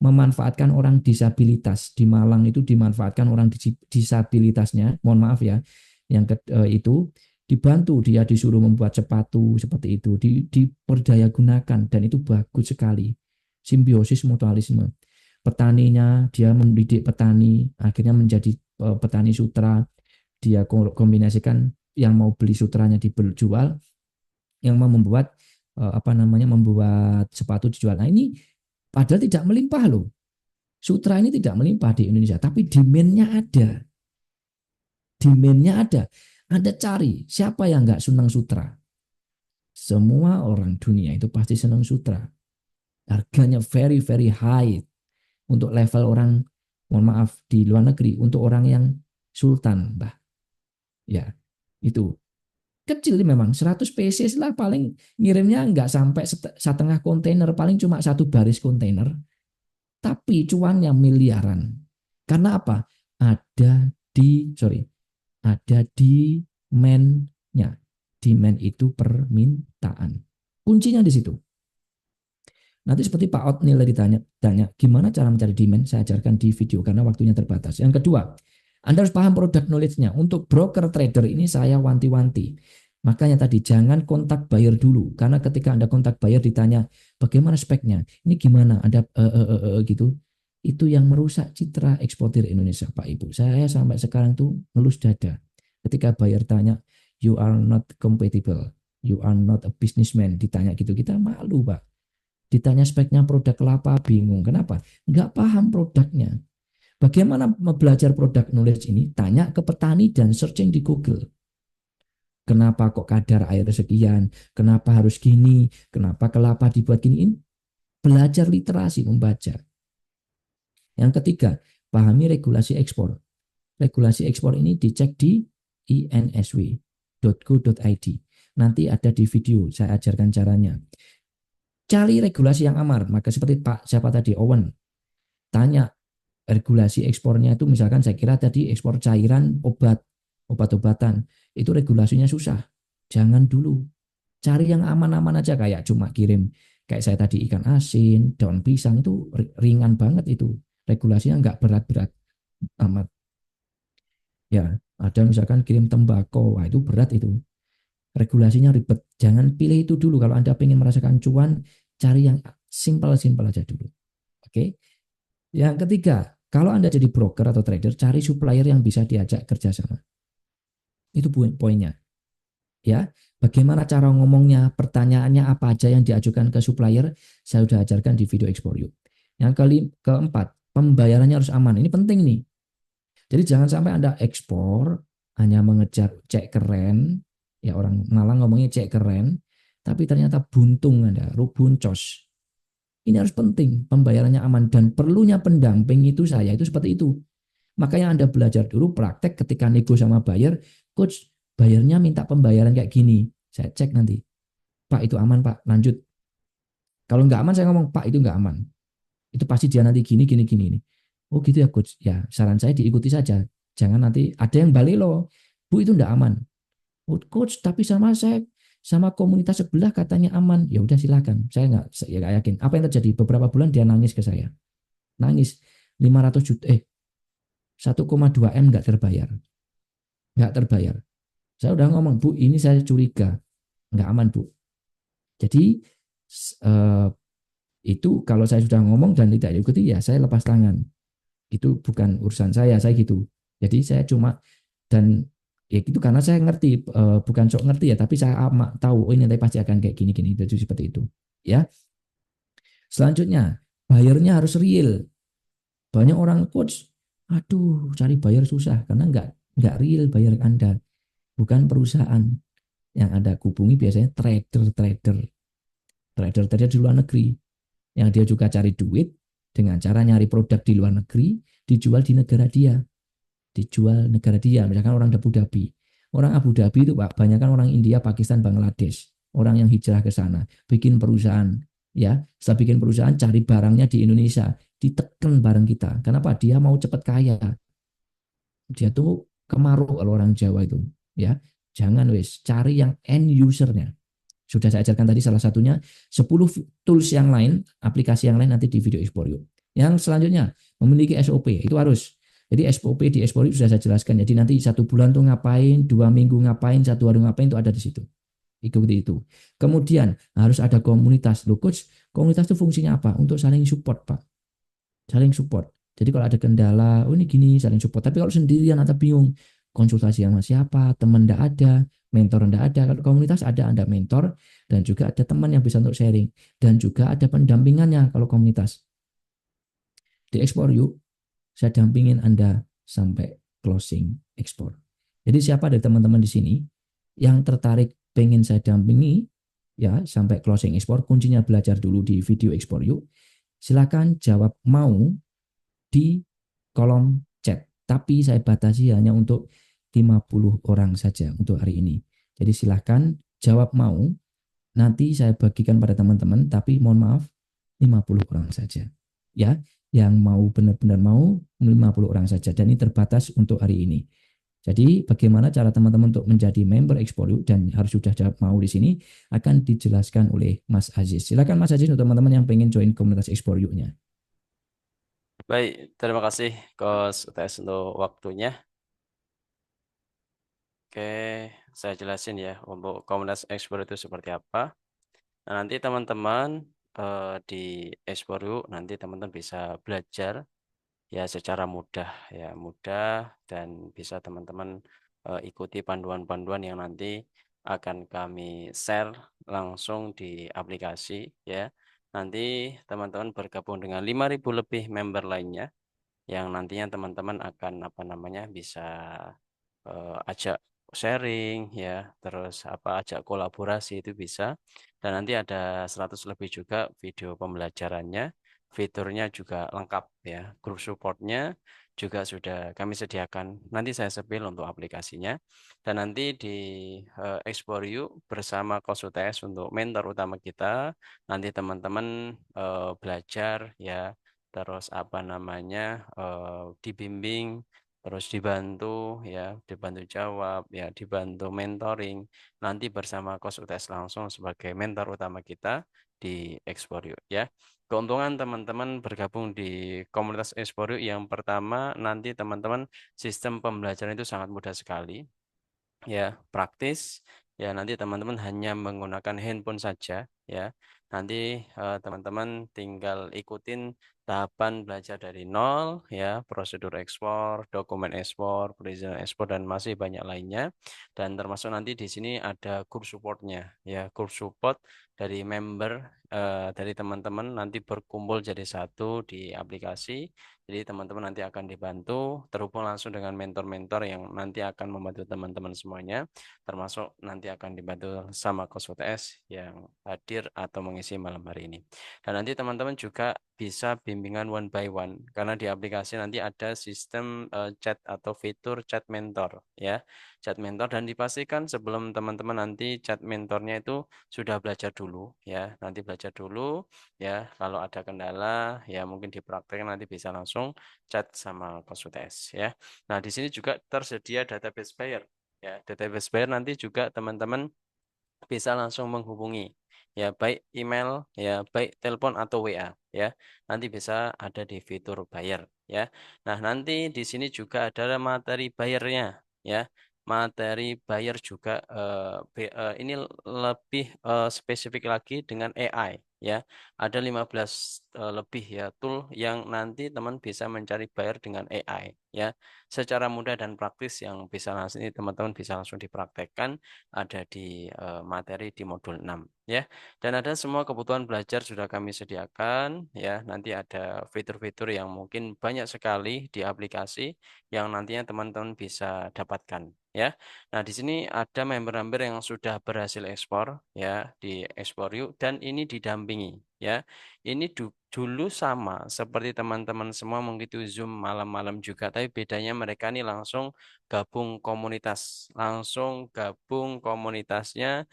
memanfaatkan orang disabilitas di Malang itu, dimanfaatkan orang disabilitasnya. Mohon maaf ya, yang itu dibantu, dia disuruh membuat sepatu seperti itu, diperdaya gunakan, dan itu bagus sekali. Simbiosis mutualisme. Petaninya dia mendidik petani, akhirnya menjadi petani sutra. Dia kombinasikan yang mau beli sutranya dijual, yang mau membuat membuat sepatu dijual. Nah ini padahal tidak melimpah loh. Sutra ini tidak melimpah di Indonesia, tapi demand-nya ada. Demand-nya ada. Anda cari, siapa yang nggak senang sutra? Semua orang dunia itu pasti senang sutra. Harganya very, very high. Untuk level orang, mohon maaf, di luar negeri. Untuk orang yang sultan, bah. Ya, itu. Kecil memang, 100 pieces lah paling ngirimnya nggak sampai setengah kontainer, paling cuma satu baris kontainer. Tapi cuannya miliaran. Karena apa? Ada demand-nya. Demand itu permintaan. Kuncinya di situ. Nanti seperti Pak Otnil tadi tanya, gimana cara mencari demand? Saya ajarkan di video karena waktunya terbatas. Yang kedua, Anda harus paham product knowledge-nya. Untuk broker trader ini saya wanti-wanti. Makanya tadi jangan kontak buyer dulu. Karena ketika Anda kontak buyer ditanya, bagaimana speknya? Ini gimana? Ada gitu. Itu yang merusak citra eksportir Indonesia, Pak Ibu. Saya sampai sekarang tuh ngelus dada. Ketika buyer tanya, you are not compatible. You are not a businessman. Ditanya gitu, kita malu, Pak. Ditanya speknya produk kelapa, bingung. Kenapa? Nggak paham produknya. Bagaimana belajar produk knowledge ini? Tanya ke petani dan searching di Google. Kenapa kok kadar air sekian? Kenapa harus gini? Kenapa kelapa dibuat gini? Belajar literasi, membaca. Yang ketiga, pahami regulasi ekspor. Regulasi ekspor ini dicek di insw.go.id. Nanti ada di video, saya ajarkan caranya. Cari regulasi yang aman. Maka seperti Pak siapa tadi, Owen, tanya regulasi ekspornya itu, misalkan saya kira tadi ekspor cairan obat-obatan, itu regulasinya susah. Jangan dulu. Cari yang aman-aman aja, kayak cuma kirim kayak saya tadi ikan asin, daun pisang, itu ringan banget itu. Regulasinya nggak berat-berat amat. Ya, ada misalkan kirim tembakau, wah itu berat itu. Regulasinya ribet. Jangan pilih itu dulu. Kalau Anda ingin merasakan cuan, cari yang simpel-simpel aja dulu. Oke. Yang ketiga, kalau Anda jadi broker atau trader, cari supplier yang bisa diajak kerjasama. Itu poinnya. Ya, bagaimana cara ngomongnya, pertanyaannya apa aja yang diajukan ke supplier, saya sudah ajarkan di video Explore You. Yang keempat, pembayarannya harus aman. Ini penting nih. Jadi jangan sampai Anda ekspor hanya mengejar cek keren, ya orang Malang ngomongnya cek keren, tapi ternyata buntung Anda, buncos. Ini harus penting, pembayarannya aman, dan perlunya pendamping itu saya itu seperti itu. Makanya Anda belajar dulu praktek ketika nego sama buyer, coach bayarnya minta pembayaran kayak gini. Saya cek nanti. Pak itu aman Pak, lanjut. Kalau nggak aman saya ngomong, Pak itu nggak aman. Itu pasti dia nanti gini. Oh gitu ya coach. Ya saran saya diikuti saja. Jangan nanti ada yang balik loh. Bu itu nggak aman. Oh, coach tapi sama komunitas sebelah katanya aman. Ya udah silakan. Saya nggak yakin. Apa yang terjadi? Beberapa bulan dia nangis ke saya. Nangis 500 juta 1,2 M nggak terbayar. Saya udah ngomong, Bu, ini saya curiga. Nggak aman, Bu. Jadi itu kalau saya sudah ngomong dan tidak diikuti, ya saya lepas tangan. Itu bukan urusan saya gitu. Jadi saya cuma, dan ya itu karena saya ngerti, bukan sok ngerti ya, tapi saya tahu, oh ini nanti pasti akan kayak gini, itu seperti itu. Ya. Selanjutnya, bayarnya harus real. Banyak orang coach, aduh cari bayar susah karena nggak real bayar Anda, bukan perusahaan. Yang Anda hubungi biasanya trader di luar negeri, yang dia juga cari duit dengan cara nyari produk di luar negeri, dijual di negara dia. Misalkan orang Abu Dhabi. Orang Abu Dhabi itu Pak, banyak kan orang India, Pakistan, Bangladesh. Orang yang hijrah ke sana, bikin perusahaan. Ya, setelah bikin perusahaan, cari barangnya di Indonesia, diteken barang kita. Kenapa? Dia mau cepat kaya. Dia tuh kemaruk kalau orang Jawa itu. ya. Jangan wis cari yang end usernya. Sudah saya ajarkan tadi salah satunya 10 tools yang lain, aplikasi yang lain nanti di video Explore Yuk. Yang selanjutnya memiliki SOP, itu harus. Jadi SOP di Explore Yuk sudah saya jelaskan. Jadi nanti 1 bulan tuh ngapain, 2 minggu ngapain, 1 hari ngapain itu ada di situ. Ikuti itu. Kemudian harus ada komunitas. Loh coach, komunitas itu fungsinya apa? Untuk saling support, Pak. Saling support. Jadi kalau ada kendala, oh ini gini, saling support. Tapi kalau sendirian atau bingung, konsultasi sama siapa, teman enggak ada, mentor enggak ada. Kalau komunitas ada mentor dan juga ada teman yang bisa untuk sharing dan juga ada pendampingannya kalau komunitas. Di Explore Yuk, saya dampingin Anda sampai closing ekspor. Jadi siapa dari teman-teman di sini yang tertarik pengen saya dampingi ya sampai closing ekspor, kuncinya belajar dulu di video Explore Yuk. Silakan jawab mau di kolom chat. Tapi saya batasi hanya untuk 50 orang saja untuk hari ini. Jadi silahkan jawab mau. Nanti saya bagikan pada teman-teman, tapi mohon maaf 50 orang saja. Ya, yang mau benar-benar mau 50 orang saja. Dan ini terbatas untuk hari ini. Jadi bagaimana cara teman-teman untuk menjadi member Explore Yuk dan harus sudah jawab mau di sini akan dijelaskan oleh Mas Aziz. Silakan Mas Aziz untuk teman-teman yang pengen join komunitas Explore Yuk-nya. Baik, terima kasih Coach UTS untuk waktunya. Oke, saya jelasin ya untuk komunitas Explore itu seperti apa. Nah, nanti teman-teman di Explore Yuk nanti teman-teman bisa belajar ya secara mudah dan bisa teman-teman ikuti panduan-panduan yang nanti akan kami share langsung di aplikasi ya. Nanti teman-teman bergabung dengan 5.000 lebih member lainnya yang nantinya teman-teman akan bisa ajak sharing ya, terus ajak kolaborasi itu bisa. Dan nanti ada 100 lebih juga video pembelajarannya, fiturnya juga lengkap ya. Grup supportnya juga sudah kami sediakan. Nanti saya sepil untuk aplikasinya. Dan nanti di Explore Yuk bersama Coach UTS untuk mentor utama kita, nanti teman-teman belajar ya, terus dibimbing, terus dibantu jawab ya, dibantu mentoring nanti bersama Coach UTS langsung sebagai mentor utama kita di Explore Yuk ya. Keuntungan teman-teman bergabung di komunitas Explore Yuk yang pertama, nanti teman-teman sistem pembelajaran itu sangat mudah sekali ya, praktis ya. Nanti teman-teman hanya menggunakan handphone saja ya. Nanti teman-teman tinggal ikutin tahapan belajar dari nol ya, prosedur ekspor, dokumen ekspor, perizinan ekspor dan masih banyak lainnya. Dan termasuk nanti di sini ada grup supportnya ya, grup support dari member dari teman-teman nanti berkumpul jadi satu di aplikasi. Jadi teman-teman nanti akan dibantu terhubung langsung dengan mentor-mentor yang nanti akan membantu teman-teman semuanya, termasuk nanti akan dibantu sama Coach UTS yang hadir atau mengisi malam hari ini. Dan nanti teman-teman juga bisa bimbingan one by one karena di aplikasi nanti ada sistem chat atau fitur chat mentor ya, chat mentor. Dan dipastikan sebelum teman-teman nanti chat mentornya itu sudah belajar dulu ya, nanti belajar dulu ya. Kalau ada kendala ya mungkin dipraktekkan, nanti bisa langsung chat sama Coach UTS ya. Nah, di sini juga tersedia database buyer ya. Database buyer nanti juga teman-teman bisa langsung menghubungi ya, baik email ya, baik telepon atau WA ya. Nanti bisa ada di fitur buyer ya. Nah, nanti di sini juga ada materi bayarnya ya. Materi buyer juga ini lebih spesifik lagi dengan AI ya. Ada 15 lebih ya tool yang nanti teman bisa mencari buyer dengan AI ya. Secara mudah dan praktis yang bisa langsung teman-teman bisa langsung dipraktekkan ada di materi di modul 6 ya. Dan ada semua kebutuhan belajar sudah kami sediakan ya. Nanti ada fitur-fitur yang mungkin banyak sekali di aplikasi yang nantinya teman-teman bisa dapatkan ya. Nah, di sini ada member-member yang sudah berhasil ekspor ya di Explore Yuk dan ini didampingi ya. Ini dulu sama seperti teman-teman semua mengikuti Zoom malam-malam juga, tapi bedanya mereka ini langsung gabung komunitasnya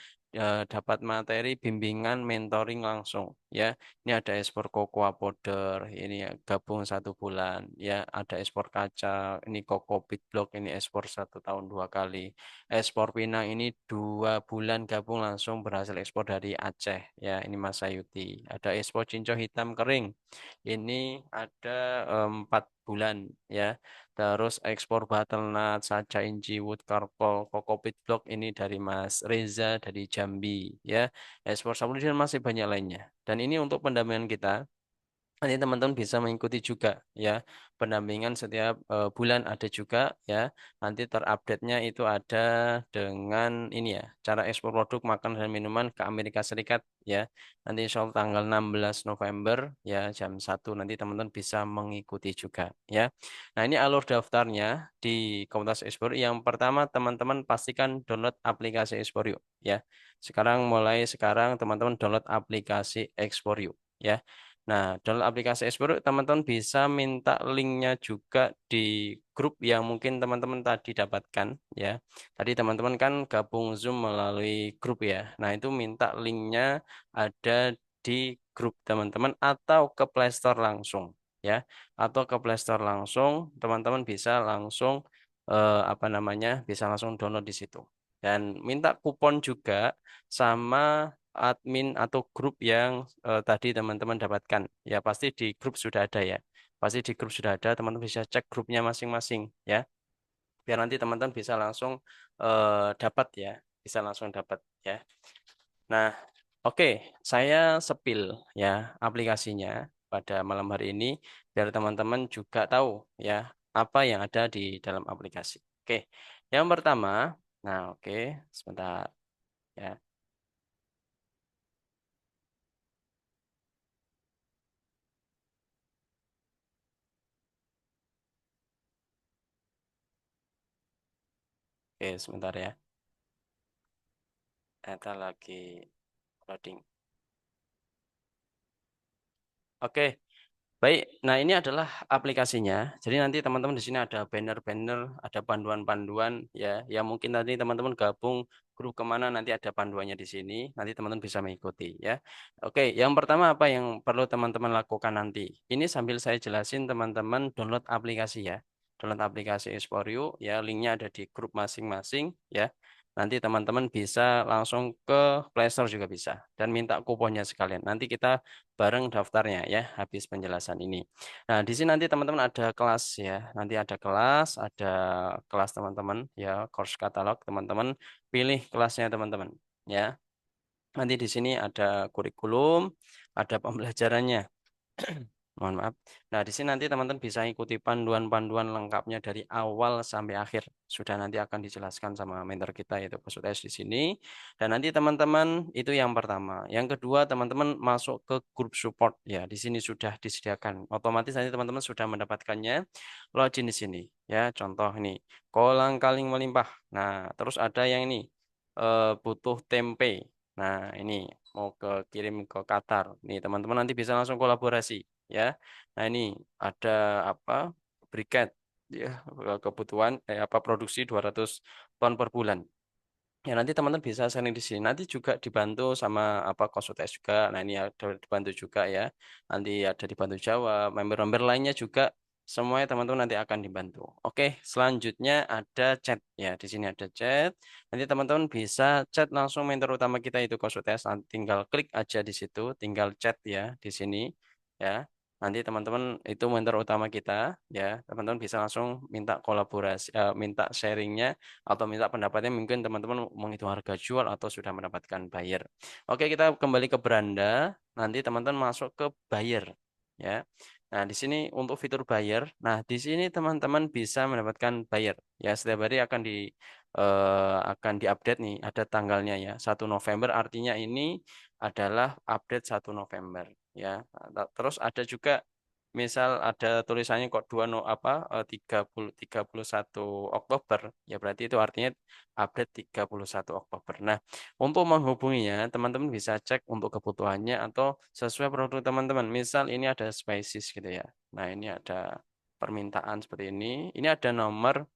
dapat materi bimbingan mentoring langsung ya. Ini ada ekspor cocoa powder, ini ya, gabung 1 bulan ya. Ada ekspor kaca, ini cocoa beet block, ini ekspor 1 tahun 2 kali. Ekspor pinang ini 2 bulan gabung langsung berhasil ekspor dari Aceh ya. Ini Mas Sayuti. Ada ekspor cincau hitam kering. Ini ada 4 bulan ya. Terus ekspor Battle Saja Inci Wood Carpol Kokopit Block ini dari Mas Reza dari Jambi ya. Ekspor sabun dan masih banyak lainnya. Dan ini untuk pendampingan kita. Nanti teman-teman bisa mengikuti juga ya. Pendampingan setiap bulan ada juga ya. Nanti terupdate-nya itu ada dengan ini ya, cara ekspor produk makanan dan minuman ke Amerika Serikat ya. Nanti insya Allah tanggal 16 November ya jam 1 nanti teman-teman bisa mengikuti juga ya. Nah, ini alur daftarnya di Komunitas Ekspor. Yang pertama teman-teman pastikan download aplikasi Ekspor Yuk ya. Mulai sekarang teman-teman download aplikasi Ekspor Yuk ya. Nah, download aplikasi Expero, teman-teman bisa minta linknya juga di grup yang mungkin teman-teman tadi dapatkan ya. Tadi teman-teman kan gabung Zoom melalui grup ya. Nah, itu minta linknya ada di grup teman-teman atau ke Play Store langsung ya. Atau ke Play Store langsung, teman-teman bisa langsung bisa langsung download di situ. Dan minta kupon juga sama admin atau grup yang tadi teman-teman dapatkan. Ya, pasti di grup sudah ada ya. Pasti di grup sudah ada, teman-teman bisa cek grupnya masing-masing ya. Biar nanti teman-teman bisa langsung dapat ya. Bisa langsung dapat ya. Nah, oke, saya sepil ya aplikasinya pada malam hari ini biar teman-teman juga tahu ya apa yang ada di dalam aplikasi. Oke. Yang pertama, nah oke, sebentar ya. Oke, sebentar ya. Data lagi loading. Oke, baik. Nah, ini adalah aplikasinya. Jadi nanti teman-teman di sini ada banner-banner, ada panduan-panduan ya. Yang mungkin nanti teman-teman gabung grup kemana nanti ada panduannya di sini. Nanti teman-teman bisa mengikuti ya. Oke, yang pertama apa yang perlu teman-teman lakukan nanti? Ini sambil saya jelasin teman-teman download aplikasi ya. Download aplikasi Explore ya. Linknya ada di grup masing-masing ya. Nanti teman-teman bisa langsung ke Play Store juga bisa dan minta kuponnya sekalian. Nanti kita bareng daftarnya ya habis penjelasan ini. Nah, di sini nanti teman-teman ada kelas ya. Nanti ada kelas teman-teman ya, course katalog teman-teman pilih kelasnya teman-teman ya. Nanti di sini ada kurikulum, ada pembelajarannya. Mohon maaf. Nah, di sini nanti teman-teman bisa ikuti panduan-panduan lengkapnya dari awal sampai akhir. Sudah nanti akan dijelaskan sama mentor kita yaitu Coach UTS di sini. Dan nanti teman-teman itu yang pertama. Yang kedua, teman-teman masuk ke grup support ya. Di sini sudah disediakan. Otomatis nanti teman-teman sudah mendapatkannya login di sini ya. Contoh ini, kolang kaling melimpah. Nah, terus ada yang ini butuh tempe. Nah, ini mau kirim ke Qatar. Nih, teman-teman nanti bisa langsung kolaborasi ya. Nah, ini ada apa? Briket ya, kebutuhan produksi 200 ton per bulan. Ya nanti teman-teman bisa sharing di sini. Nanti juga dibantu sama konsultasi juga. Nah, ini ada dibantu juga ya. Nanti ada dibantu jawab, member-member lainnya juga semuanya teman-teman nanti akan dibantu. Oke, selanjutnya ada chat ya. Di sini ada chat. Nanti teman-teman bisa chat langsung mentor utama kita itu konsultasi. Nanti tinggal klik aja di situ, tinggal chat ya di sini ya. Nanti teman-teman itu mentor utama kita ya. Teman-teman bisa langsung minta kolaborasi, minta sharingnya atau minta pendapatnya mungkin teman-teman menghitung harga jual atau sudah mendapatkan buyer. Oke, kita kembali ke beranda. Nanti teman-teman masuk ke buyer ya. Nah, di sini untuk fitur buyer. Nah, di sini teman-teman bisa mendapatkan buyer. Ya, setiap hari akan diupdate nih, ada tanggalnya ya. 1 November artinya ini adalah update 1 November ya. Nah, terus ada juga misal ada tulisannya kok 31 Oktober ya berarti itu artinya update 31 Oktober. Nah, untuk menghubunginya teman-teman bisa cek untuk kebutuhannya atau sesuai produk teman-teman. Misal ini ada spices gitu ya. Nah, ini ada permintaan seperti ini. Ini ada nomor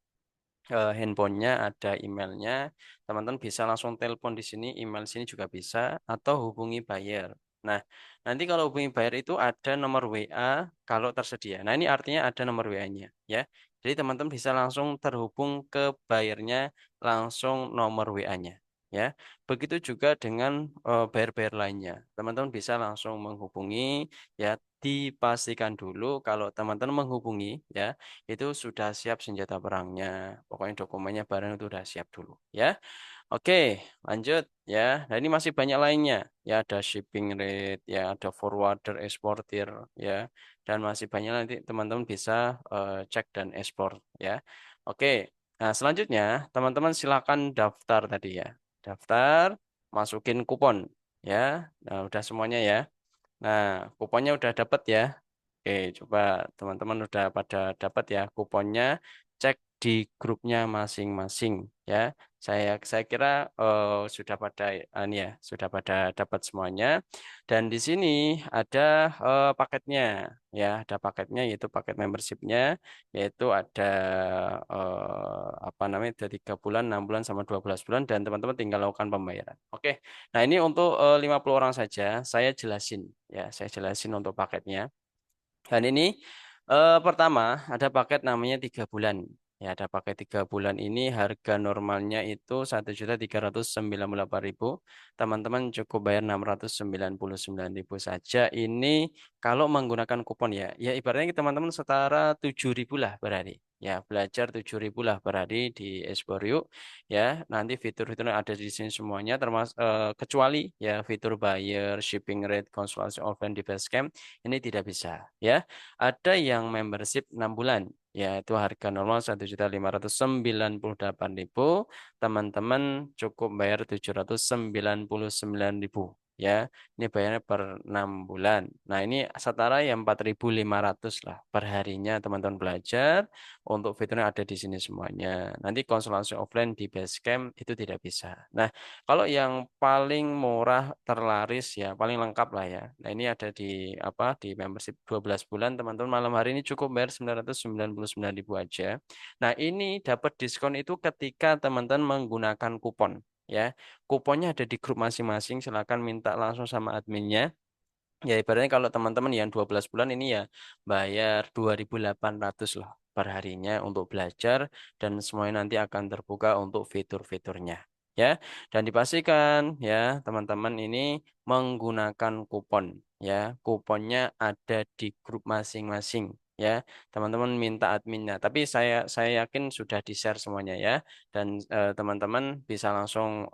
handphonenya, ada emailnya, teman-teman bisa langsung telepon di sini, email sini juga bisa, atau hubungi buyer. Nah, nanti kalau hubungi buyer itu ada nomor WA kalau tersedia. Nah, ini artinya ada nomor WA-nya, ya. Jadi teman-teman bisa langsung terhubung ke buyernya, langsung nomor WA-nya. Ya, begitu juga dengan buyer-buyer lainnya. Teman-teman bisa langsung menghubungi, ya. Dipastikan dulu kalau teman-teman menghubungi, ya, itu sudah siap senjata perangnya. Pokoknya dokumennya barang itu sudah siap dulu, ya. Oke, lanjut ya. Nah, ini masih banyak lainnya. Ya, ada shipping rate, ya, ada forwarder, eksportir, ya. Dan masih banyak nanti teman-teman bisa cek dan ekspor, ya. Oke. Nah, selanjutnya teman-teman silakan daftar tadi ya. Daftar, masukin kupon, ya. Nah, udah semuanya ya. Nah, kuponnya udah dapat ya. Oke, coba teman-teman udah pada dapat ya kuponnya, cek di grupnya masing-masing ya. Saya kira sudah pada ini ya, sudah pada dapat semuanya. Dan di sini ada paketnya ya, ada paketnya yaitu paket membershipnya, yaitu ada apa namanya, ada 3 bulan, 6 bulan sama 12 bulan dan teman-teman tinggal lakukan pembayaran. Oke. Nah, ini untuk 50 orang saja. Saya jelasin ya, saya jelasin untuk paketnya. Dan ini pertama ada paket namanya 3 bulan. Ya, ada paket 3 bulan ini harga normalnya itu 1.398.000. Teman-teman cukup bayar 699.000 saja. Ini kalau menggunakan kupon ya. Ya ibaratnya teman-teman setara 7.000 lah per hari. Ya, belajar 7.000 lah per hari di Esporiu. Ya, nanti fitur-fitur ada di sini semuanya termasuk kecuali ya fitur buyer, shipping rate, konsultasi offline di Basecamp ini tidak bisa ya. Ada yang membership 6 bulan, yaitu harga normal 1.598.000. Teman-teman cukup bayar 799.000 ya. Ini bayarnya per 6 bulan. Nah, ini setara yang 4.500 lah per harinya teman-teman belajar. Untuk fiturnya ada di sini semuanya. Nanti konsultasi offline di Basecamp itu tidak bisa. Nah, kalau yang paling murah terlaris ya, paling lengkap lah ya. Nah, ini ada di apa? Di membership 12 bulan, teman-teman malam hari ini cukup bayar 999.000 aja. Nah, ini dapat diskon itu ketika teman-teman menggunakan kupon ya. Kuponnya ada di grup masing-masing, silakan minta langsung sama adminnya. Ya ibaratnya kalau teman-teman yang 12 bulan ini ya bayar 2.800 lah per harinya untuk belajar dan semuanya nanti akan terbuka untuk fitur-fiturnya. Ya, dan dipastikan ya teman-teman ini menggunakan kupon ya. Kuponnya ada di grup masing-masing ya. Teman-teman minta adminnya. Tapi saya yakin sudah di-share semuanya ya. Dan teman-teman bisa langsung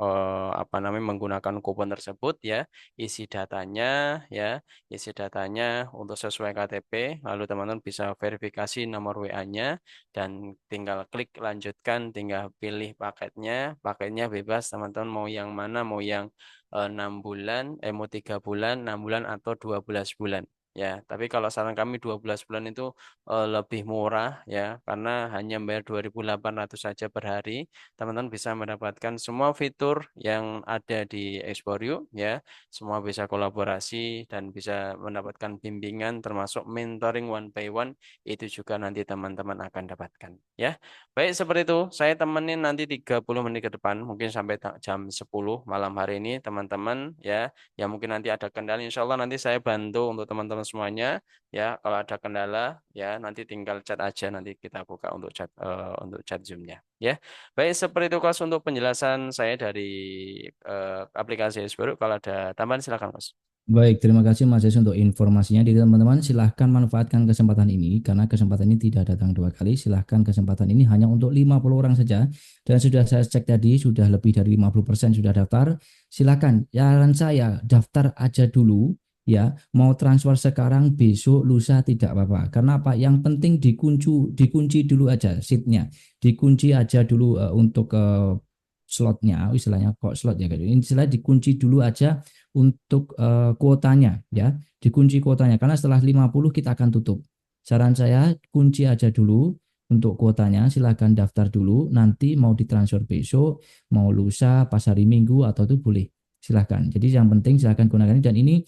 apa namanya menggunakan kupon tersebut ya, isi datanya ya, isi datanya untuk sesuai KTP, lalu teman-teman bisa verifikasi nomor WA-nya dan tinggal klik lanjutkan, tinggal pilih paketnya, paketnya bebas teman-teman mau yang mana, mau yang 6 bulan, mau 3 bulan, 6 bulan atau 12 bulan. Ya, tapi kalau saran kami 12 bulan itu lebih murah ya, karena hanya bayar 2.800 saja per hari. Teman-teman bisa mendapatkan semua fitur yang ada di Exporiu ya, semua bisa kolaborasi dan bisa mendapatkan bimbingan termasuk mentoring one by one itu juga nanti teman-teman akan dapatkan ya. Baik seperti itu, saya temenin nanti 30 menit ke depan mungkin sampai jam 10 malam hari ini teman-teman ya. Ya mungkin nanti ada kendala insya Allah nanti saya bantu untuk teman-teman semuanya ya. Kalau ada kendala ya nanti tinggal chat aja nanti kita buka untuk chat Zoom-nya ya. Baik, seperti itu Kos untuk penjelasan saya dari aplikasi Xbro. Kalau ada tambahan silakan Kos. Baik, terima kasih Mas Yes untuk informasinya. Jadi teman-teman silahkan manfaatkan kesempatan ini karena kesempatan ini tidak datang 2 kali. Silahkan kesempatan ini hanya untuk 50 orang saja. Dan sudah saya cek tadi sudah lebih dari 50% sudah daftar. Silahkan, saran saya daftar aja dulu ya. Mau transfer sekarang, besok, lusa tidak apa-apa. Karena apa? Yang penting dikunci dulu aja seatnya. Dikunci aja dulu untuk slotnya, istilahnya kok slot ya. Ini istilah dikunci dulu aja untuk kuotanya ya, dikunci kuotanya karena setelah 50 kita akan tutup. Saran saya kunci aja dulu untuk kuotanya, silahkan daftar dulu, nanti mau ditransfer besok, mau lusa, pas hari Minggu atau itu boleh, silahkan. Jadi yang penting silahkan gunakan ini dan ini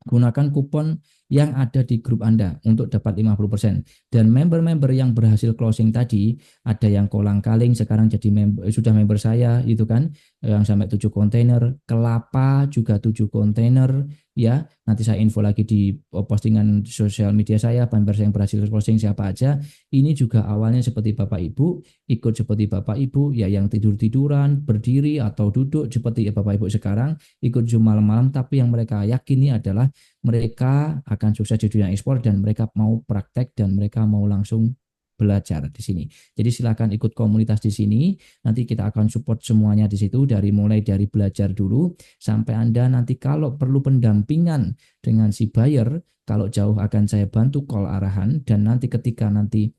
gunakan kupon yang ada di grup Anda untuk dapat 50%. Dan member-member yang berhasil closing tadi, ada yang kolang-kaling sekarang jadi sudah member saya itu kan, yang sampai 7 kontainer, kelapa juga 7 kontainer ya. Nanti saya info lagi di postingan sosial media saya, member yang berhasil closing siapa aja. Ini juga awalnya seperti Bapak Ibu, ikut seperti Bapak Ibu ya, yang tidur-tiduran, berdiri atau duduk seperti Bapak Ibu sekarang, ikut Zoom malam-malam, tapi yang mereka yakini adalah mereka akan sukses di dunia ekspor dan mereka mau praktek dan mereka mau langsung belajar di sini. Jadi silakan ikut komunitas di sini. Nanti kita akan support semuanya di situ, mulai dari belajar dulu sampai Anda nanti kalau perlu pendampingan dengan si buyer, kalau jauh akan saya bantu call arahan, dan nanti ketika nanti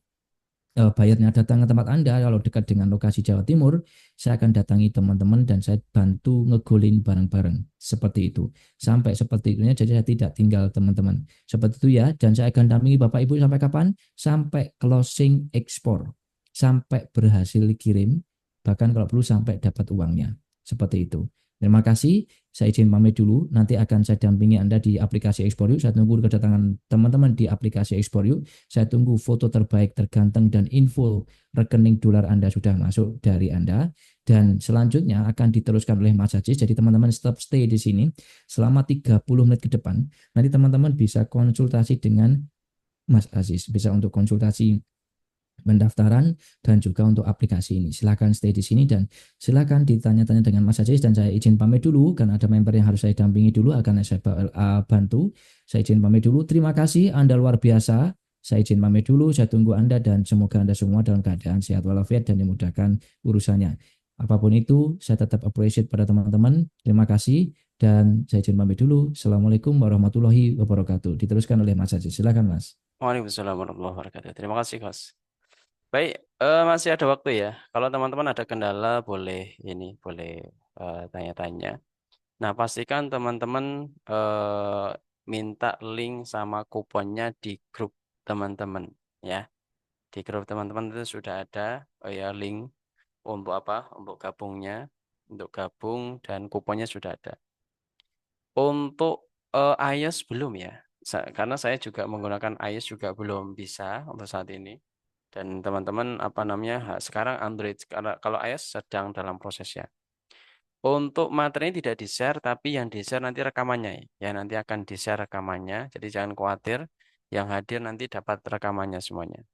bayarnya datang ke tempat Anda, kalau dekat dengan lokasi Jawa Timur, saya akan datangi teman-teman dan saya bantu ngegolin bareng-bareng. Seperti itu. Sampai seperti itunya, jadi saya tidak tinggal teman-teman. Seperti itu ya, dan saya akan dampingi Bapak Ibu sampai kapan? Sampai closing ekspor. Sampai berhasil dikirim, bahkan kalau perlu sampai dapat uangnya. Seperti itu. Terima kasih. Saya izin pamit dulu. Nanti akan saya dampingi Anda di aplikasi Explore Yuk. Saya tunggu kedatangan teman-teman di aplikasi Explore Yuk. Saya tunggu foto terbaik, terganteng, dan info rekening dolar Anda sudah masuk dari Anda. Dan selanjutnya akan diteruskan oleh Mas Aziz. Jadi teman-teman stop stay di sini selama 30 menit ke depan. Nanti teman-teman bisa konsultasi dengan Mas Aziz. Bisa untuk konsultasi pendaftaran dan juga untuk aplikasi ini. Silakan stay di sini dan silakan ditanya-tanya dengan Mas Aziz, dan saya izin pamit dulu karena ada member yang harus saya dampingi dulu, akan saya bantu. Saya izin pamit dulu. Terima kasih, Anda luar biasa. Saya izin pamit dulu. Saya tunggu Anda dan semoga Anda semua dalam keadaan sehat walafiat dan dimudahkan urusannya. Apapun itu, saya tetap appreciate pada teman-teman. Terima kasih dan saya izin pamit dulu. Assalamualaikum warahmatullahi wabarakatuh. Diteruskan oleh Mas Aziz. Silakan Mas. Waalaikumsalam warahmatullahi wabarakatuh. Terima kasih, Mas. Baik, masih ada waktu ya. Kalau teman-teman ada kendala, boleh tanya-tanya. Nah, pastikan teman-teman minta link sama kuponnya di grup teman-teman ya. Di grup teman-teman itu sudah ada ya link untuk apa? Untuk gabungnya, untuk gabung dan kuponnya sudah ada. Untuk iOS belum ya. Karena saya juga menggunakan iOS juga belum bisa untuk saat ini. Dan teman-teman sekarang Android, karena kalau iOS sedang dalam prosesnya. Untuk materinya tidak di-share, tapi yang di-share nanti rekamannya ya. Nanti akan di-share rekamannya, jadi jangan khawatir, yang hadir nanti dapat rekamannya semuanya.